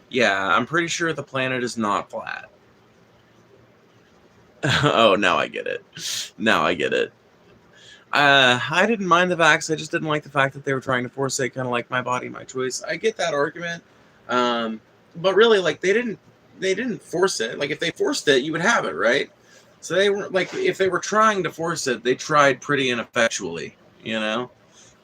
Yeah, I'm pretty sure the planet is not flat. Oh, now I get it. Now I get it. I didn't mind the vax. I just didn't like the fact that they were trying to force it, kind of like my body, my choice. I get that argument, but really, like they didn't force it. Like if they forced it, you would have it, right? So they were like, if they were trying to force it, they tried pretty ineffectually. You know,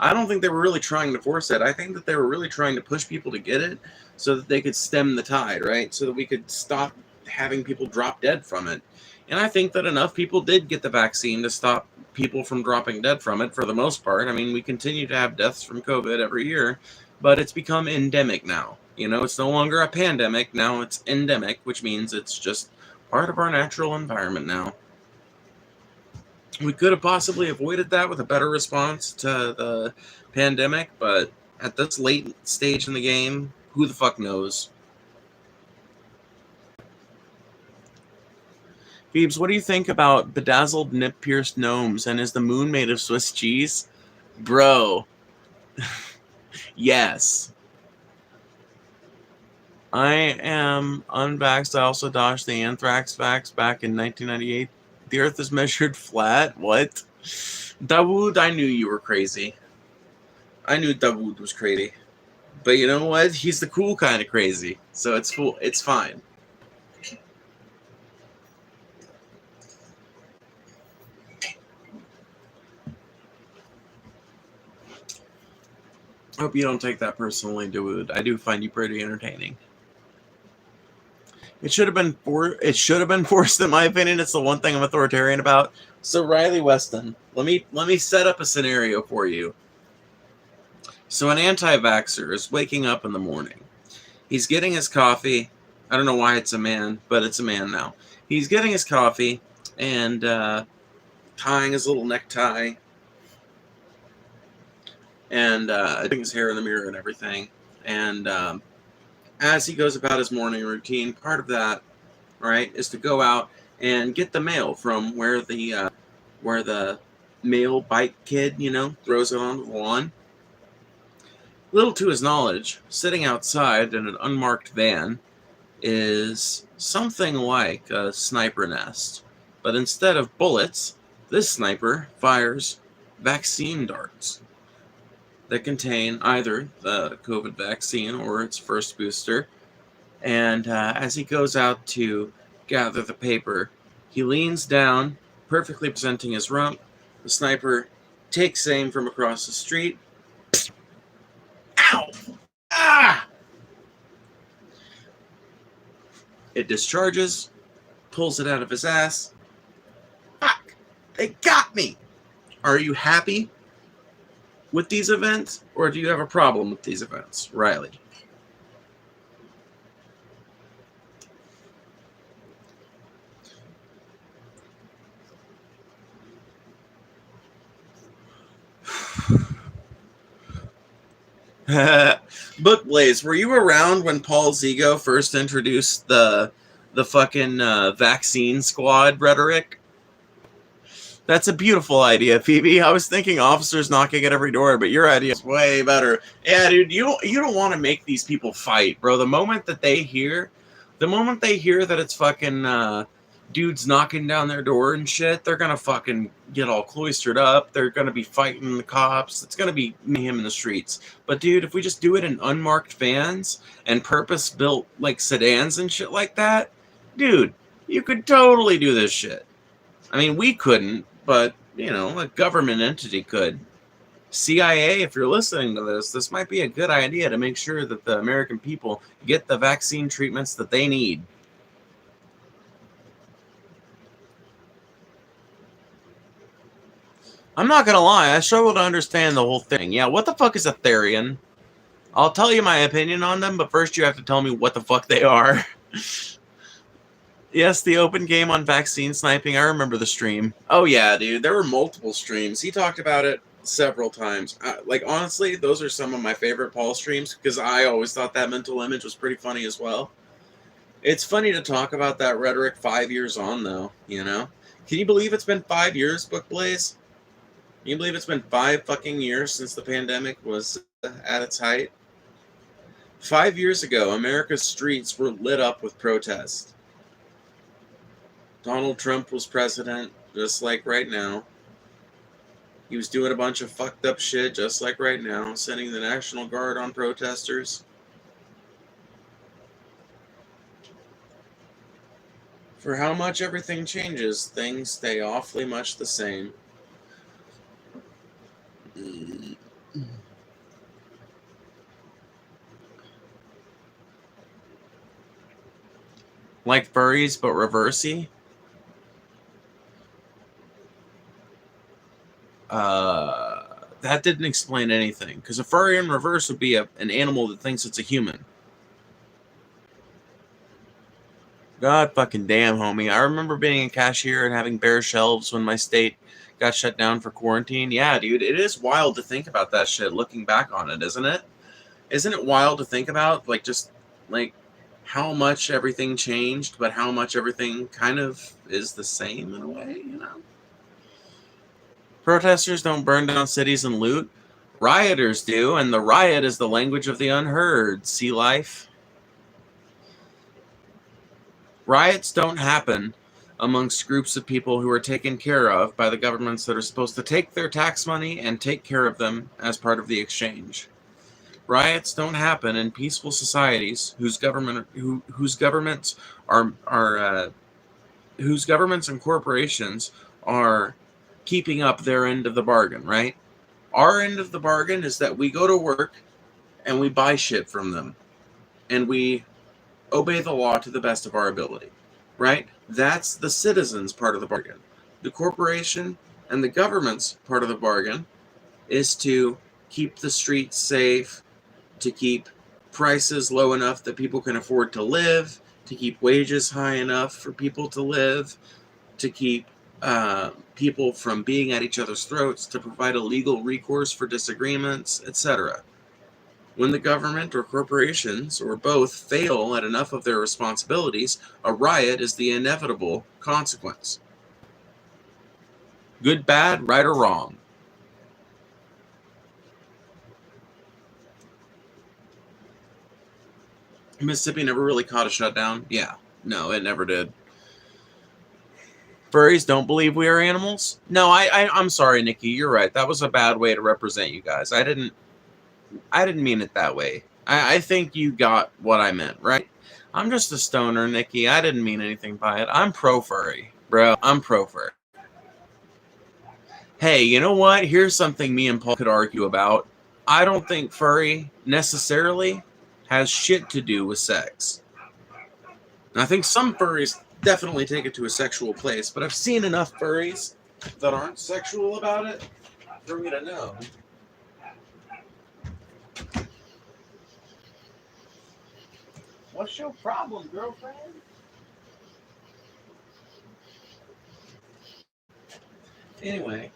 I don't think they were really trying to force it. I think that they were really trying to push people to get it so that they could stem the tide, right? So that we could stop having people drop dead from it. And I think that enough people did get the vaccine to stop people from dropping dead from it for the most part. I mean, we continue to have deaths from COVID every year, but it's become endemic now. You know, it's no longer a pandemic. Now it's endemic, which means it's just part of our natural environment now. We could have possibly avoided that with a better response to the pandemic, but at this late stage in the game, who the fuck knows? Phoebes, what do you think about bedazzled nip-pierced gnomes, and is the moon made of Swiss cheese? Bro. Yes. I am unvaxxed. I also dodged the anthrax vax back in 1998. The earth is measured flat? What? Dawood, I knew you were crazy. I knew Dawood was crazy. But you know what? He's the cool kind of crazy. So it's cool. It's fine. I hope you don't take that personally, Dawood. I do find you pretty entertaining. It should have been forced, in my opinion. It's the one thing I'm authoritarian about. So Riley Weston, let me set up a scenario for you. So an anti-vaxxer is waking up in the morning. He's getting his coffee. I don't know why it's a man, but it's a man now. He's getting his coffee and tying his little necktie and putting his hair in the mirror and everything. And as he goes about his morning routine, part of that, right, is to go out and get the mail from where the mail bike kid, you know, throws it onto the lawn. Little to his knowledge, sitting outside in an unmarked van is something like a sniper nest. But instead of bullets, this sniper fires vaccine darts that contain either the COVID vaccine or its first booster. And as he goes out to gather the paper, he leans down, perfectly presenting his rump. The sniper takes aim from across the street. Ow! Ah! It discharges, pulls it out of his ass. Fuck! They got me! Are you happy with these events, or do you have a problem with these events, Riley? Book Blaze, were you around when Paul Zigo first introduced the fucking vaccine squad rhetoric? That's a beautiful idea, Phoebe. I was thinking officers knocking at every door, but your idea is way better. Yeah, dude, you don't want to make these people fight, bro. The moment they hear that it's fucking dudes knocking down their door and shit, they're gonna fucking get all cloistered up. They're gonna be fighting the cops. It's gonna be mayhem in the streets. But dude, if we just do it in unmarked vans and purpose-built like sedans and shit like that, dude, you could totally do this shit. I mean, we couldn't, but, you know, a government entity could. CIA, if you're listening to this might be a good idea to make sure that the American people get the vaccine treatments that they need. I'm not going to lie, I struggle to understand the whole thing. Yeah, what the fuck is a Therian? I'll tell you my opinion on them, but first you have to tell me what the fuck they are. Yes, the open game on vaccine sniping. I remember the stream. Oh, yeah, dude. There were multiple streams. He talked about it several times. Like, honestly, those are some of my favorite Paul streams because I always thought that mental image was pretty funny as well. It's funny to talk about that rhetoric 5 years on, though, you know? Can you believe it's been 5 years, Book Blaze? Can you believe it's been 5 fucking years since the pandemic was at its height? 5 years ago, America's streets were lit up with protest. Donald Trump was president, just like right now. He was doing a bunch of fucked up shit, just like right now, sending the National Guard on protesters. For how much everything changes, things stay awfully much the same. Like furries, but reversey? That didn't explain anything. Because a furry in reverse would be an animal that thinks it's a human. God fucking damn, homie. I remember being a cashier and having bare shelves when my state got shut down for quarantine. Yeah, dude, it is wild to think about that shit looking back on it, isn't it? Isn't it wild to think about, like, just, like, how much everything changed, but how much everything kind of is the same in a way, you know? Protesters don't burn down cities and loot. Rioters do, and the riot is the language of the unheard. See life? Riots don't happen amongst groups of people who are taken care of by the governments that are supposed to take their tax money and take care of them as part of the exchange. Riots don't happen in peaceful societies whose governments and corporations are keeping up their end of the bargain, right? Our end of the bargain is that we go to work and we buy shit from them and we obey the law to the best of our ability, right? That's the citizens' part of the bargain. The corporation and the government's part of the bargain is to keep the streets safe, to keep prices low enough that people can afford to live, to keep wages high enough for people to live, to keep people from being at each other's throats, to provide a legal recourse for disagreements, etc. When the government or corporations, or both, fail at enough of their responsibilities, a riot is the inevitable consequence. Good, bad, right, or wrong. Mississippi never really caught a shutdown? Yeah. No, it never did. Furries don't believe we are animals? No, I'm sorry, Nikki. You're right. That was a bad way to represent you guys. I didn't mean it that way. I think you got what I meant, right? I'm just a stoner, Nikki. I didn't mean anything by it. I'm pro-furry, bro. I'm pro-furry. Hey, you know what? Here's something me and Paul could argue about. I don't think furry necessarily has shit to do with sex. And I think some furries definitely take it to a sexual place, but I've seen enough furries that aren't sexual about it for me to know. What's your problem, girlfriend? Anyway,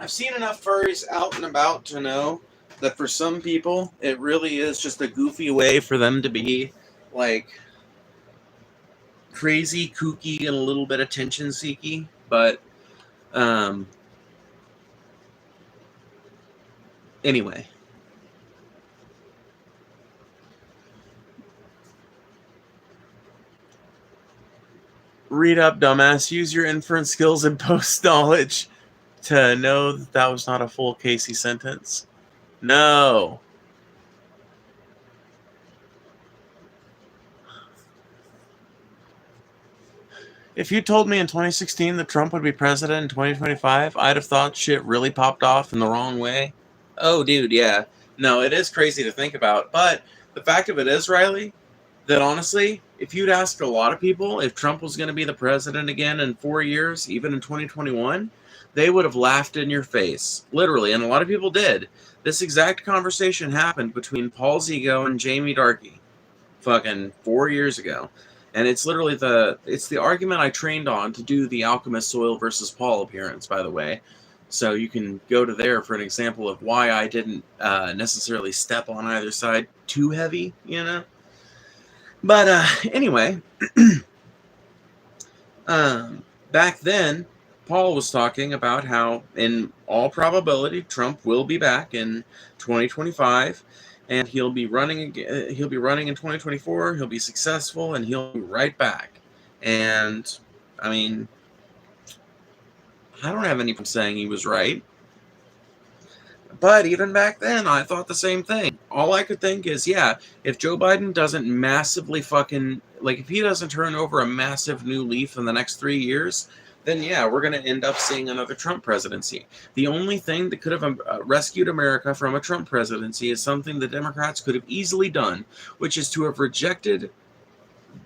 I've seen enough furries out and about to know that for some people, it really is just a goofy way for them to be, like, crazy, kooky, and a little bit attention-seeky. But, anyway. Read up, dumbass. Use your inference skills and post knowledge to know that that was not a full Casey sentence. No. If you told me in 2016 that Trump would be president in 2025, I'd have thought shit really popped off in the wrong way. Oh, dude, yeah. No, it is crazy to think about. But the fact of it is, Riley, that honestly, if you'd asked a lot of people if Trump was going to be the president again in 4 years, even in 2021, they would have laughed in your face. Literally, and a lot of people did. This exact conversation happened between Paul Zigo and Jamie Darkey fucking 4 years ago. And it's literally the argument I trained on to do the Alchemist Soil versus Paul appearance, by the way. So you can go to there for an example of why I didn't necessarily step on either side too heavy, you know? But anyway, back then, Paul was talking about how, in all probability, Trump will be back in 2025, and he'll be running again. He'll be running in 2024. He'll be successful, and he'll be right back. And I mean, I don't have any problem saying he was right. But even back then, I thought the same thing. All I could think is, yeah, if Joe Biden doesn't massively fucking, like, if he doesn't turn over a massive new leaf in the next 3 years, then yeah, we're going to end up seeing another Trump presidency. The only thing that could have rescued America from a Trump presidency is something the Democrats could have easily done, which is to have rejected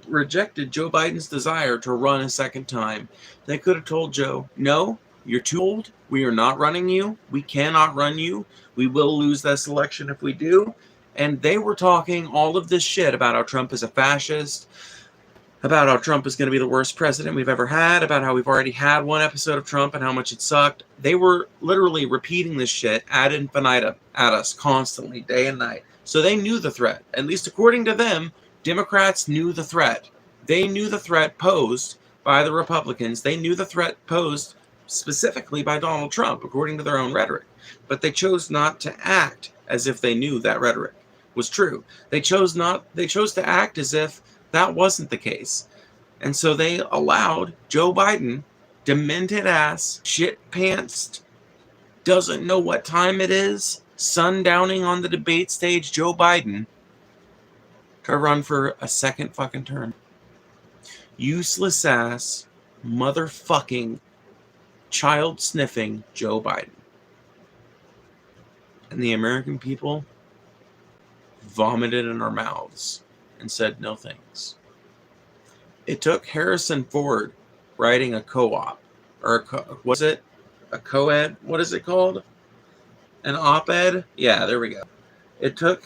Joe Biden's desire to run a second time. They could have told Joe, no, you're too old. We are not running you. We cannot run you. We will lose this election if we do. And they were talking all of this shit about how Trump is a fascist, about how Trump is going to be the worst president we've ever had, about how we've already had one episode of Trump and how much it sucked. They were literally repeating this shit ad infinitum at us constantly, day and night. So they knew the threat. At least according to them, Democrats knew the threat. They knew the threat posed by the Republicans. They knew the threat posed specifically by Donald Trump, according to their own rhetoric. But they chose not to act as if they knew that rhetoric was true. They chose to act as if that wasn't the case. And so they allowed Joe Biden, demented ass, shit-pantsed, doesn't know what time it is, sundowning on the debate stage Joe Biden, to run for a second fucking term. Useless ass, motherfucking, child-sniffing Joe Biden. And the American people vomited in our mouths and said no thanks. It took Harrison Ford writing a co-op, or was it a co-ed? What is it called? An op-ed? Yeah, there we go. It took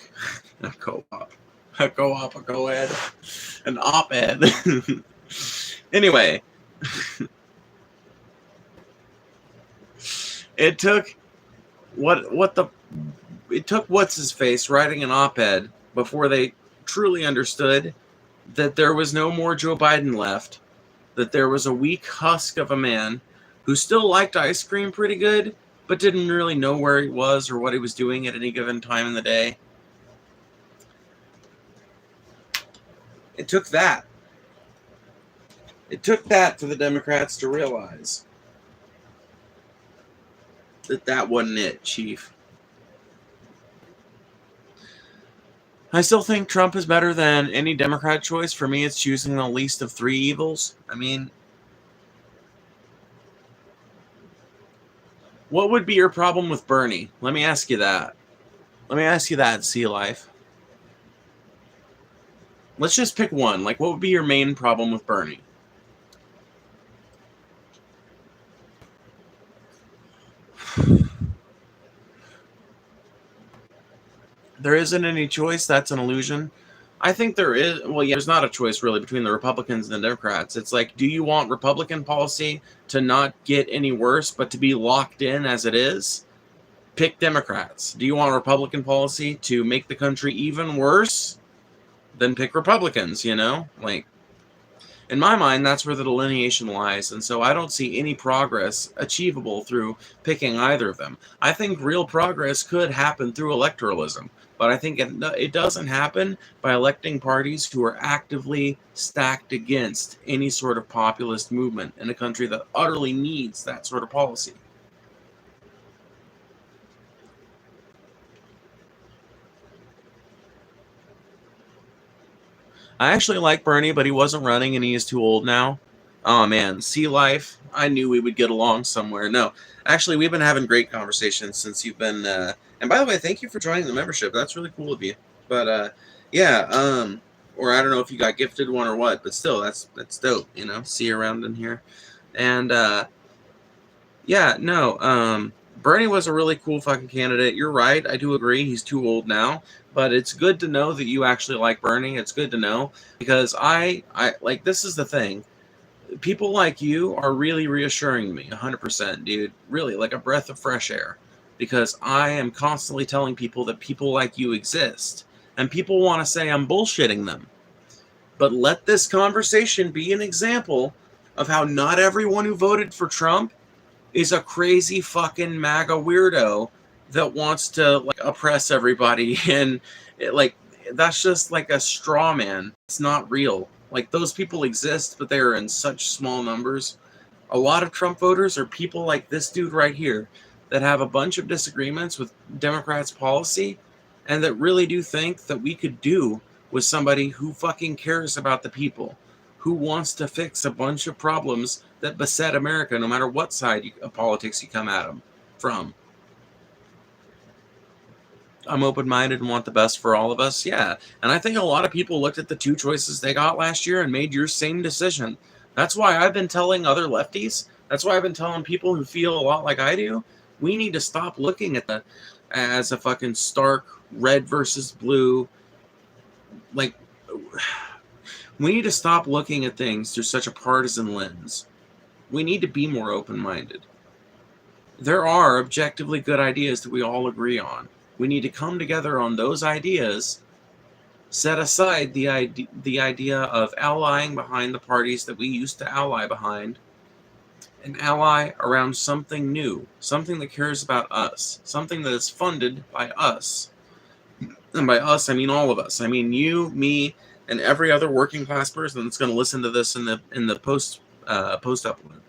a co-op, a co-ed, an op-ed. Anyway, it took what's his face writing an op-ed before they truly understood that there was no more Joe Biden left, that there was a weak husk of a man who still liked ice cream pretty good, but didn't really know where he was or what he was doing at any given time in the day. It took that. It took that for the Democrats to realize that wasn't it, Chief. I still think Trump is better than any Democrat choice. For me, it's choosing the least of three evils. I mean, what would be your problem with Bernie? Let me ask you that. Sea Life. Let's just pick one. Like, what would be your main problem with Bernie? There isn't any choice. That's an illusion. I think there is, well, yeah, there's not a choice really between the Republicans and the Democrats. It's like, do you want Republican policy to not get any worse, but to be locked in as it is? Pick Democrats. Do you want Republican policy to make the country even worse? Then pick Republicans, you know? Like, in my mind, that's where the delineation lies, and so I don't see any progress achievable through picking either of them. I think real progress could happen through electoralism, but I think it doesn't happen by electing parties who are actively stacked against any sort of populist movement in a country that utterly needs that sort of policy. I actually like Bernie, but he wasn't running and he is too old now. Oh man, Sea Life. I knew we would get along somewhere. No, actually, we've been having great conversations since you've been. And by the way, thank you for joining the membership. That's really cool of you. But yeah, or I don't know if you got gifted one or what, but still, that's dope. You know, see you around in here. And yeah, no, Bernie was a really cool fucking candidate. You're right. I do agree. He's too old now. But it's good to know that you actually like Bernie. It's good to know because I like, this is the thing. People like you are really reassuring me 100%, dude. Really, like a breath of fresh air. Because I am constantly telling people that people like you exist. And people want to say I'm bullshitting them. But let this conversation be an example of how not everyone who voted for Trump is a crazy fucking MAGA weirdo that wants to like oppress everybody, and like that's just like a straw man. It's not real. Like, those people exist, but they are in such small numbers. A lot of Trump voters are people like this dude right here that have a bunch of disagreements with Democrats' policy and that really do think that we could do with somebody who fucking cares about the people, who wants to fix a bunch of problems that beset America, no matter what side of politics you come at them from. I'm open-minded and want the best for all of us, yeah. And I think a lot of people looked at the two choices they got last year and made your same decision. That's why I've been telling other lefties, that's why I've been telling people who feel a lot like I do, we need to stop looking at that as a fucking stark red versus blue. Like, we need to stop looking at things through such a partisan lens. We need to be more open-minded. There are objectively good ideas that we all agree on. We need to come together on those ideas, set aside the idea of allying behind the parties that we used to ally behind, and ally around something new, something that cares about us, something that is funded by us. And by us, I mean all of us. I mean you, me, and every other working class person that's going to listen to this in the post upload.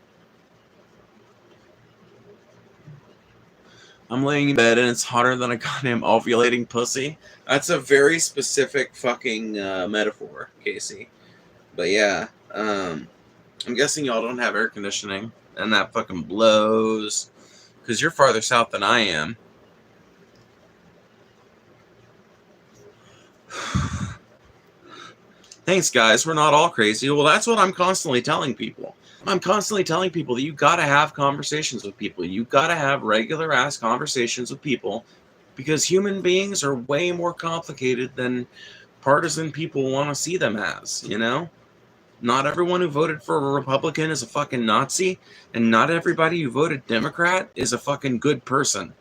I'm laying in bed and it's hotter than a goddamn ovulating pussy. That's a very specific fucking metaphor, Casey. But yeah, I'm guessing y'all don't have air conditioning, and that fucking blows, because you're farther south than I am. Thanks, guys. We're not all crazy. Well, that's what I'm constantly telling people. I'm constantly telling people that you got to have conversations with people. You got to have regular ass conversations with people, because human beings are way more complicated than partisan people want to see them as, you know? Not everyone who voted for a Republican is a fucking Nazi, and not everybody who voted Democrat is a fucking good person.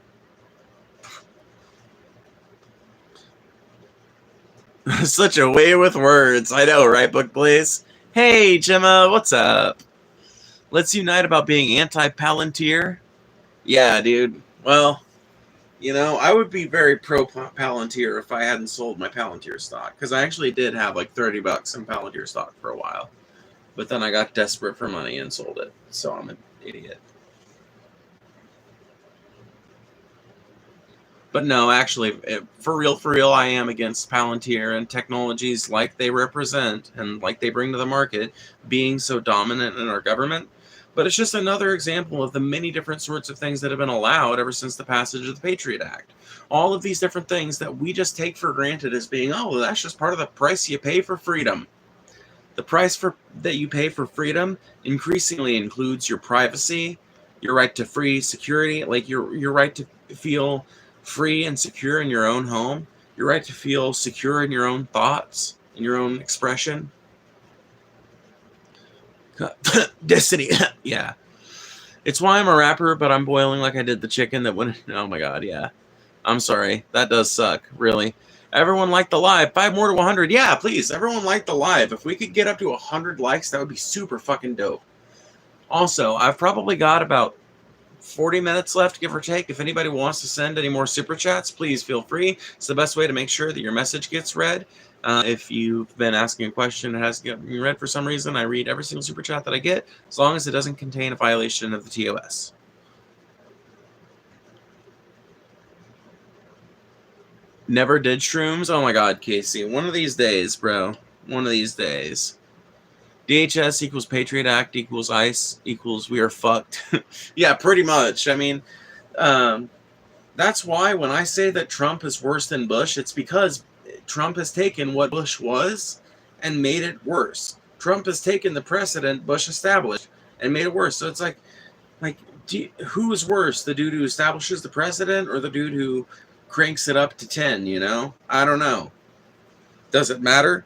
Such a way with words. I know, right, Book Blaze? Hey, Gemma, what's up? Let's unite about being anti-Palantir. Yeah, dude. Well, you know, I would be very pro-Palantir if I hadn't sold my Palantir stock, because I actually did have like $30 in Palantir stock for a while. But then I got desperate for money and sold it, so I'm an idiot. But no, actually, for real, I am against Palantir and technologies like they represent and like they bring to the market being so dominant in our government. But it's just another example of the many different sorts of things that have been allowed ever since the passage of the Patriot Act. All of these different things that we just take for granted as being, oh, well, that's just part of the price you pay for freedom. The price that you pay for freedom increasingly includes your privacy, your right to free security, like your right to feel free and secure in your own home, your right to feel secure in your own thoughts, in your own expression. Destiny. Yeah. It's why I'm a rapper, but I'm boiling like I did the chicken that went. Oh my god, yeah. I'm sorry. That does suck, really. Everyone like the live. 5 more to 100. Yeah, please. Everyone like the live. If we could get up to 100 likes, that would be super fucking dope. Also, I've probably got about 40 minutes left, give or take. If anybody wants to send any more super chats, please feel free. It's the best way to make sure that your message gets read. If you've been asking a question and it hasn't been read for some reason, I read every single super chat that I get, as long as it doesn't contain a violation of the TOS. Never did shrooms? Oh my god, Casey. One of these days, bro. One of these days. DHS equals Patriot Act equals ICE equals we are fucked. Yeah, pretty much. I mean, that's why when I say that Trump is worse than Bush, it's because Trump has taken what Bush was and made it worse. Trump has taken the precedent Bush established and made it worse. So it's like who is worse, the dude who establishes the precedent or the dude who cranks it up to 10, you know? I don't know. Does it matter?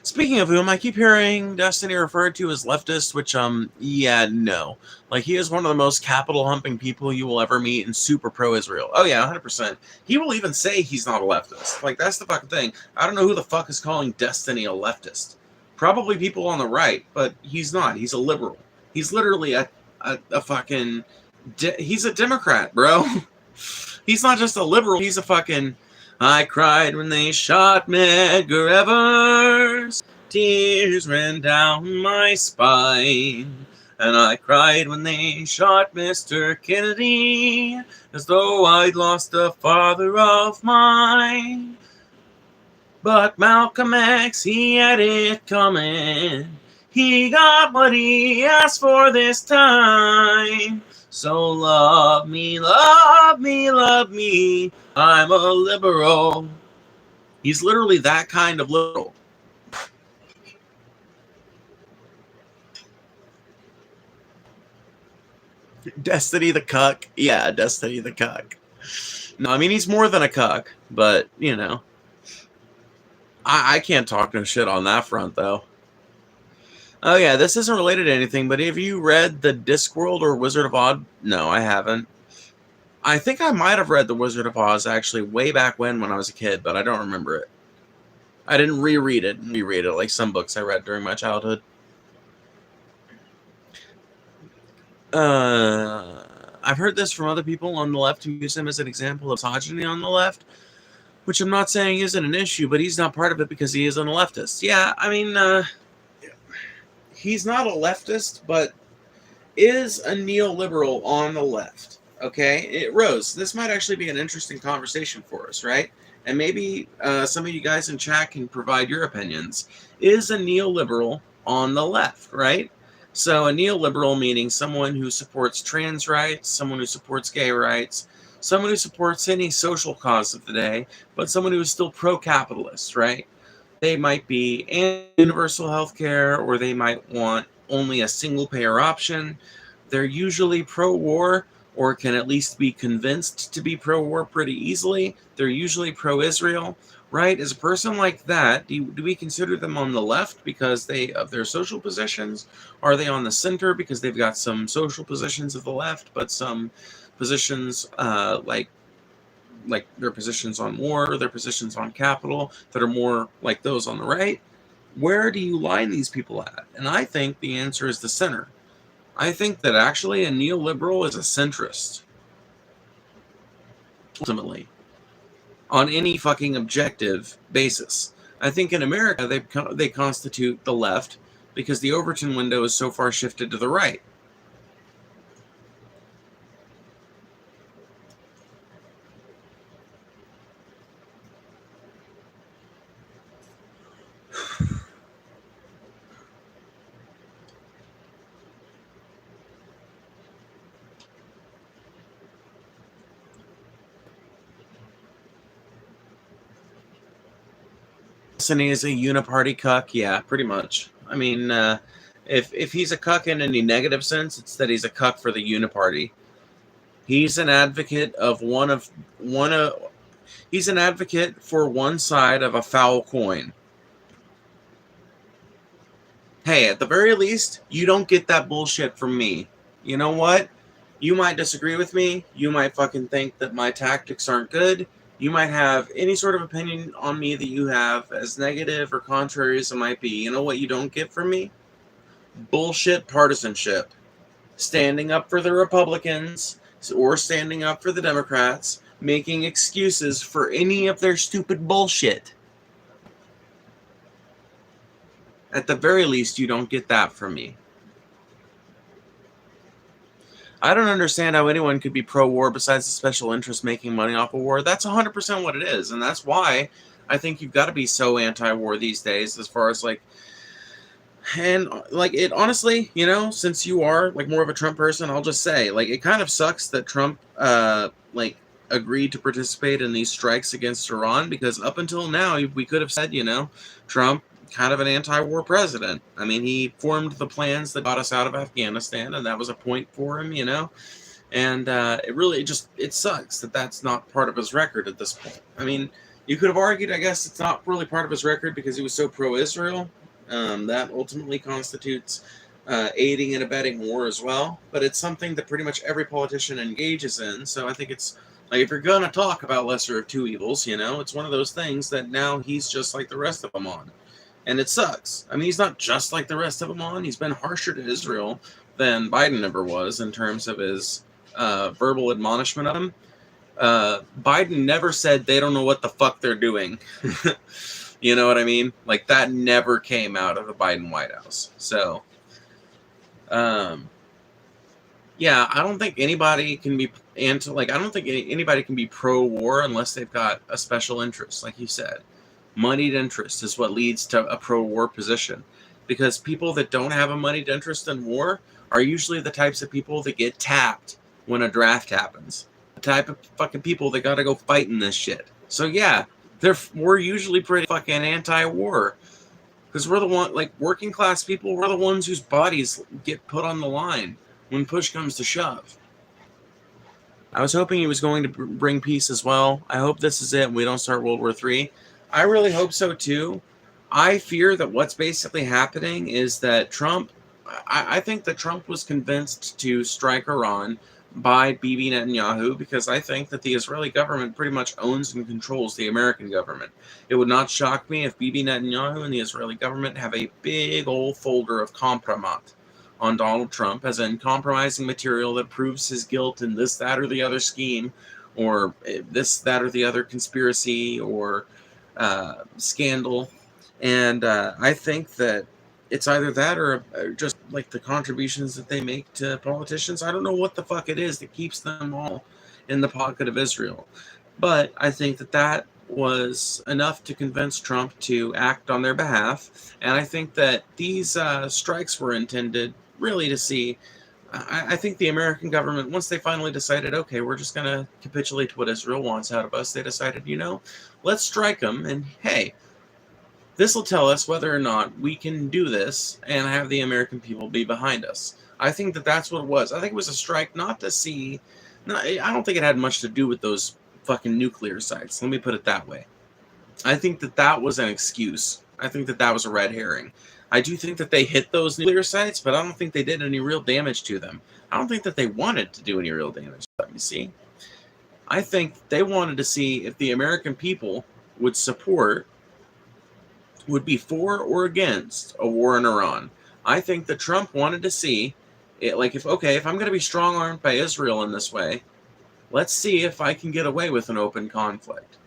Speaking of whom, I keep hearing Destiny referred to as leftist, which, yeah, no. Like, he is one of the most capital-humping people you will ever meet and super pro-Israel. Oh, yeah, 100%. He will even say he's not a leftist. Like, that's the fucking thing. I don't know who the fuck is calling Destiny a leftist. Probably people on the right, but he's not. He's a liberal. He's literally a fucking... he's a Democrat, bro. He's not just a liberal. He's a fucking... I cried when they shot Medgar Evers. Tears ran down my spine. And I cried when they shot Mr. Kennedy, as though I'd lost a father of mine. But Malcolm X, he had it coming. He got what he asked for this time. So love me, love me, love me. I'm a liberal. He's literally that kind of liberal. Destiny the cuck. Yeah, Destiny the cuck. No, I mean, he's more than a cuck, but, you know. I can't talk no shit on that front, though. Oh, yeah, this isn't related to anything, but have you read The Discworld or Wizard of Oz? No, I haven't. I think I might have read The Wizard of Oz, actually, way back when I was a kid, but I don't remember it. I didn't reread it like some books I read during my childhood. I've heard this from other people on the left who use him as an example of misogyny on the left, which I'm not saying isn't an issue, but he's not part of it because he isn't a leftist. Yeah, I mean, he's not a leftist, but is a neoliberal on the left. Okay, Rose, this might actually be an interesting conversation for us, right? And maybe some of you guys in chat can provide your opinions. Is a neoliberal on the left, right? So a neoliberal meaning someone who supports trans rights, someone who supports gay rights, someone who supports any social cause of the day, but someone who is still pro-capitalist, right? They might be anti-universal health care, or they might want only a single-payer option. They're usually pro-war, or can at least be convinced to be pro-war pretty easily. They're usually pro-Israel, right? As a person like that, do we consider them on the left because of their social positions? Are they on the center because they've got some social positions of the left, but some positions like their positions on war, their positions on capital that are more like those on the right? Where do you line these people at? And I think the answer is the center. I think that actually a neoliberal is a centrist. Ultimately. On any fucking objective basis. I think in America they constitute the left because the Overton window is so far shifted to the right. Destiny is a uniparty cuck. Yeah, pretty much. I mean, If he's a cuck in any negative sense, it's that he's a cuck for the uniparty. He's an advocate of he's an advocate for one side of a foul coin. Hey, at the very least, you don't get that bullshit from me. You know what? You might disagree with me. You might fucking think that my tactics aren't good. You might have any sort of opinion on me that you have, as negative or contrary as it might be. You know what you don't get from me? Bullshit partisanship. Standing up for the Republicans or standing up for the Democrats, making excuses for any of their stupid bullshit. At the very least, you don't get that from me. I don't understand how anyone could be pro-war besides the special interest making money off of war. That's 100% what it is, and that's why I think you've got to be so anti-war these days, as far as like, and like it honestly, you know, since you are like more of a Trump person, I'll just say like it kind of sucks that Trump like agreed to participate in these strikes against Iran, because up until now we could have said, you know, Trump kind of an anti-war president. I mean, he formed the plans that got us out of Afghanistan, and that was a point for him, you know. And it really it sucks that that's not part of his record at this point. I mean, you could have argued, I guess, it's not really part of his record because he was so pro-Israel. That ultimately constitutes aiding and abetting war as well. But it's something that pretty much every politician engages in. So I think it's like, if you're going to talk about lesser of two evils, you know, it's one of those things that now he's just like the rest of them on. And it sucks. I mean, he's not just like the rest of them on. He's been harsher to Israel than Biden ever was in terms of his verbal admonishment of him. Biden never said they don't know what the fuck they're doing. You know what I mean? Like, that never came out of the Biden White House. So, yeah, I don't think anybody can be I don't think anybody can be pro-war unless they've got a special interest, like you said. Moneyed interest is what leads to a pro-war position, because people that don't have a moneyed interest in war are usually the types of people that get tapped when a draft happens. The type of fucking people that gotta go fight in this shit. So yeah, we're usually pretty fucking anti-war, because we're the one, like, working class people, we're the ones whose bodies get put on the line when push comes to shove. I was hoping he was going to bring peace as well. I hope this is it and we don't start World War III. I really hope so too. I fear that what's basically happening is that I think that Trump was convinced to strike Iran by Bibi Netanyahu, because I think that the Israeli government pretty much owns and controls the American government. It would not shock me if Bibi Netanyahu and the Israeli government have a big old folder of compromat on Donald Trump, as in compromising material that proves his guilt in this, that, or the other scheme, or this, that, or the other conspiracy, or scandal. And I think that it's either that or just like the contributions that they make to politicians. I don't know what the fuck it is that keeps them all in the pocket of Israel. But I think that that was enough to convince Trump to act on their behalf. And I think that these strikes were intended really to see. I think the American government, once they finally decided, okay, we're just going to capitulate to what Israel wants out of us, they decided, you know, let's strike them. And hey, this will tell us whether or not we can do this and have the American people be behind us. I think that that's what it was. I think it was a strike not to see. I don't think it had much to do with those fucking nuclear sites. Let me put it that way. I think that that was an excuse. I think that that was a red herring. I do think that they hit those nuclear sites, but I don't think they did any real damage to them. I don't think that they wanted to do any real damage to them, you see. I think they wanted to see if the American people would be for or against a war in Iran. I think that Trump wanted to see, if I'm going to be strong-armed by Israel in this way, let's see if I can get away with an open conflict.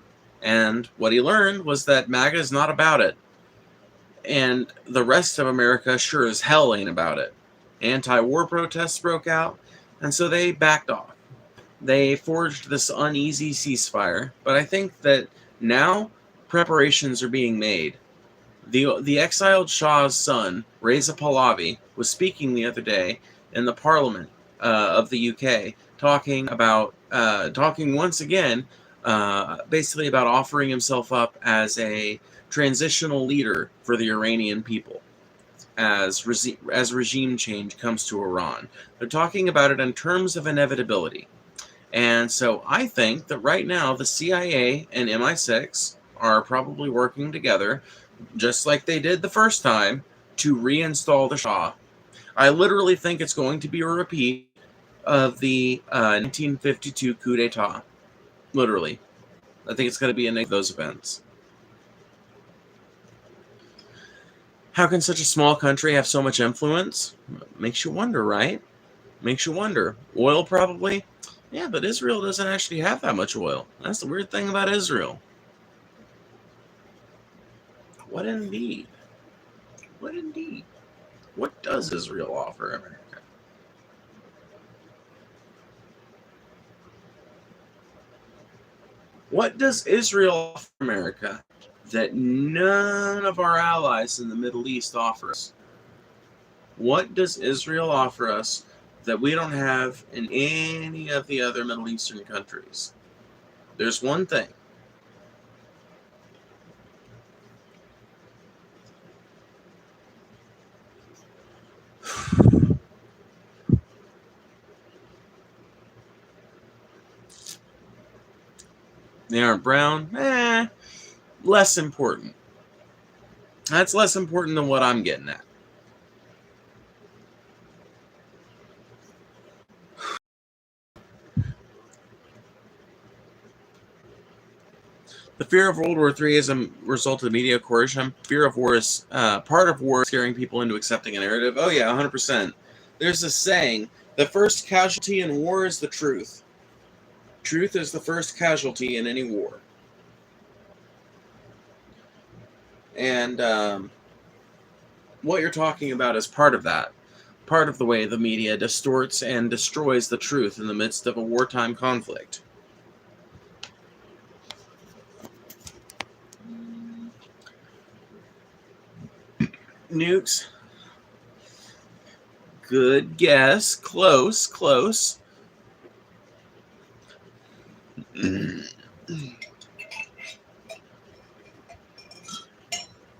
And what he learned was that MAGA is not about it. And the rest of America sure as hell ain't about it. Anti-war protests broke out, and so they backed off. They forged this uneasy ceasefire, but I think that now preparations are being made. The exiled Shah's son, Reza Pahlavi, was speaking the other day in the Parliament of the UK, talking once again, basically about offering himself up as a transitional leader for the Iranian people. as regime change comes to Iran. They're talking about it in terms of inevitability. And so I think that right now the CIA and MI6 are probably working together, just like they did the first time, to reinstall the Shah. I literally think it's going to be a repeat of the 1952 coup d'etat. Literally. I think it's going to be a those events. How can such a small country have so much influence? Makes you wonder, right? Makes you wonder. Oil, probably? Yeah, but Israel doesn't actually have that much oil. That's the weird thing about Israel. What indeed? What indeed? What does Israel offer America? What does Israel offer America that none of our allies in the Middle East offer us? What does Israel offer us that we don't have in any of the other Middle Eastern countries? There's one thing. They aren't brown? Less important. That's less important than what I'm getting at. The fear of World War III is a result of media coercion. Fear of war is part of war, scaring people into accepting a narrative. Oh yeah, 100%. There's a saying: the first casualty in war is the truth. Truth is the first casualty in any war. And what you're talking about is part of that. Part of the way the media distorts and destroys the truth in the midst of a wartime conflict. Nukes. Good guess. Close, close.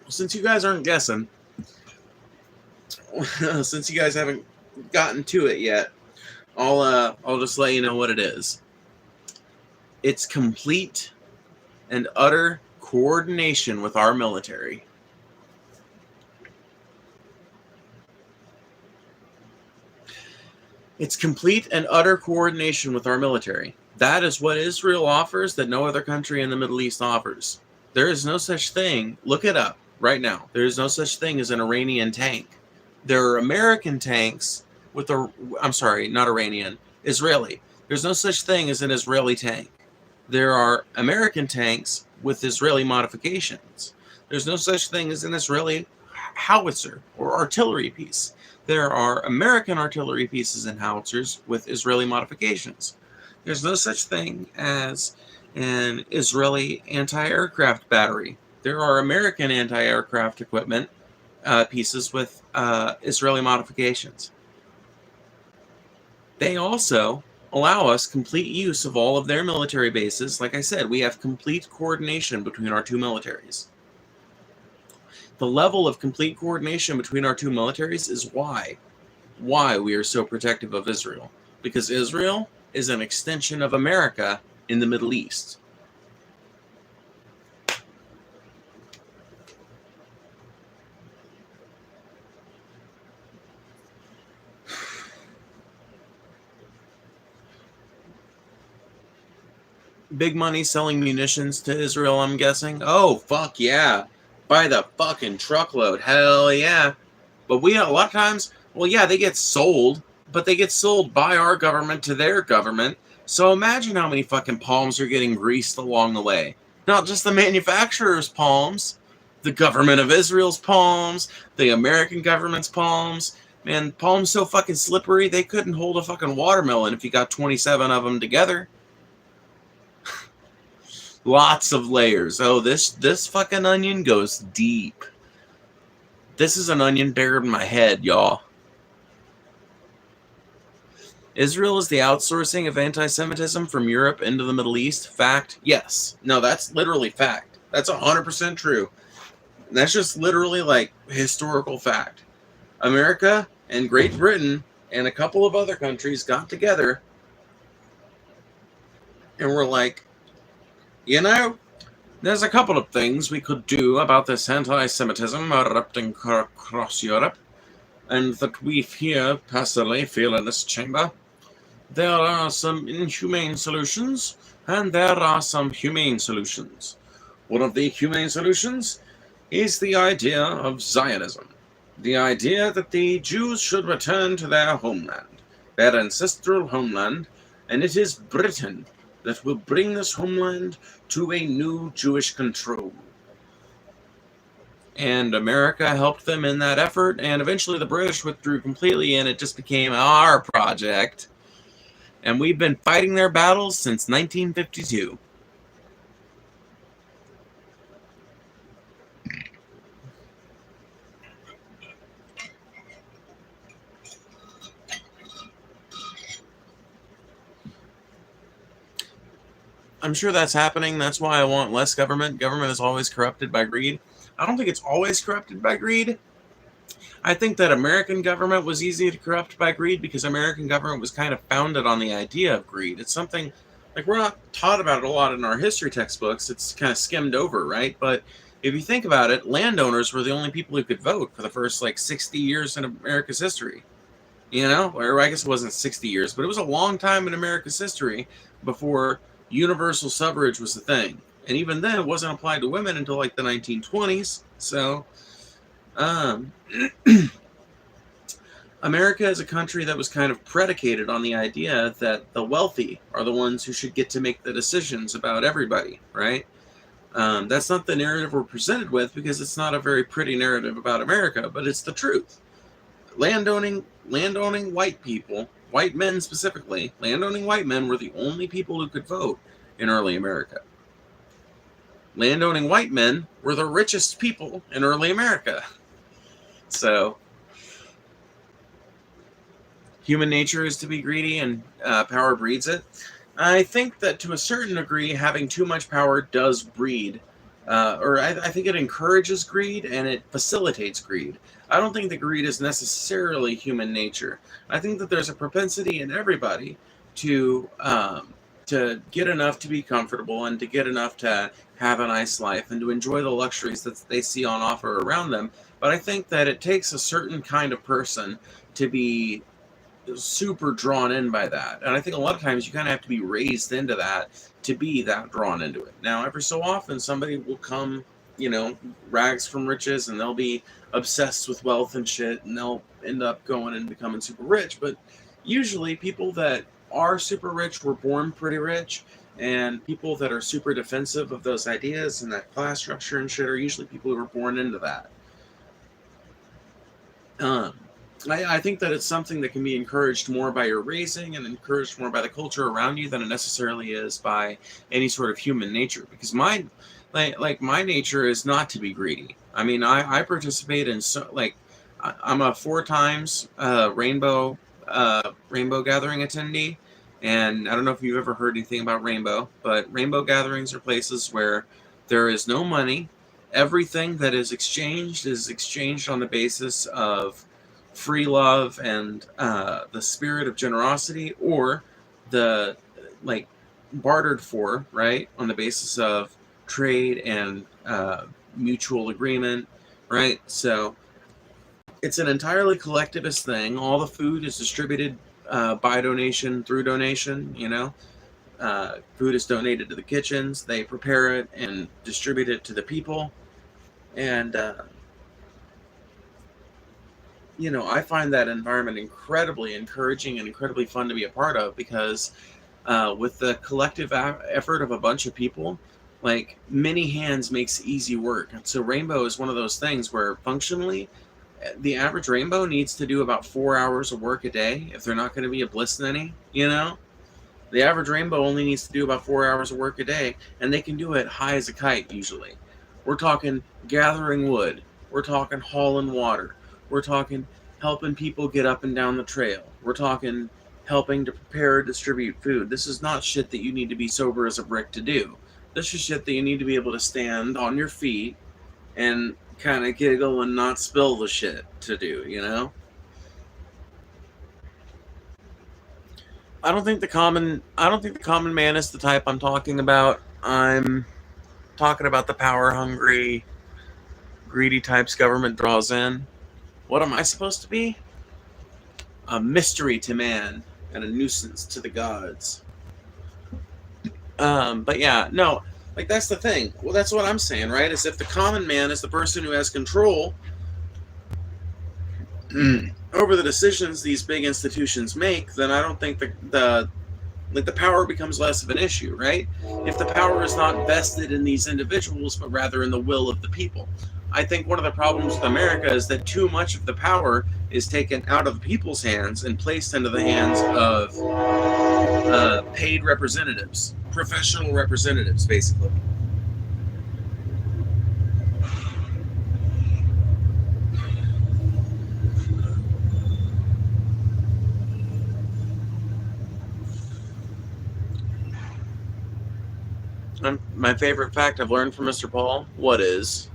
Since you guys aren't guessing, since you guys haven't gotten to it yet, I'll just let you know what it is. It's complete and utter coordination with our military. It's complete and utter coordination with our military. That is what Israel offers that no other country in the Middle East offers. There is no such thing. Look it up right now. There is no such thing as an Iranian tank. There are American tanks with I'm sorry, not Iranian, Israeli. There's no such thing as an Israeli tank. There are American tanks with Israeli modifications. There's no such thing as an Israeli howitzer or artillery piece. There are American artillery pieces and howitzers with Israeli modifications. There's no such thing as an Israeli anti-aircraft battery. There are American anti-aircraft equipment pieces with Israeli modifications. They also allow us complete use of all of their military bases. Like I said, we have complete coordination between our two militaries. The level of complete coordination between our two militaries is why we are so protective of Israel. Because Israel is an extension of America in the Middle East. Big money selling munitions to Israel, I'm guessing. Oh, fuck yeah. By the fucking truckload. Hell yeah. But we, a lot of times, well, yeah, they get sold, but they get sold by our government to their government. So imagine how many fucking palms are getting greased along the way. Not just the manufacturer's palms, the government of Israel's palms, the American government's palms. Man, palms so fucking slippery, they couldn't hold a fucking watermelon if you got 27 of them together. Lots of layers. Oh, this fucking onion goes deep. This is an onion bigger than my head, y'all. Israel is the outsourcing of anti-Semitism from Europe into the Middle East. Fact? Yes. No, that's literally fact. That's 100% true. That's just literally like historical fact. America and Great Britain and a couple of other countries got together and were like, you know, there's a couple of things we could do about this anti-Semitism erupting across Europe, and that we here personally feel in this chamber. There are some inhumane solutions, and there are some humane solutions. One of the humane solutions is the idea of Zionism. The idea that the Jews should return to their homeland, their ancestral homeland, and it is Britain that will bring this homeland to a new Jewish control. And America helped them in that effort, and eventually the British withdrew completely, and it just became our project. And we've been fighting their battles since 1952. I'm sure that's happening. That's why I want less government. Government is always corrupted by greed. I don't think it's always corrupted by greed. I think that American government was easy to corrupt by greed because American government was kind of founded on the idea of greed. It's something, like, we're not taught about it a lot in our history textbooks. It's kind of skimmed over, right? But if you think about it, landowners were the only people who could vote for the first, 60 years in America's history. Or I guess it wasn't 60 years, but it was a long time in America's history before universal suffrage was a thing. And even then, it wasn't applied to women until the 1920s. So, America is a country that was kind of predicated on the idea that the wealthy are the ones who should get to make the decisions about everybody, right? That's not the narrative we're presented with because it's not a very pretty narrative about America, but it's the truth. Landowning white people, white men specifically, landowning white men were the only people who could vote in early America. Landowning white men were the richest people in early America. So, human nature is to be greedy, and power breeds it. I think that to a certain degree, having too much power does breed, I think it encourages greed and it facilitates greed. I don't think that greed is necessarily human nature. I think that there's a propensity in everybody to get enough to be comfortable and to get enough to have a nice life and to enjoy the luxuries that they see on offer around them. But I think that it takes a certain kind of person to be super drawn in by that. And I think a lot of times you kind of have to be raised into that to be that drawn into it. Now, every so often somebody will come, rags from riches, and they'll be obsessed with wealth and shit, and they'll end up going and becoming super rich. But usually people that are super rich were born pretty rich, and people that are super defensive of those ideas and that class structure and shit are usually people who were born into that. I think that it's something that can be encouraged more by your raising and encouraged more by the culture around you than it necessarily is by any sort of human nature. Because my nature is not to be greedy. I mean, I participate in I'm a 4 times rainbow gathering attendee, and I don't know if you've ever heard anything about rainbow, but rainbow gatherings are places where there is no money. Everything that is exchanged on the basis of free love and the spirit of generosity, or the bartered for, right, on the basis of trade and mutual agreement, right? So it's an entirely collectivist thing. All the food is distributed by donation, through donation. Food is donated to the kitchens. They prepare it and distribute it to the people. And I find that environment incredibly encouraging and incredibly fun to be a part of, because with the collective effort of a bunch of people, many hands makes easy work. And so rainbow is one of those things where functionally the average rainbow needs to do about 4 hours of work a day if they're not going to be a bliss nanny. The average rainbow only needs to do about 4 hours of work a day, and they can do it high as a kite usually. We're talking gathering wood. We're talking hauling water. We're talking helping people get up and down the trail. We're talking helping to prepare and distribute food. This is not shit that you need to be sober as a brick to do. This is shit that you need to be able to stand on your feet and kind of giggle and not spill the shit to do, you know? I don't think the common man is the type I'm talking about. I'm talking about the power hungry, greedy types government draws in. What am I supposed to be? A mystery to man and a nuisance to the gods. But yeah, no, like that's the thing. Well, that's what I'm saying, right? Is if the common man is the person who has control over the decisions these big institutions make, then I don't think the power becomes less of an issue, right? If the power is not vested in these individuals, but rather in the will of the people. I think one of the problems with America is that too much of the power is taken out of the people's hands and placed into the hands of paid representatives, professional representatives, basically. My favorite fact I've learned from Mr. Paul, what is?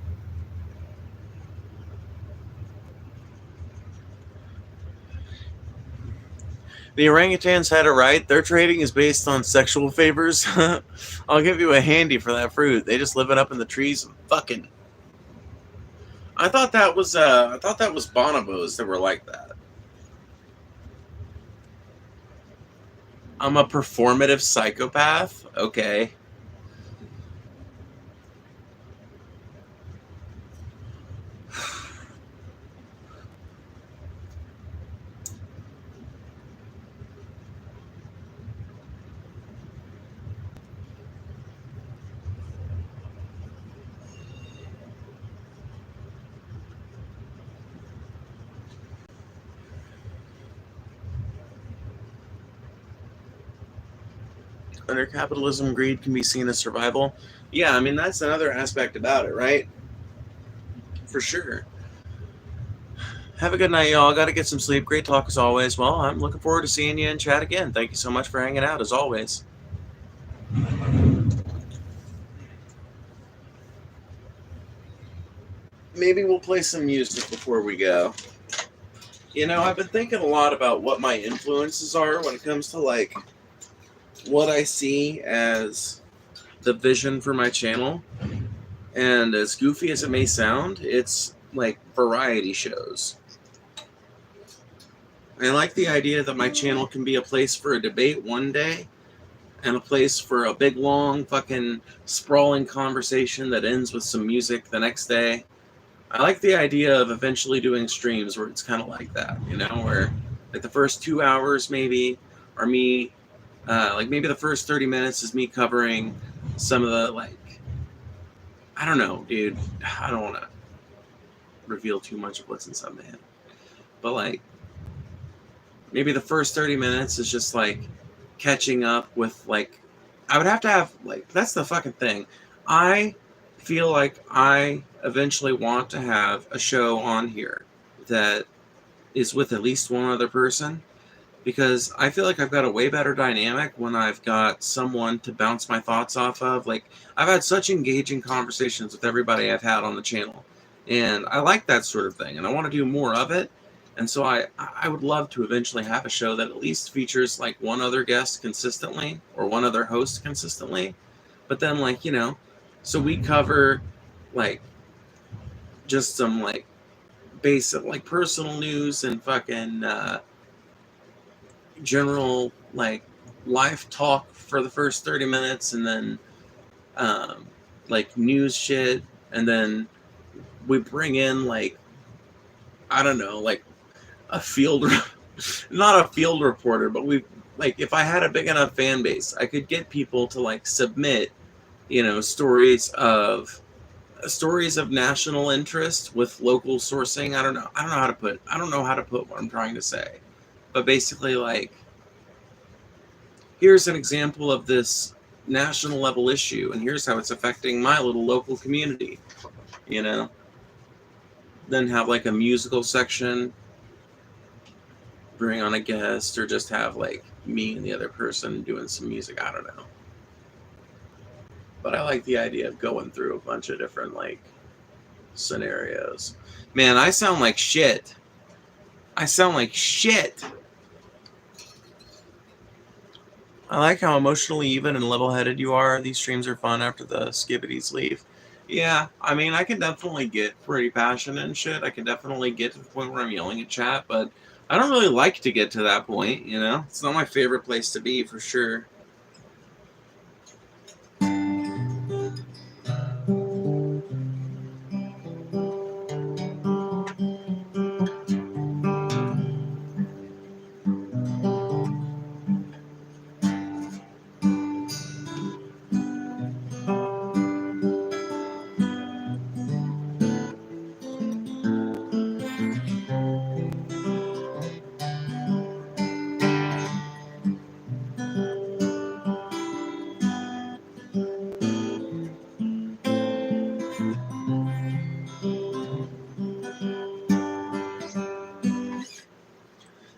The orangutans had it right. Their trading is based on sexual favors. I'll give you a handy for that fruit. They just live it up in the trees and fucking. I thought that was bonobos that were like that. I'm a performative psychopath. Okay. Under capitalism, greed can be seen as survival. Yeah, I mean, that's another aspect about it, right? For sure. Have a good night, y'all. Got to get some sleep. Great talk as always. Well, I'm looking forward to seeing you in chat again. Thank you so much for hanging out as always. Maybe we'll play some music before we go. You know, I've been thinking a lot about what my influences are when it comes to like what I see as the vision for my channel. And as goofy as it may sound, it's like variety shows. I like the idea that my channel can be a place for a debate one day and a place for a big, long, fucking sprawling conversation that ends with some music the next day. I like the idea of eventually doing streams where it's kind of like that, you know, where like the first 2 hours maybe are me, like maybe the first 30 minutes is me covering some of the like, I don't know, dude. I don't want to reveal too much of what's inside my head. But like, maybe the first 30 minutes is just like catching up with like, I would have to have like, that's the fucking thing. I feel like I eventually want to have a show on here that is with at least one other person, because I feel like I've got a way better dynamic when I've got someone to bounce my thoughts off of. Like, I've had such engaging conversations with everybody I've had on the channel, and I like that sort of thing, and I want to do more of it. And so I would love to eventually have a show that at least features like one other guest consistently or one other host consistently. But then, like, you know, so we cover like just some like basic like personal news and fucking general like life talk for the first 30 minutes, and then like news shit, and then we bring in like, I don't know, like a field not a field reporter, but we like, if I had a big enough fan base, I could get people to like submit, you know, stories of national interest with local sourcing. I don't know how to put what I'm trying to say. But basically, like, here's an example of this national level issue, and here's how it's affecting my little local community, you know? Then have like a musical section, bring on a guest, or just have like me and the other person doing some music. I don't know. But I like the idea of going through a bunch of different like scenarios. Man, I sound like shit. I sound like shit. I like how emotionally even and level-headed you are. These streams are fun after the skibbities leave. Yeah, I mean, I can definitely get pretty passionate and shit. I can definitely get to the point where I'm yelling at chat, but I don't really like to get to that point, you know? It's not my favorite place to be, for sure.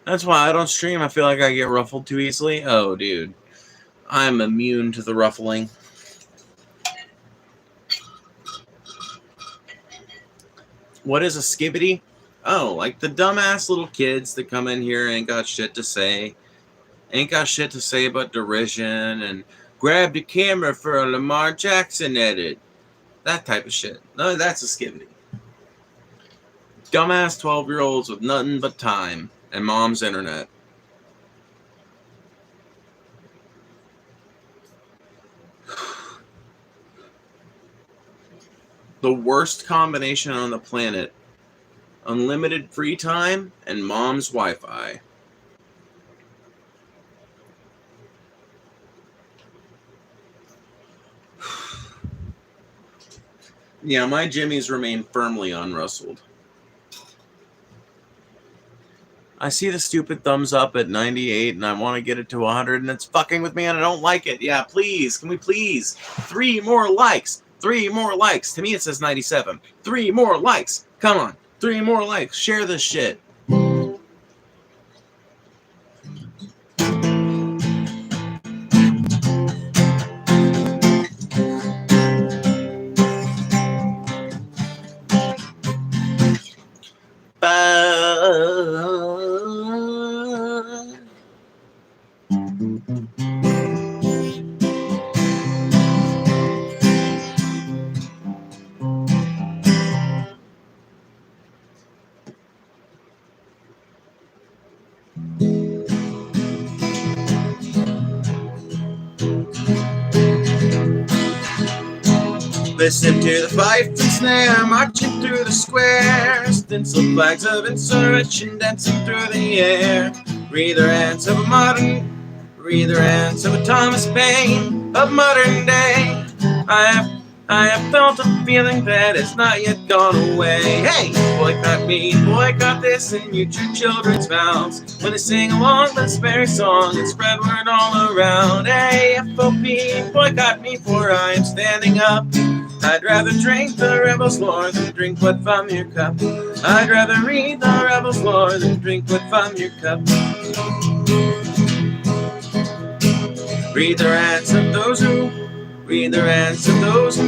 That's why I don't stream. I feel like I get ruffled too easily. Oh, dude. I'm immune to the ruffling. What is a skibbity? Oh, like the dumbass little kids that come in here and ain't got shit to say. Ain't got shit to say but derision and grab the camera for a Lamar Jackson edit. That type of shit. No, that's a skibbity. Dumbass 12-year-olds with nothing but time and mom's internet. The worst combination on the planet. Unlimited free time and mom's Wi-Fi. Yeah, my jimmies remain firmly unrustled. I see the stupid thumbs up at 98 and I want to get it to 100 and it's fucking with me and I don't like it. Yeah, please. Can we please? 3 more likes. 3 more likes. To me it says 97. 3 more likes. Come on. 3 more likes. Share this shit. Listen to the fife and snare marching through the squares, tinsel flags of insurrection dancing through the air. Read the rants of a Thomas Paine of modern day. I have felt a feeling that has not yet gone away. Hey, boycott me, boycott this, and mute your children's mouths when they sing along this very song and spread word all around. Hey, FOP, boycott me, for I am standing up. I'd rather drink the rebel's lore than drink what from your cup. I'd rather read the rebel's lore than drink what from your cup. Read the rants of those who in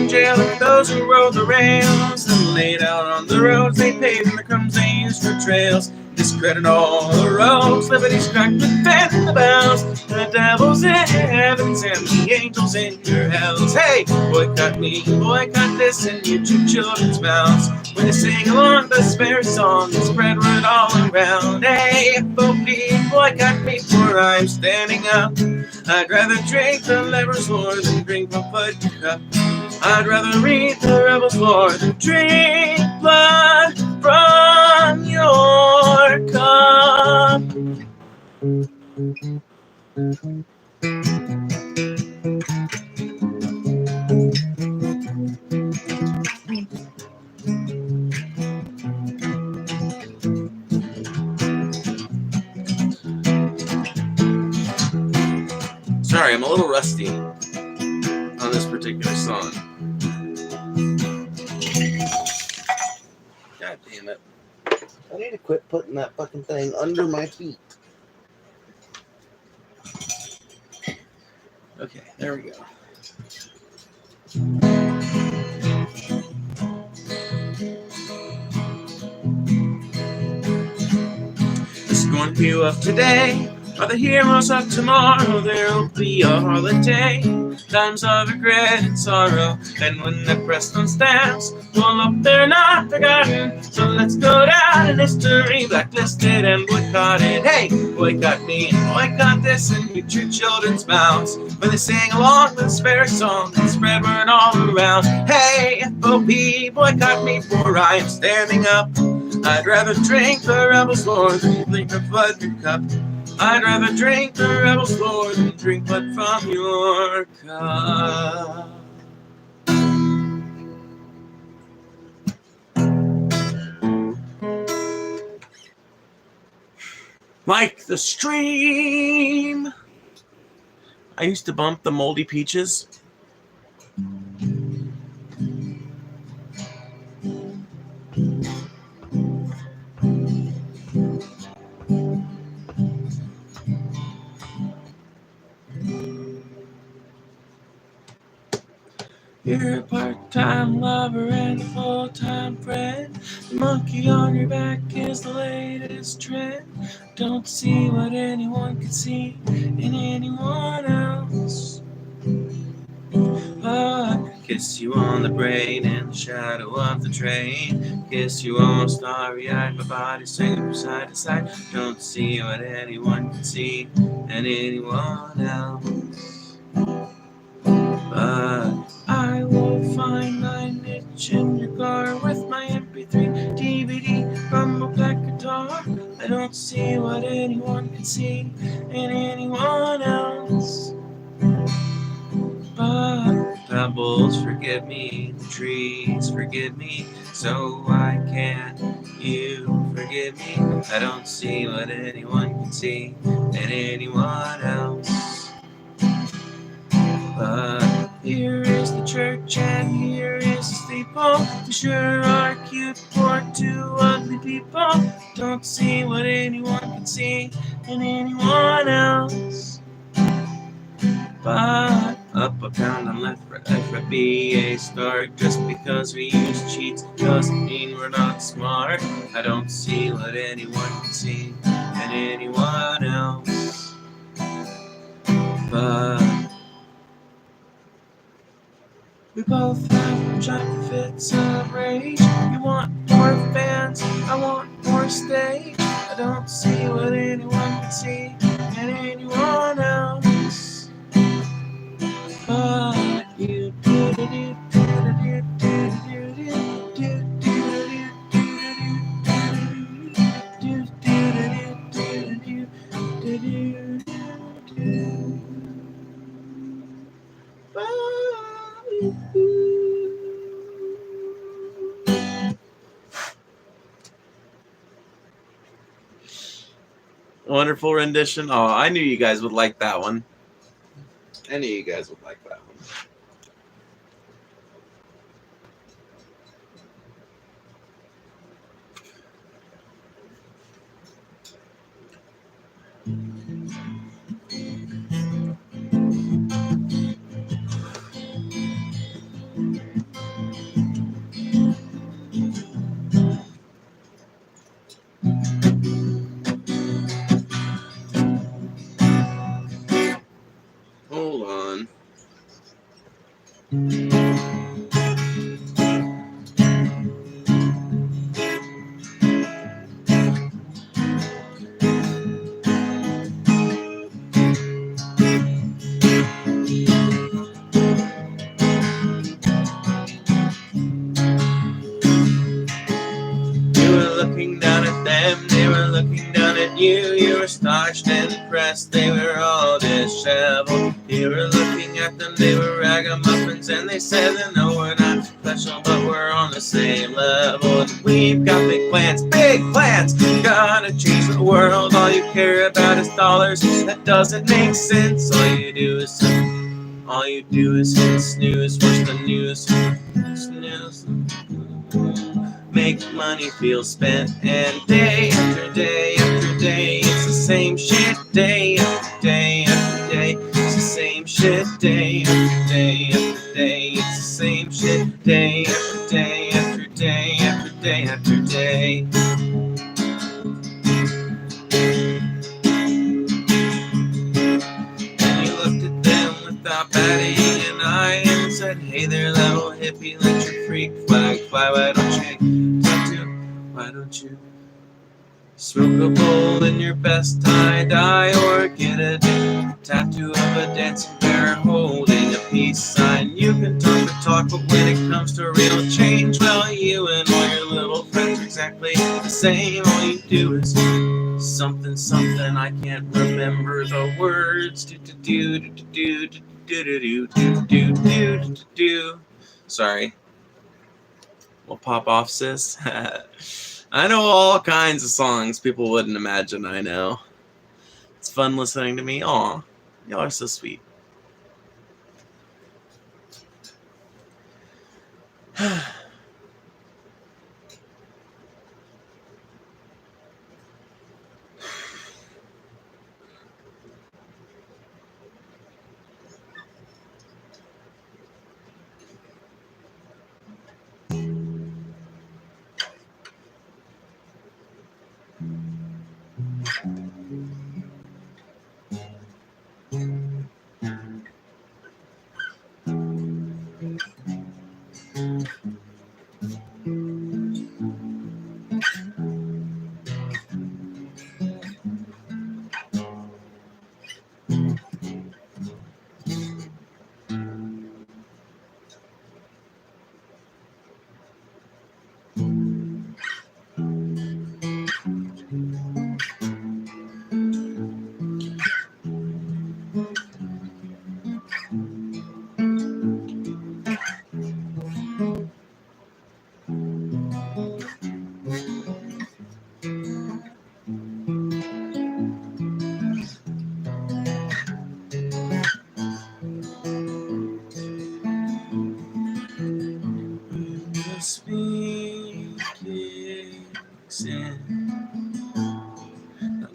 jail and those who rode the rails and laid out on the roads they paved and the crumbs they used for trails. Discredit all the rogues, liberty's cracked with fan the bells. The devil's in heavens and the angels in your hells. Hey, boycott me, boycott this, and mute your children's mouths when they sing along this very song and spread word all around. Hey, FOP, boycott me, for I'm standing up. I'd rather drink the leper's lore than drink my blood cup. I'd rather read the rebel's lore than drink blood from your cup. Sorry, I'm a little rusty on this particular song. God damn it. I need to quit putting that fucking thing under my feet. Okay, there we go. few of today are the heroes of tomorrow. There'll be a holiday, times of regret and sorrow. And when the pressed on stamps, well, look, they're not forgotten. So let's go down in history, blacklisted and boycotted. Hey, boycott me and boycott this, and mute your children's mouths when they sing along this very song and spread word all around. Hey, FOP, boycott me, for I am standing up. I'd rather drink the rebel's Lord than drink the blood your cup. I'd rather drink the rebel's Lord than drink blood from your cup. Like the stream. I used to bump the Moldy Peaches. You're a part-time lover and a full-time friend. The monkey on your back is the latest trend. Don't see what anyone can see in anyone else. I kiss you on the brain in the shadow of the train. Kiss you all starry-eyed, my body swinging from side to side. Don't see what anyone can see in anyone else. But I will find my niche in your car with my MP3, DVD, rumble black guitar. I don't see what anyone can see in anyone else. But pebbles forgive me, the trees forgive me, so why can't you forgive me? I don't see what anyone can see in anyone else. But here is the church and here is the steeple. We sure are cute for two ugly people. Don't see what anyone can see in anyone else. But up a pound and left for FFBA start. Just because we use cheats doesn't mean we're not smart. I don't see what anyone can see in anyone else. But we both have giant fits of rage. You want more fans, I want more stage. I don't see what anyone can see in anyone else. But you do do do do do do do do do do. Wonderful rendition. Oh, I knew you guys would like that one. I knew you guys would like that one. Hold on. You were looking down at them, they were looking down at you. You were starched and depressed, they were all disheveled. You were looking at them, they were ragamuffins, and they said that no, we're not special, but we're on the same level. And we've got big plans, gonna change the world. All you care about is dollars, that doesn't make sense. All you do is hit snooze, watch the news, snooze. Make money feel spent, and day after day after day, it's the same shit. Day after day after day, it's the same shit. Day after day after day, it's the same shit. Day after day after day after day after day. let your freak flag fly? Why don't you tattoo? Why don't you smoke a bowl in your best tie-dye, or get a tattoo of a dancing bear holding a peace sign? You can talk the talk, but when it comes to real change, well, you and all your little friends are exactly the same. All you do is something, something, I can't remember the words. Sorry. We'll pop off, sis. I know all kinds of songs people wouldn't imagine I know. It's fun listening to me. Aw, y'all are so sweet.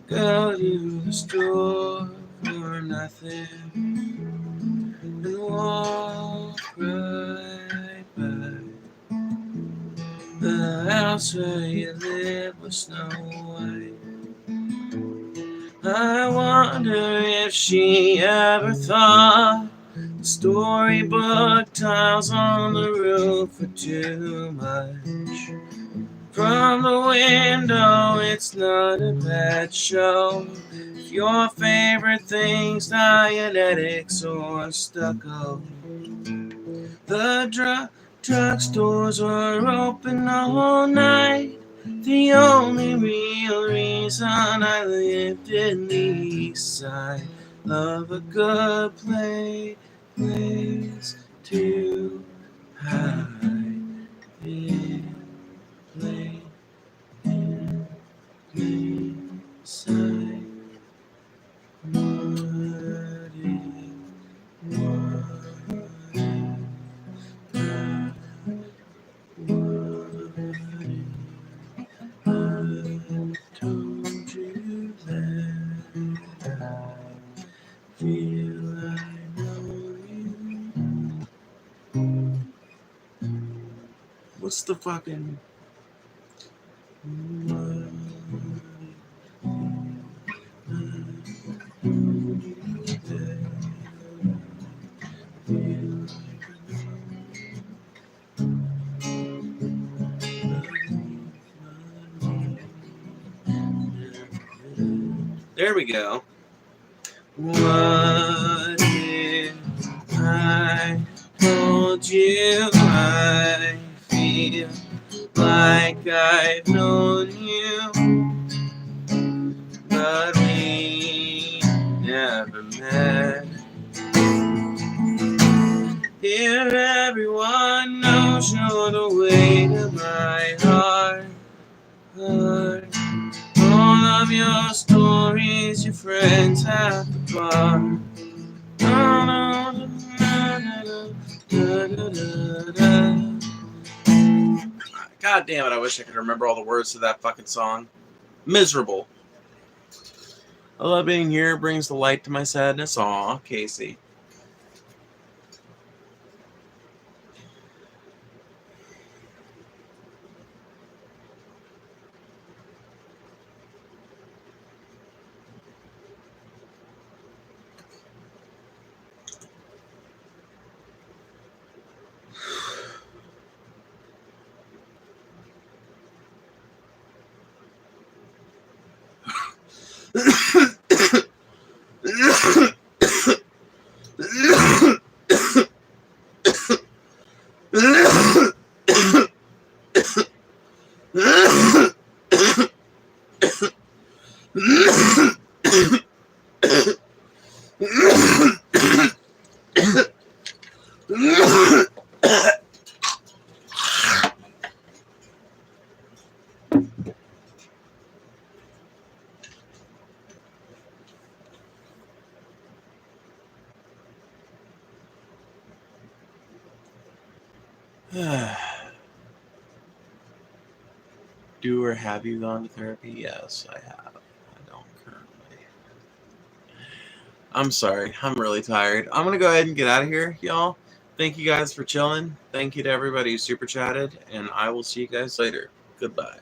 Go to the store for nothing and walk right by the house where you live with Snow White. I wonder if she ever thought the storybook tiles on the roof were too much. From the window, it's not a bad show. If your favorite thing's Dianetics or stucco, the drugstores were open all night. The only real reason I lived in the East Side. Love a good place to hide in, play in, side. Told you that I feel I know you. What's the fucking There we go. What if I told you I feel like I've known you, but we never met? Here everyone knows you're the way to my heart. All of your stories, your friends at the bar. God damn it, I wish I could remember all the words to that fucking song. Miserable. I love being here, brings the light to my sadness. Aw, Casey. Do or have you gone to therapy? Yes, I have. I don't currently. I'm sorry. I'm really tired. I'm going to go ahead and get out of here, y'all. Thank you guys for chilling. Thank you to everybody who super chatted, and I will see you guys later. Goodbye.